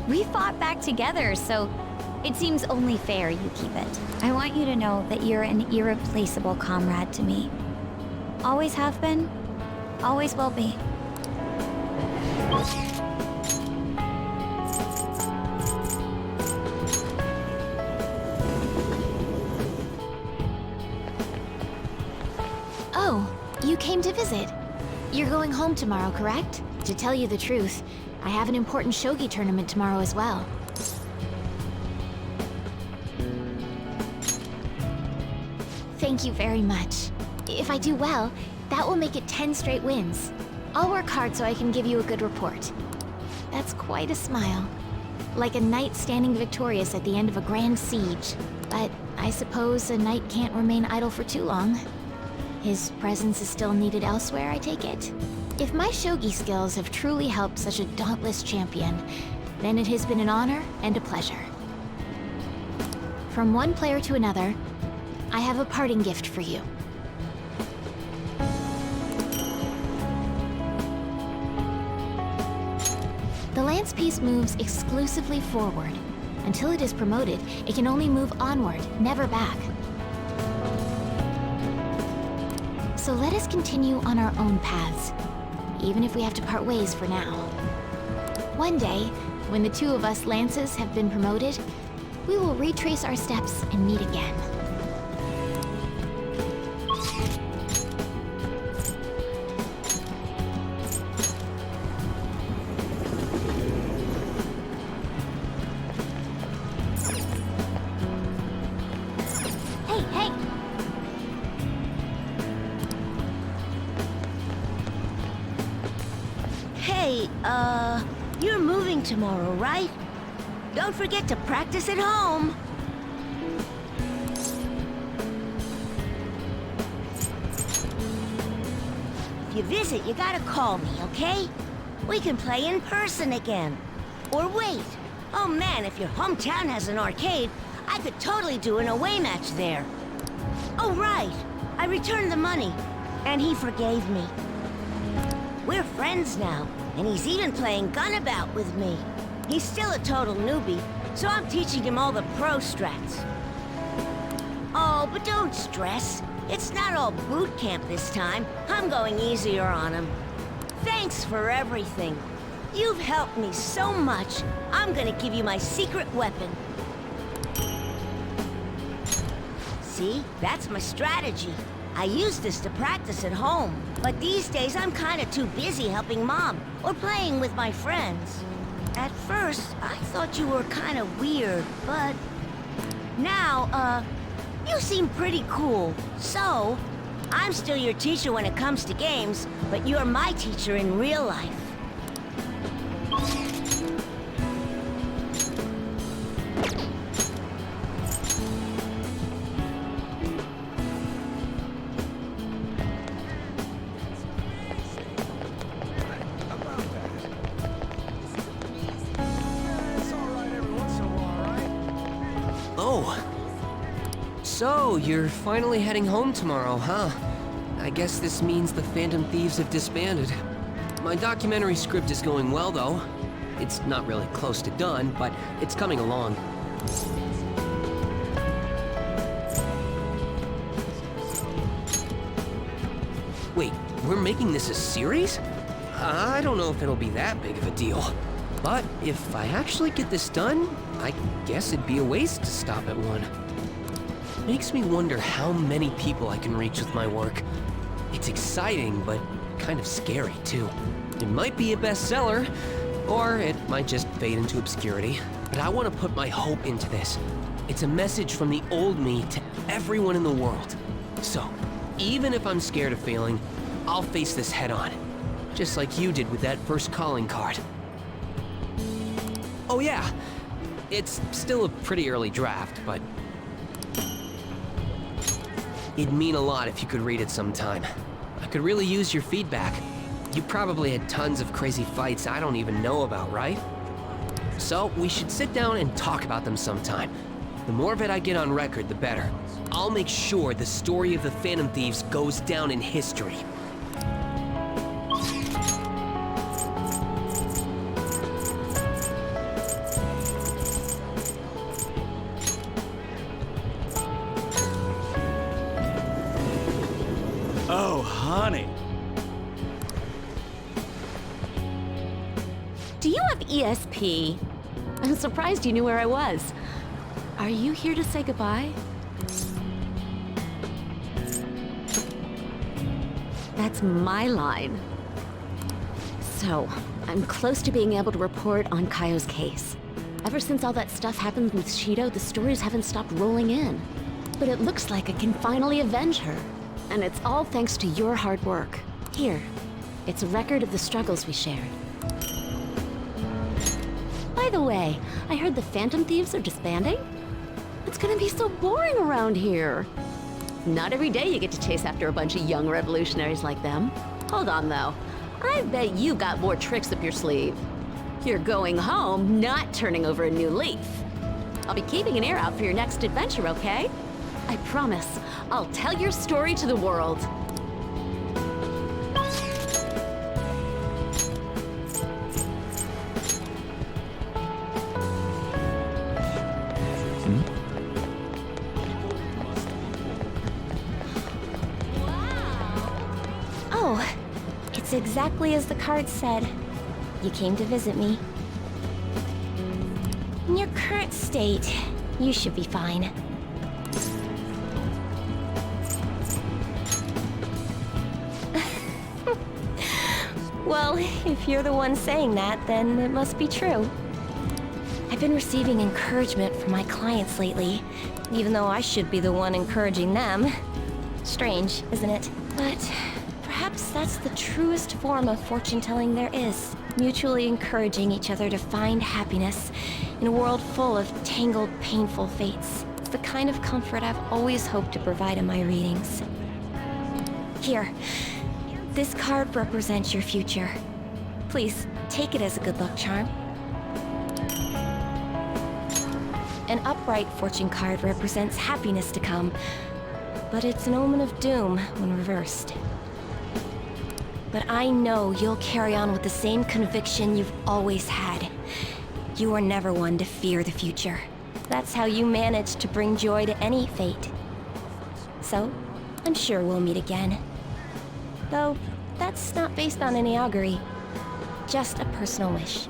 S5: We fought back together, so it seems only fair you keep it. I want you to know that you're an irreplaceable comrade to me. Always have been, always will be. Oh, you came to visit. You're going home tomorrow, correct? To tell you the truth, I have an important shogi tournament tomorrow as well. Thank you very much. If I do well, that will make it 10 straight wins. I'll work hard so I can give you a good report. That's quite a smile. Like a knight standing victorious at the end of a grand siege. But I suppose a knight can't remain idle for too long. His presence is still needed elsewhere, I take it? If my shogi skills have truly helped such a dauntless champion, then it has been an honor and a pleasure. From one player to another, I have a parting gift for you. The lance piece moves exclusively forward. Until it is promoted, it can only move onward, never back. So let us continue on our own paths, even if we have to part ways for now. One day, when the two of us lances have been promoted, we will retrace our steps and meet again.
S2: Hey, you're moving tomorrow, right? Don't forget to practice at home. If you visit, you gotta call me, okay? we can play in person again. Or wait. Oh man, if your hometown has an arcade, I could totally do an away match there. Oh right, I returned the money, and he forgave me. We're friends now, and he's even playing Gunabout with me. He's still a total newbie, so I'm teaching him all the pro strats. Oh, but don't stress. It's not all boot camp this time. I'm going easier on him. Thanks for everything. You've helped me so much. I'm gonna give you my secret weapon. See, that's my strategy. I use this to practice at home, but these days I'm kinda too busy helping Mom or playing with my friends. At first, I thought you were kinda weird, but now, you seem pretty cool. So, I'm still your teacher when it comes to games, but you're my teacher in real life.
S1: So, you're finally heading home tomorrow, huh? I guess this means the Phantom Thieves have disbanded. My documentary script is going well, though. It's not really close to done, but it's coming along. Wait, we're making this a series? I don't know if it'll be that big of a deal. But if I actually get this done, I guess it'd be a waste to stop at one. Makes me wonder how many people I can reach with my work. It's exciting, but kind of scary, too. It might be a bestseller, or it might just fade into obscurity. But I want to put my hope into this. It's a message from the old me to everyone in the world. So, even if I'm scared of failing, I'll face this head on. Just like you did with that first calling card. Oh yeah, it's still a pretty early draft, but it'd mean a lot if you could read it sometime. I could really use your feedback. You probably had tons of crazy fights I don't even know about, right? So, we should sit down and talk about them sometime. The more of it I get on record, the better. I'll make sure the story of the Phantom Thieves goes down in history.
S22: Oh, honey.
S20: Do you have ESP? I'm surprised you knew where I was. Are you here to say goodbye? That's my line. So, I'm close to being able to report on Kaio's case. Ever since all that stuff happened with Shido, the stories haven't stopped rolling in. But it looks like I can finally avenge her. And it's all thanks to your hard work. Here, it's a record of the struggles we shared. By the way, I heard the Phantom Thieves are disbanding? It's gonna be so boring around here. Not every day you get to chase after a bunch of young revolutionaries like them. Hold on, though. I bet you've got more tricks up your sleeve. You're going home, not turning over a new leaf. I'll be keeping an ear out for your next adventure, okay? I promise, I'll tell your story to the world.
S19: Oh, it's exactly as the card said. You came to visit me. In your current state, you should be fine. Well, if you're the one saying that, then it must be true. I've been receiving encouragement from my clients lately, even though I should be the one encouraging them. Strange, isn't it? But perhaps that's the truest form of fortune-telling there is. Mutually encouraging each other to find happiness in a world full of tangled, painful fates. It's the kind of comfort I've always hoped to provide in my readings. Here. This card represents your future. Please, take it as a good luck charm. An upright fortune card represents happiness to come, but it's an omen of doom when reversed. But I know you'll carry on with the same conviction you've always had. You were never one to fear the future. That's how you managed to bring joy to any fate. So, I'm sure we'll meet again. Though, that's not based on any augury. Just a personal wish.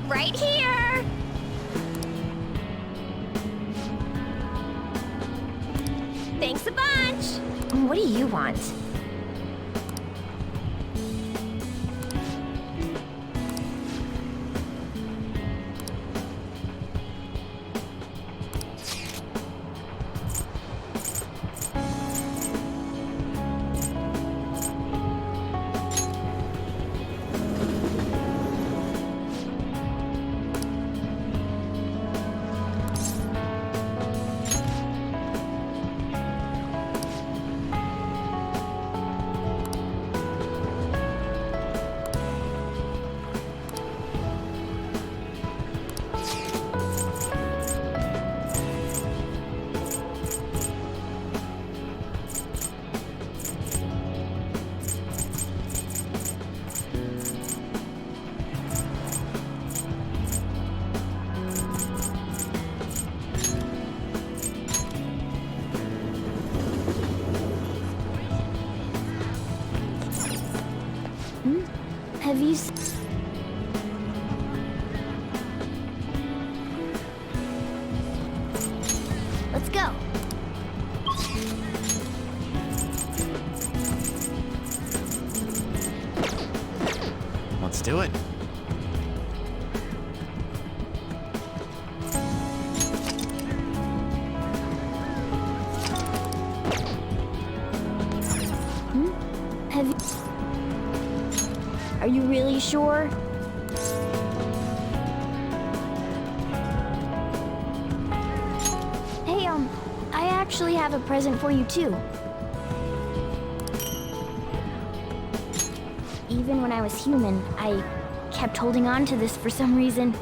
S5: Right here! Thanks a bunch!
S19: What do you want?
S5: Have you... Let's go.
S13: Let's do it.
S5: Have you... Are you really sure? Hey, I actually have a present for you too. Even when I was human, I kept holding on to this for some reason.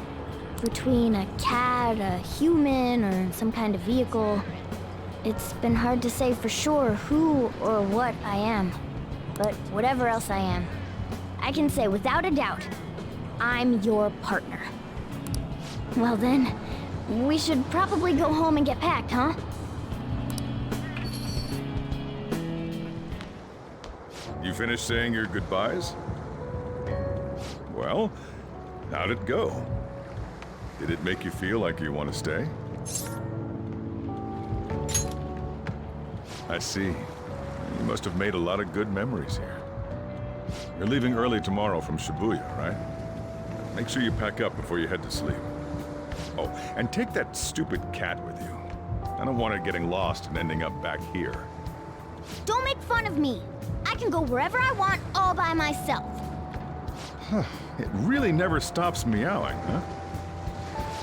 S6: between a cat, a human, or some kind of vehicle. It's been hard to say for sure who or what I am. But whatever else I am, I can say without a doubt, I'm your partner. Well then, we should probably go home and get packed, huh?
S4: You finished saying your goodbyes? Well, how'd it go? Did it make you feel like you want to stay? I see. You must have made a lot of good memories here. You're leaving early tomorrow from Shibuya, right? Make sure you pack up before you head to sleep. Oh, and take that stupid cat with you. I don't want her getting lost and ending up back here.
S6: Don't make fun of me. I can go wherever I want all by myself.
S4: It really never stops meowing, huh?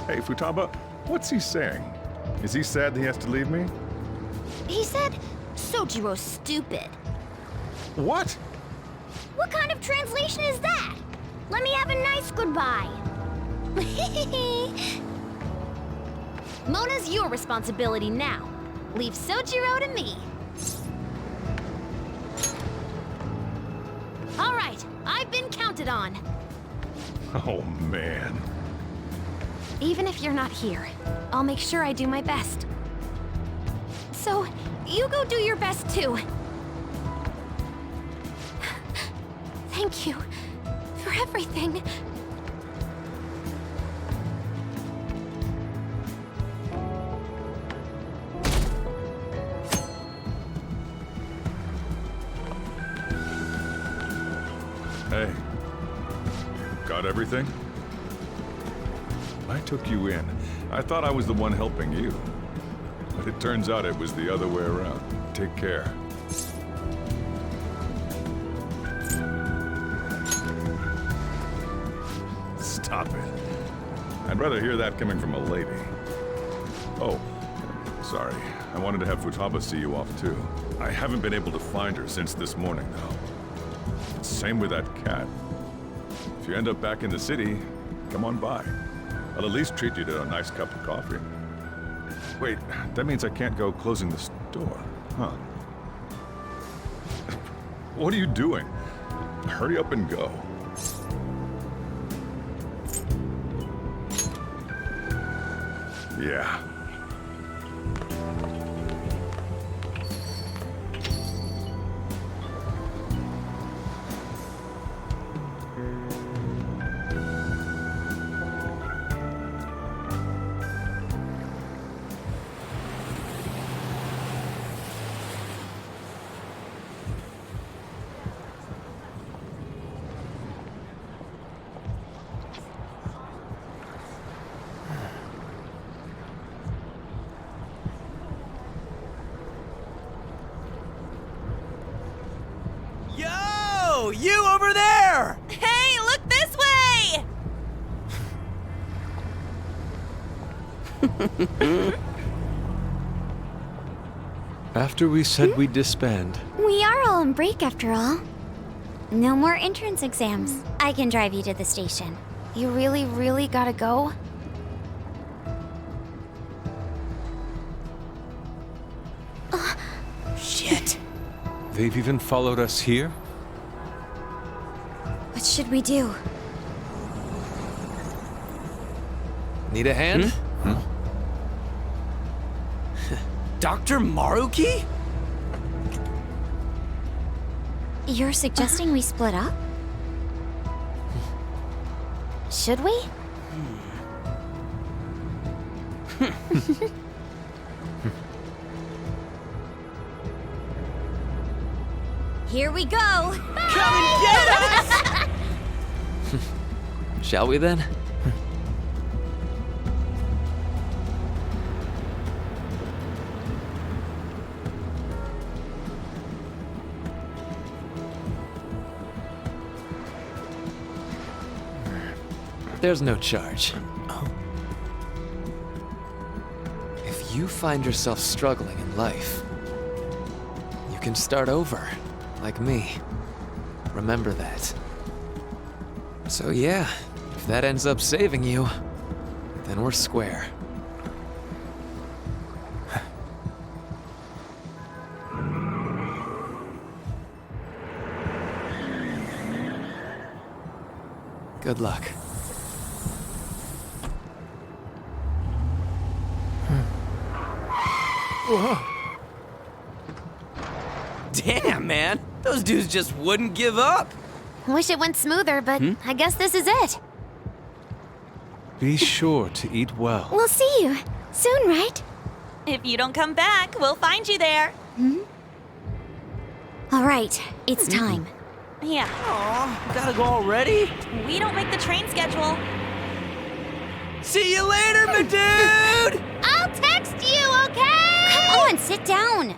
S4: Hey, Futaba, what's he saying? Is he sad that he has to leave me?
S6: He said, Sojiro's stupid.
S4: What?
S6: What kind of translation is that? Let me have a nice goodbye.
S3: Mona's your responsibility now. Leave Sojiro to me. All right, I've been counted on.
S4: Oh, man.
S3: Even if you're not here, I'll make sure I do my best. So, you go do your best too. Thank you for everything.
S4: Hey, got everything? I took you in. I thought I was the one helping you. But it turns out it was the other way around. Take care. Stop it. I'd rather hear that coming from a lady. Oh, sorry. I wanted to have Futaba see you off too. I haven't been able to find her since this morning, though. Same with that cat. If you end up back in the city, come on by. I'll at least treat you to a nice cup of coffee. Wait, that means I can't go closing the store, huh? What are you doing? Hurry up and go. Yeah.
S8: You over there!
S10: Hey, look this way!
S9: After we said we'd disband.
S5: We are all on break after all. No more entrance exams. I can drive you to the station. You really, really gotta go?
S9: Shit. They've even followed us here?
S5: What should we do?
S8: Need a hand? Dr. Maruki?
S5: You're suggesting we split up? Should we?
S2: Here we go!
S8: Come and get us!
S1: Shall we then? There's no charge. If you find yourself struggling in life, you can start over, like me. Remember that. So yeah, if that ends up saving you,
S8: then we're square. Good luck. Whoa. Damn, man. Those dudes just wouldn't give up.
S3: Wish it went smoother, but I guess this is it.
S9: Be sure to eat well.
S5: We'll see you soon, right?
S12: If you don't come back, we'll find you there.
S5: All right, it's time.
S12: Yeah.
S8: Aw, gotta go already?
S12: We don't make the train schedule.
S8: See you later, my dude!
S3: I'll text you, okay?
S2: Come on, sit down.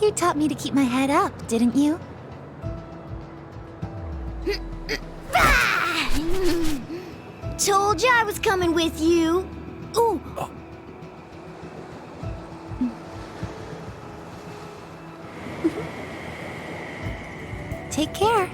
S11: You taught me to keep my head up, didn't you?
S2: Told you I was coming with you. Ooh.
S11: Take care.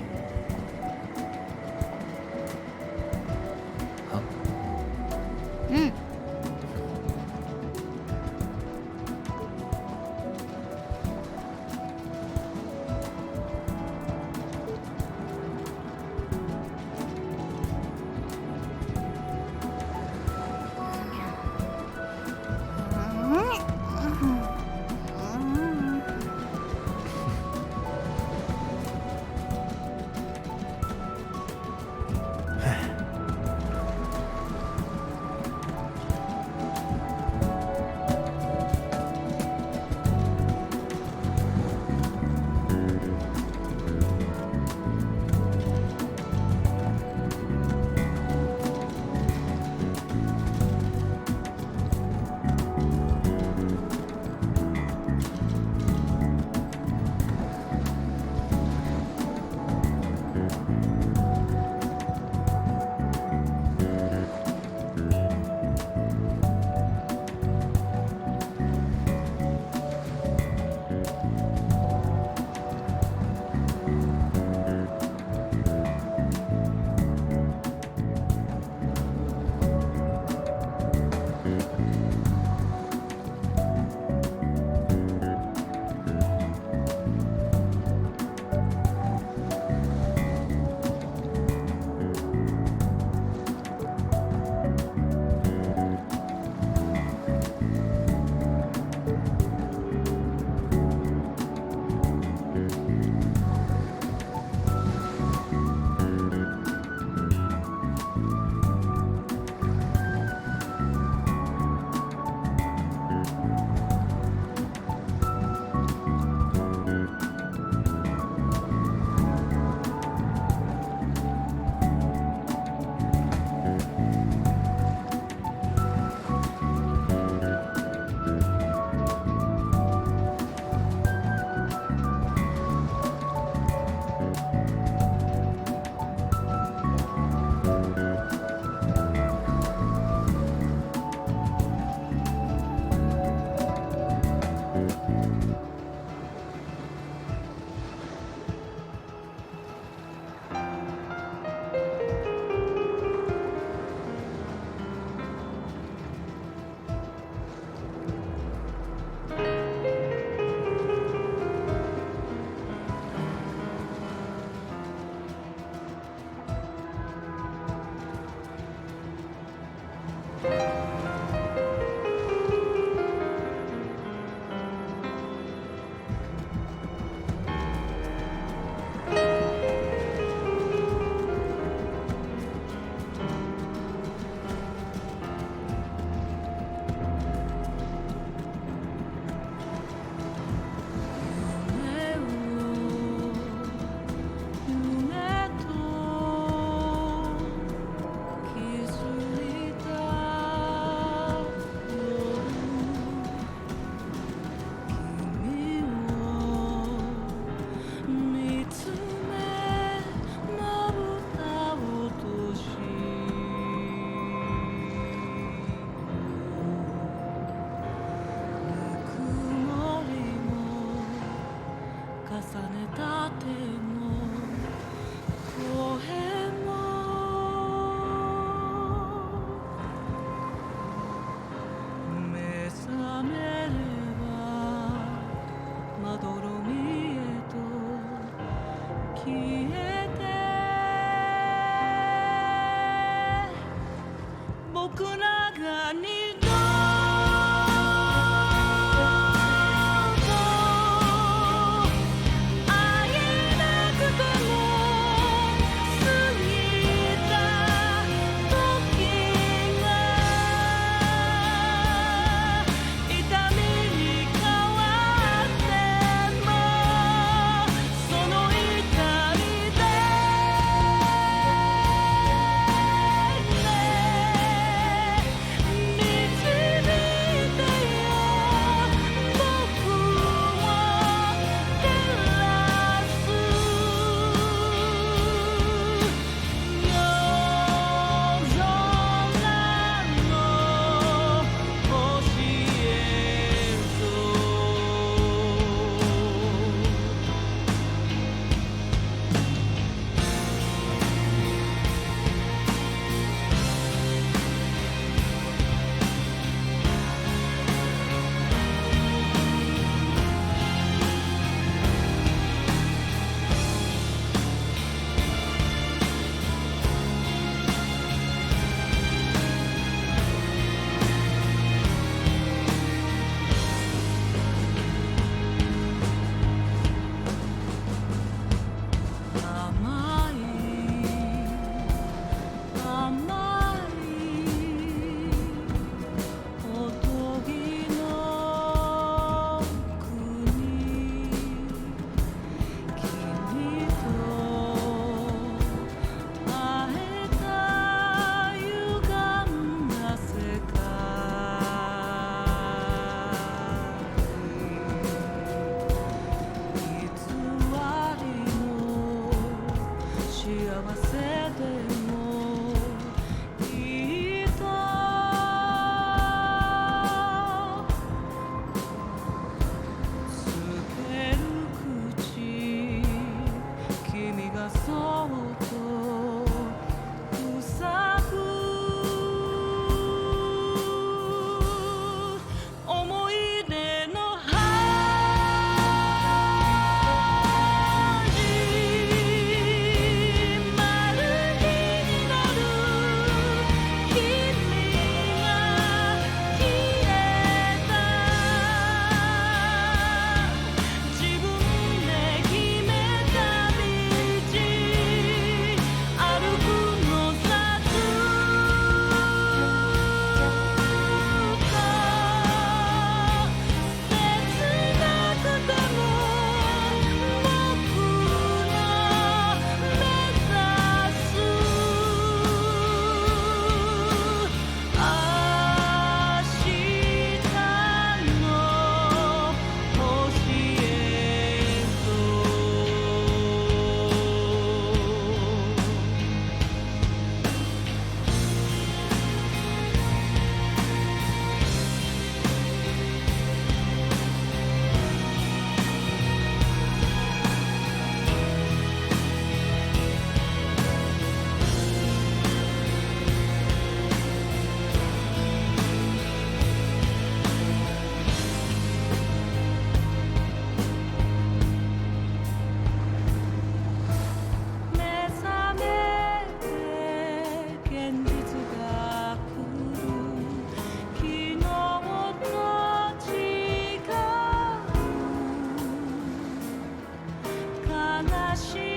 S15: 悲しい